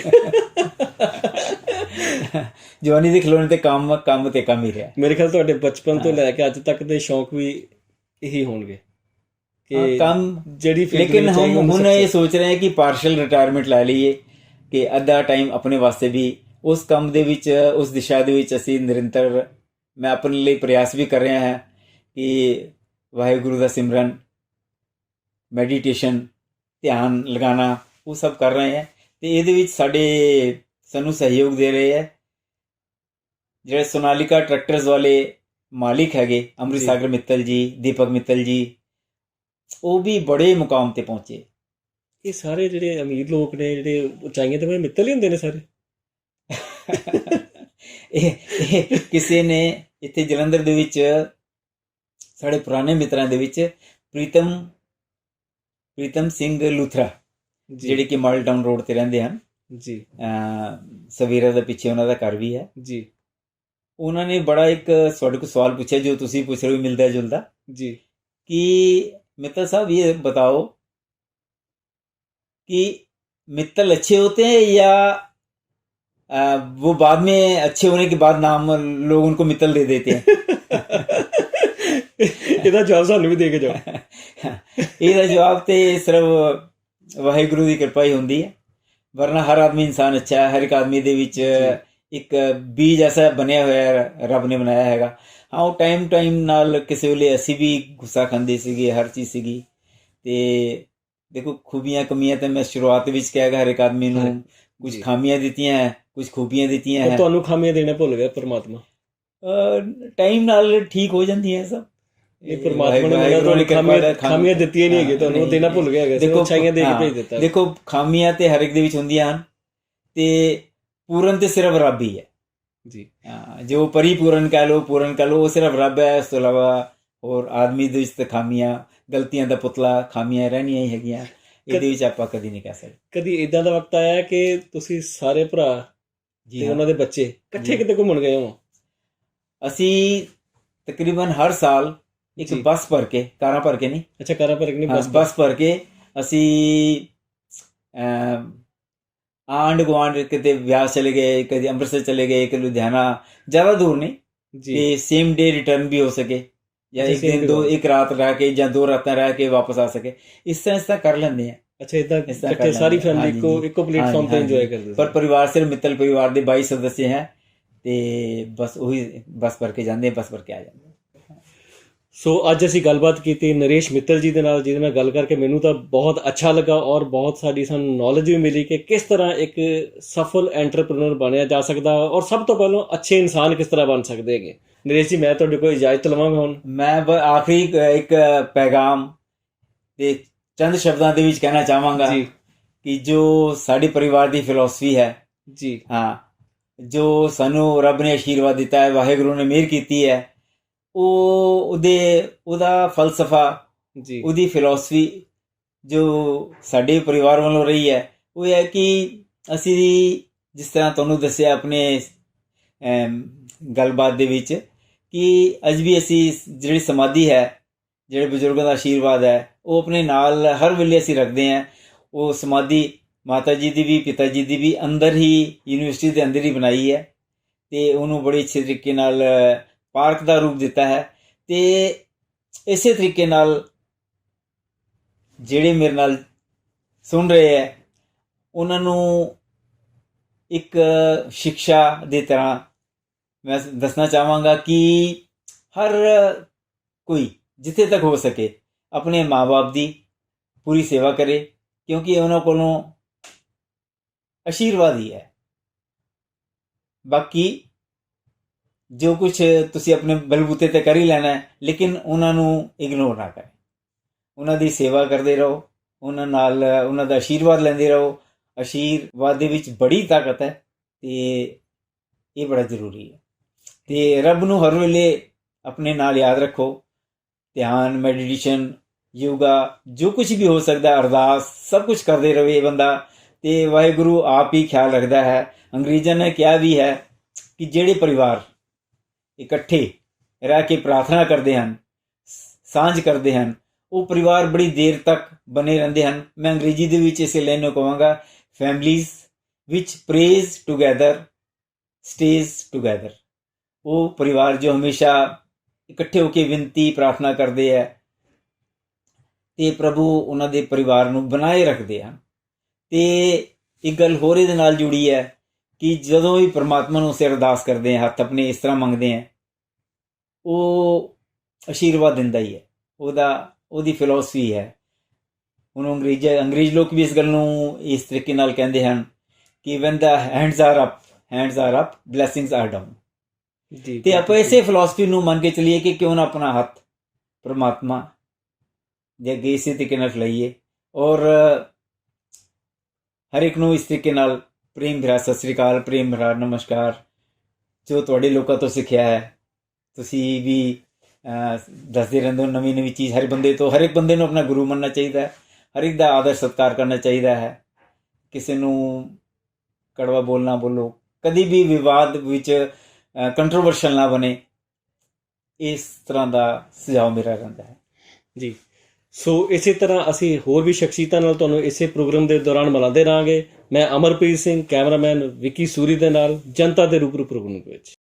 ਜਵਾਨੀ ਦੇ ਖਿਡੌਣੇ ਤੇ ਕੰਮ ਕੰਮ ਤੇ ਕੰਮ ਹੀ ਰਿਹਾ। ਮੇਰੇ ਖਿਆਲ ਤੁਹਾਡੇ ਬਚਪਨ ਤੋਂ ਲੈ ਕੇ ਅੱਜ ਤੱਕ ਦੇ ਸ਼ੌਂਕ ਵੀ ਇਹੀ ਹੋਣਗੇ ਕਿ ਕੰਮ। ਜਿਹੜੀ field ਲੇਕਿਨ ਵਿੱਚ हम ਆਈ ਉਹਨੂੰ ਹੁਣ ਇਹ success- ਸੋਚ ਰਹੇ ਹਾਂ ਕਿ ਪਾਰਸ਼ਲ ਰਿਟਾਇਰਮੈਂਟ ਲੈ ਲਈਏ, ਕਿ ਅੱਧਾ ਟਾਈਮ ਆਪਣੇ ਵਾਸਤੇ ਵੀ ਉਸ ਕੰਮ ਦੇ ਵਿੱਚ, ਉਸ ਦਿਸ਼ਾ ਦੇ ਵਿੱਚ ਅਸੀਂ ਨਿਰੰਤਰ, ਮੈਂ ਆਪਣੇ ਲਈ ਪ੍ਰਯਾਸ ਵੀ ਕਰ ਰਿਹਾ ਹਾਂ ਕਿ ਵਾਹਿਗੁਰੂ ਦਾ ਸਿਮਰਨ, ਮੈਡੀਟੇਸ਼ਨ, ਧਿਆਨ ਲਗਾਉਣਾ, ਉਹ ਸਭ ਕਰ ਰਹੇ ਹਾਂ। ਤੇ ਇਹਦੇ ਵਿੱਚ ਸਾਨੂੰ ਸਹਿਯੋਗ ਦੇ ਰਹੇ ਹੈ ਜਿਹੜੇ ਸੋਨਾਲਿਕਾ ਟਰੈਕਟਰਸ ਵਾਲੇ ਮਾਲਿਕ ਹੈਗੇ, ਅੰਮ੍ਰਿਤ ਜੀ। ਸਾਗਰ ਮਿੱਤਲ ਜੀ, ਦੀਪਕ ਮਿੱਤਲ ਜੀ, ਉਹ ਵੀ ਬੜੇ ਮੁਕਾਮ ਤੇ ਪਹੁੰਚੇ। ਇਹ ਸਾਰੇ ਜਿਹੜੇ ਅਮੀਰ ਲੋਕ ਨੇ, ਜਿਹੜੇ ਉਚਾਈਆਂ ਤੇ ਮੈਂ ਮਿੱਤਲ ਹੀ ਹੁੰਦੇ ਨੇ ਸਾਰੇ। ਇਹ ਕਿਸੇ ਨੇ ਇੱਥੇ ਜਲੰਧਰ ਦੇ ਵਿੱਚ ਸਾਡੇ ਪੁਰਾਣੇ ਮਿੱਤਰਾਂ ਦੇ ਵਿੱਚ ਪ੍ਰੀਤਮ ਸਿੰਘ ਲੂਥਰਾ, ਜੀ ਜਿਹੜੇ ਕਿ ਮਾਡਲ ਟਾਊਨ ਰੋਡ ਤੇ ਰਹਿੰਦੇ ਹਨ, ਜੀ ਸਵੇਰਾ ਦੇ ਪਿੱਛੇ ਉਹਨਾਂ ਦਾ ਘਰ ਵੀ ਹੈ। ਜੀ ਉਹਨਾਂ ਨੇ ਬੜਾ ਇੱਕ ਤੁਹਾਡੇ ਕੋਲ ਸਵਾਲ ਪੁੱਛਿਆ ਜੋ ਤੁਸੀਂ ਪੁੱਛ ਰਹੇ ਹੋ, ਮਿਲਦਾ जुलता, जी कि मित्तल साहब ये बताओ कि मित्तल अच्छे होते हैं या वो बाद में अच्छे होने के बाद नाम लोग उनको मित्तल दे देते हैं? ਇਹਦਾ ਜਵਾਬ ਸਾਨੂੰ ਵੀ ਦੇ ਕੇ ਜਾਓ। ਇਹਦਾ ਜਵਾਬ ਤੇ ਸਿਰਫ ਵਾਹਿਗੁਰੂ ਦੀ ਕਿਰਪਾ ਹੀ ਹੁੰਦੀ ਹੈ, ਵਰਨਾ ਹਰ ਆਦਮੀ ਇਨਸਾਨ ਅੱਛਾ ਹੈ। ਹਰ ਇੱਕ ਆਦਮੀ ਦੇ ਵਿੱਚ ਇੱਕ ਬੀਜ ਐਸਾ ਬਣਿਆ ਹੋਇਆ ਰੱਬ ਨੇ ਬਣਾਇਆ ਹੈਗਾ। ਹਾਂ, ਉਹ ਟਾਈਮ ਨਾਲ ਕਿਸੇ ਵੇਲੇ ਅਸੀਂ ਵੀ ਗੁੱਸਾ ਖਾਂਦੇ ਸੀਗੇ, ਹਰ ਚੀਜ਼ ਸੀਗੀ। ਤੇ ਦੇਖੋ, ਖੂਬੀਆਂ ਕਮੀਆਂ ਤਾਂ ਮੈਂ ਸ਼ੁਰੂਆਤ ਵਿੱਚ ਕਿਹਾ, ਹਰ ਇੱਕ ਆਦਮੀ ਨੂੰ ਕੁਝ ਜੀ। ਖਾਮੀਆਂ ਦਿੱਤੀਆਂ ਹੈ, ਕੁਝ ਖੂਬੀਆਂ ਦਿੱਤੀਆਂ ਪਰ ਹੈ। ਤੁਹਾਨੂੰ ਖਾਮੀਆਂ ਦੇਣਾ ਭੁੱਲ ਗਿਆ ਪਰਮਾਤਮਾ। ਟਾਈਮ ਨਾਲ ਠੀਕ ਹੋ ਜਾਂਦੀਆਂ ਸਭ। ਇਹ ਪਰਮਾਤਮਾ ਨੇ ਮੈਨੂੰ ਤੁਹਾਨੂੰ ਖਾਮੀਆਂ ਦਿੱਤੀਆਂ ਨਹੀਂ ਹੈਗੀਆਂ, ਤੁਹਾਨੂੰ ਉਹ ਦੇਣਾ ਭੁੱਲ ਗਿਆ ਹੈਗਾ। ਦੇਖੋ, ਅੱਛਾਈਆਂ ਦੇ ਕੇ ਭੇਜ ਦਿੱਤਾ। ਦੇਖੋ, ਖਾਮੀਆਂ ਤੇ ਹਰ ਇੱਕ ਦੇ ਵਿੱਚ ਹੁੰਦੀਆਂ ਹਨ, ਤੇ ਪੂਰਨ ਤੇ ਸਿਰਫ ਰੱਬ ਹੀ ਹੈ ਜੀ। ਜੋ ਪਰਿਪੂਰਨ ਕਹਿ ਲਓ, ਪੂਰਨ ਕਹਿ ਲਓ, ਉਹ ਸਿਰਫ ਰੱਬ ਹੈ। ਇਸ ਤੋਂ ਇਲਾਵਾ ਹੋਰ ਆਦਮੀ ਦੇ ਵਿੱਚ ਤਾਂ ਖਾਮੀਆਂ, ਗਲਤੀਆਂ ਦਾ ਪੁਤਲਾ, ਖਾਮੀਆਂ ਰਹਿਣੀਆਂ ਹੀ ਹੈਗੀਆਂ। ਇਹਦੇ ਵਿੱਚ ਆਪਾਂ ਕਦੀ ਨਹੀਂ ਕਹਿ ਸਕਦੇ। ਕਦੀ ਇਦਾਂ ਦਾ ਵਕਤ ਆਇਆ ਕਿ ਤੁਸੀਂ ਸਾਰੇ ਭਰਾ ਤੇ ਉਹਨਾਂ ਦੇ ਬੱਚੇ ਇਕੱਠੇ ਕਿਤੇ ਘੁੰਮਣ ਗਏ ਹੋ? ਅਸੀਂ ਤਕਰੀਬਨ ਹਰ ਸਾਲ ਇੱਕ ਬੱਸ ਭਰ ਕੇ, ਕਾਰਾਂ ਭਰ ਕੇ ਨਹੀਂ, ਅੱਛਾ, ਕਾਰਾਂ ਭਰ ਕੇ ਨਹੀਂ, ਬੱਸ ਭਰ ਕੇ ਅਸੀਂ ਆਂਢ ਗੁਆਂਢ ਕਿਤੇ ਬਿਆਸ ਚਲੇ ਗਏ, ਕਦੇ ਅੰਮ੍ਰਿਤਸਰ ਚਲੇ ਗਏ, ਕਦੇ ਲੁਧਿਆਣਾ, ਜ਼ਿਆਦਾ ਦੂਰ ਨਹੀਂ, ਤੇ ਸੇਮ ਡੇ ਰਿਟਰਨ ਵੀ ਹੋ ਸਕੇ, ਜਾਂ ਇੱਕ ਦਿਨ ਇੱਕ ਰਾਤ ਰਹਿ ਕੇ ਜਾਂ 2 ਰਾਤਾਂ ਰਹਿ ਕੇ ਵਾਪਸ ਆ ਸਕੇ। ਇਸ ਤਰ੍ਹਾਂ ਕਰ ਲੈਂਦੇ ਆ। ਅੱਛਾ, ਇਦਾਂ ਇਕੱਠੇ ਸਾਰੀ ਫੈਮਿਲੀ ਇੱਕੋ ਪਲੇਟਫਾਰਮ ਤੇ ਇੰਜੋਏ ਕਰਦੇ। ਪਰ ਪਰਿਵਾਰ ਸਿਰਫ ਮਿੱਤਲ ਪਰਿਵਾਰ ਦੇ 22 ਸਦस्य ਹੈ, ਤੇ ਬਸ ਉਹੀ ਬੱਸ ਭਰ ਕੇ ਜਾਂਦੇ, ਬੱਸ ਭਰ ਕੇ ਆ ਜਾਂਦੇ। ਸੋ ਅੱਜ ਅਸੀਂ ਗੱਲਬਾਤ ਕੀਤੀ ਨਰੇਸ਼ ਮਿੱਤਲ ਜੀ ਦੇ ਨਾਲ, ਜਿਹਦੇ ਨਾਲ ਗੱਲ ਕਰਕੇ ਮੈਨੂੰ ਤਾਂ ਬਹੁਤ ਅੱਛਾ ਲੱਗਾ ਔਰ ਬਹੁਤ ਸਾਨੂੰ ਨੌਲੇਜ ਵੀ ਮਿਲੀ ਕਿ ਕਿਸ ਤਰ੍ਹਾਂ ਇੱਕ ਸਫਲ ਐਂਟਰਪ੍ਰੈਨਰ ਬਣਿਆ ਜਾ ਸਕਦਾ, ਔਰ ਸਭ ਤੋਂ ਪਹਿਲਾਂ ਅੱਛੇ ਇਨਸਾਨ ਕਿਸ ਤਰ੍ਹਾਂ ਬਣ ਸਕਦੇ ਹੈਗੇ। ਨਰੇਸ਼ ਜੀ, ਮੈਂ ਤੁਹਾਡੇ ਕੋਲ ਇਜਾਜ਼ਤ ਲਵਾਂਗਾ ਹੁਣ। ਮੈਂ ਆਖਰੀ ਇੱਕ ਪੈਗਾਮ ਤੇ ਚੰਦ ਸ਼ਬਦਾਂ ਦੇ ਵਿੱਚ ਕਹਿਣਾ ਚਾਹਾਂਗਾ ਕਿ ਜੋ ਸਾਡੇ ਪਰਿਵਾਰ ਦੀ ਫਿਲਾਸਫੀ ਹੈ ਜੀ, ਜੋ ਸਾਨੂੰ ਰੱਬ ਨੇ ਆਸ਼ੀਰਵਾਦ ਦਿੱਤਾ ਹੈ, ਵਾਹਿਗੁਰੂ ਨੇ ਮਿਹਰ ਕੀਤੀ ਹੈ, ਉਹਦਾ ਫਲਸਫਾ ਜੀ, ਉਹਦੀ ਫਿਲਾਸਫੀ ਜੋ ਸਾਡੇ ਪਰਿਵਾਰ ਵੱਲੋਂ ਰਹੀ ਹੈ, ਉਹ ਹੈ ਕਿ ਅਸੀਂ ਜਿਸ ਤਰ੍ਹਾਂ ਤੁਹਾਨੂੰ ਦੱਸਿਆ ਆਪਣੇ ਗੱਲਬਾਤ ਦੇ ਵਿੱਚ ਕਿ ਅੱਜ ਵੀ ਅਸੀਂ ਜਿਹੜੀ ਸਮਾਧੀ ਹੈ, ਜਿਹੜੇ ਬਜ਼ੁਰਗਾਂ ਦਾ ਆਸ਼ੀਰਵਾਦ ਹੈ, ਉਹ ਆਪਣੇ ਨਾਲ ਹਰ ਵੇਲੇ ਅਸੀਂ ਰੱਖਦੇ ਹਾਂ। ਉਹ ਸਮਾਧੀ ਮਾਤਾ ਜੀ ਦੀ ਵੀ, ਪਿਤਾ ਜੀ ਦੀ ਵੀ ਅੰਦਰ ਹੀ, ਯੂਨੀਵਰਸਿਟੀ ਦੇ ਅੰਦਰ ਹੀ ਬਣਾਈ ਹੈ, ਤੇ ਉਹਨੂੰ ਬੜੇ ਅੱਛੇ ਤਰੀਕੇ ਨਾਲ ਪਾਰਕ ਦਾ ਰੂਪ ਦਿੱਤਾ ਹੈ। ਤੇ ਇਸੇ ਤਰੀਕੇ ਨਾਲ ਜਿਹੜੇ ਮੇਰੇ ਨਾਲ ਸੁਣ ਰਹੇ ਹੈ, ਉਹਨਾਂ ਨੂੰ ਇੱਕ ਸਿੱਖਿਆ ਦੀ ਤਰ੍ਹਾਂ ਮੈਂ ਦੱਸਣਾ ਚਾਹਾਂਗਾ ਕਿ ਹਰ ਕੋਈ ਜਿੱਥੇ ਤੱਕ ਹੋ ਸਕੇ ਆਪਣੇ ਮਾਂ-ਬਾਪ ਦੀ ਪੂਰੀ ਸੇਵਾ ਕਰੇ, ਕਿਉਂਕਿ ਉਹਨਾਂ ਕੋਲੋਂ ਆਸ਼ੀਰਵਾਦ ਹੀ ਹੈ। ਬਾਕੀ ਜੋ ਕੁਝ ਤੁਸੀਂ ਆਪਣੇ ਬਲਬੂਤੇ ਤੇ ਕਰ ਹੀ ਲੈਣਾ ਹੈ, ਲੇਕਿਨ ਉਹਨਾਂ ਨੂੰ ਇਗਨੋਰ ਨਾ ਕਰੇ, ਉਹਨਾਂ ਦੀ ਸੇਵਾ ਕਰਦੇ ਰਹੋ, ਉਹਨਾਂ ਨਾਲ ਉਹਨਾਂ ਦਾ ਆਸ਼ੀਰਵਾਦ ਲੈਂਦੇ ਰਹੋ। ਆਸ਼ੀਰਵਾਦ ਦੇ ਵਿੱਚ ਬੜੀ ਤਾਕਤ ਹੈ, ਤੇ ਇਹ ਬੜਾ ਜ਼ਰੂਰੀ ਹੈ। ਤੇ ਰੱਬ ਨੂੰ ਹਰ ਵੇਲੇ ਆਪਣੇ ਨਾਲ ਯਾਦ ਰੱਖੋ। ਧਿਆਨ, ਮੈਡੀਟੇਸ਼ਨ, ਯੋਗਾ ਜੋ ਕੁਝ ਵੀ ਹੋ ਸਕਦਾ, ਅਰਦਾਸ ਸਭ ਕੁਝ ਕਰਦੇ ਰਹੇ ਬੰਦਾ, ਤੇ ਵਾਹਿਗੁਰੂ ਆਪ ਹੀ ਖਿਆਲ ਰੱਖਦਾ ਹੈ। ਅੰਗਰੇਜ਼ਾਂ ਨੇ ਕਿਹਾ ਵੀ ਹੈ ਕਿ ਜਿਹੜੇ ਪਰਿਵਾਰ ਇਕੱਠੇ ਰਹਿ ਕੇ ਪ੍ਰਾਰਥਨਾ ਕਰਦੇ ਹਨ, ਸਾਂਝ ਕਰਦੇ ਹਨ, ਉਹ ਪਰਿਵਾਰ ਬੜੀ ਦੇਰ ਤੱਕ ਬਣੇ ਰਹਿੰਦੇ ਹਨ। ਮੈਂ ਅੰਗਰੇਜ਼ੀ ਦੇ ਵਿੱਚ ਇਸੇ ਲਾਈਨ ਨੂੰ ਕਹਾਂਗਾ, ਫੈਮਲੀਜ਼ ਵਿਚ ਪ੍ਰੇਜ਼ ਟੂਗੈਦਰ ਸਟੇਜ਼ ਟੂਗੈਦਰ। ਉਹ ਪਰਿਵਾਰ ਜੋ ਹਮੇਸ਼ਾ ਇਕੱਠੇ ਹੋ ਕੇ ਬੇਨਤੀ ਪ੍ਰਾਰਥਨਾ ਕਰਦੇ ਹੈ ਤੇ ਪ੍ਰਭੂ ਉਹਨਾਂ ਦੇ ਪਰਿਵਾਰ ਨੂੰ ਬਣਾਏ ਰੱਖਦੇ ਹਨ। ਤੇ ਇੱਕ ਗੱਲ ਹੋਰ ਇਹਦੇ ਨਾਲ ਜੁੜੀ ਹੈ ਕਿ ਜਦੋਂ ਵੀ ਪਰਮਾਤਮਾ ਨੂੰ ਅਸੀਂ ਅਰਦਾਸ ਕਰਦੇ ਹਾਂ, ਹੱਥ ਆਪਣੇ ਇਸ ਤਰ੍ਹਾਂ ਮੰਗਦੇ ਹਾਂ, ਉਹ ਆਸ਼ੀਰਵਾਦ ਦਿੰਦਾ ਹੀ ਹੈ। ਉਹਦੀ ਫਿਲਾਸਫੀ ਹੈ। ਹੁਣ ਅੰਗਰੇਜ਼ ਲੋਕ ਵੀ ਇਸ ਗੱਲ ਨੂੰ ਇਸ ਤਰੀਕੇ ਨਾਲ ਕਹਿੰਦੇ ਹਨ ਕਿ when the hands are up blessings are down। ਜੀ, ਤੇ ਆਪਾਂ ਇਸੇ ਫਿਲਾਸਫੀ ਨੂੰ ਮੰਨ ਕੇ ਚੱਲੀਏ ਕਿ ਕਿਉਂ ਨਾ ਆਪਣਾ ਹੱਥ ਪਰਮਾਤਮਾ ਦੇ ਅੱਗੇ ਇਸੇ ਤਰੀਕੇ ਨਾਲ ਫੈਲਾਈਏ, ਔਰ ਹਰ ਇੱਕ ਨੂੰ ਇਸ ਤਰੀਕੇ ਨਾਲ ਪ੍ਰੇਮ ਭਰਾ ਸਤਿ ਸ੍ਰੀ ਅਕਾਲ, ਪ੍ਰੇਮ ਭਰਾ ਨਮਸਕਾਰ ਜੋ ਤੁਹਾਡੇ ਲੋਕਾਂ ਤੋਂ ਸਿੱਖਿਆ ਹੈ। ਤੁਸੀਂ ਵੀ ਦੱਸਦੇ ਰਹਿੰਦੇ ਹੋ ਨਵੀਂ ਨਵੀਂ ਚੀਜ਼। ਹਰ ਇੱਕ ਬੰਦੇ ਨੂੰ ਆਪਣਾ ਗੁਰੂ ਮੰਨਣਾ ਚਾਹੀਦਾ ਹੈ, ਹਰ ਇੱਕ ਦਾ ਆਦਰ ਸਤਿਕਾਰ ਕਰਨਾ ਚਾਹੀਦਾ ਹੈ। ਕਿਸੇ ਨੂੰ ਕੜਵਾ ਬੋਲ ਨਾ ਬੋਲੋ, ਕਦੀ ਵੀ ਵਿਵਾਦ ਵਿੱਚ ਕੰਟਰੋਵਰਸ਼ਲ ਨਾ ਬਣੇ, ਇਸ ਤਰ੍ਹਾਂ ਦਾ ਸੁਝਾਅ ਮੇਰਾ ਰਹਿੰਦਾ ਹੈ ਜੀ। ਸੋ ਇਸੇ ਤਰ੍ਹਾਂ ਅਸੀਂ ਹੋਰ ਵੀ ਸ਼ਖਸੀਅਤਾਂ ਨਾਲ ਤੁਹਾਨੂੰ ਇਸੇ ਪ੍ਰੋਗਰਾਮ ਦੇ ਦੌਰਾਨ ਮਿਲਾਉਂਦੇ ਰਹਾਂਗੇ। ਮੈਂ ਅਮਰਪ੍ਰੀਤ ਸਿੰਘ, ਕੈਮਰਾਮੈਨ ਵਿੱਕੀ ਸੂਰੀ ਦੇ ਨਾਲ, ਜਨਤਾ ਦੇ ਰੂਬਰੂ ਪ੍ਰੋਗਰਾਮ ਵਿੱਚ।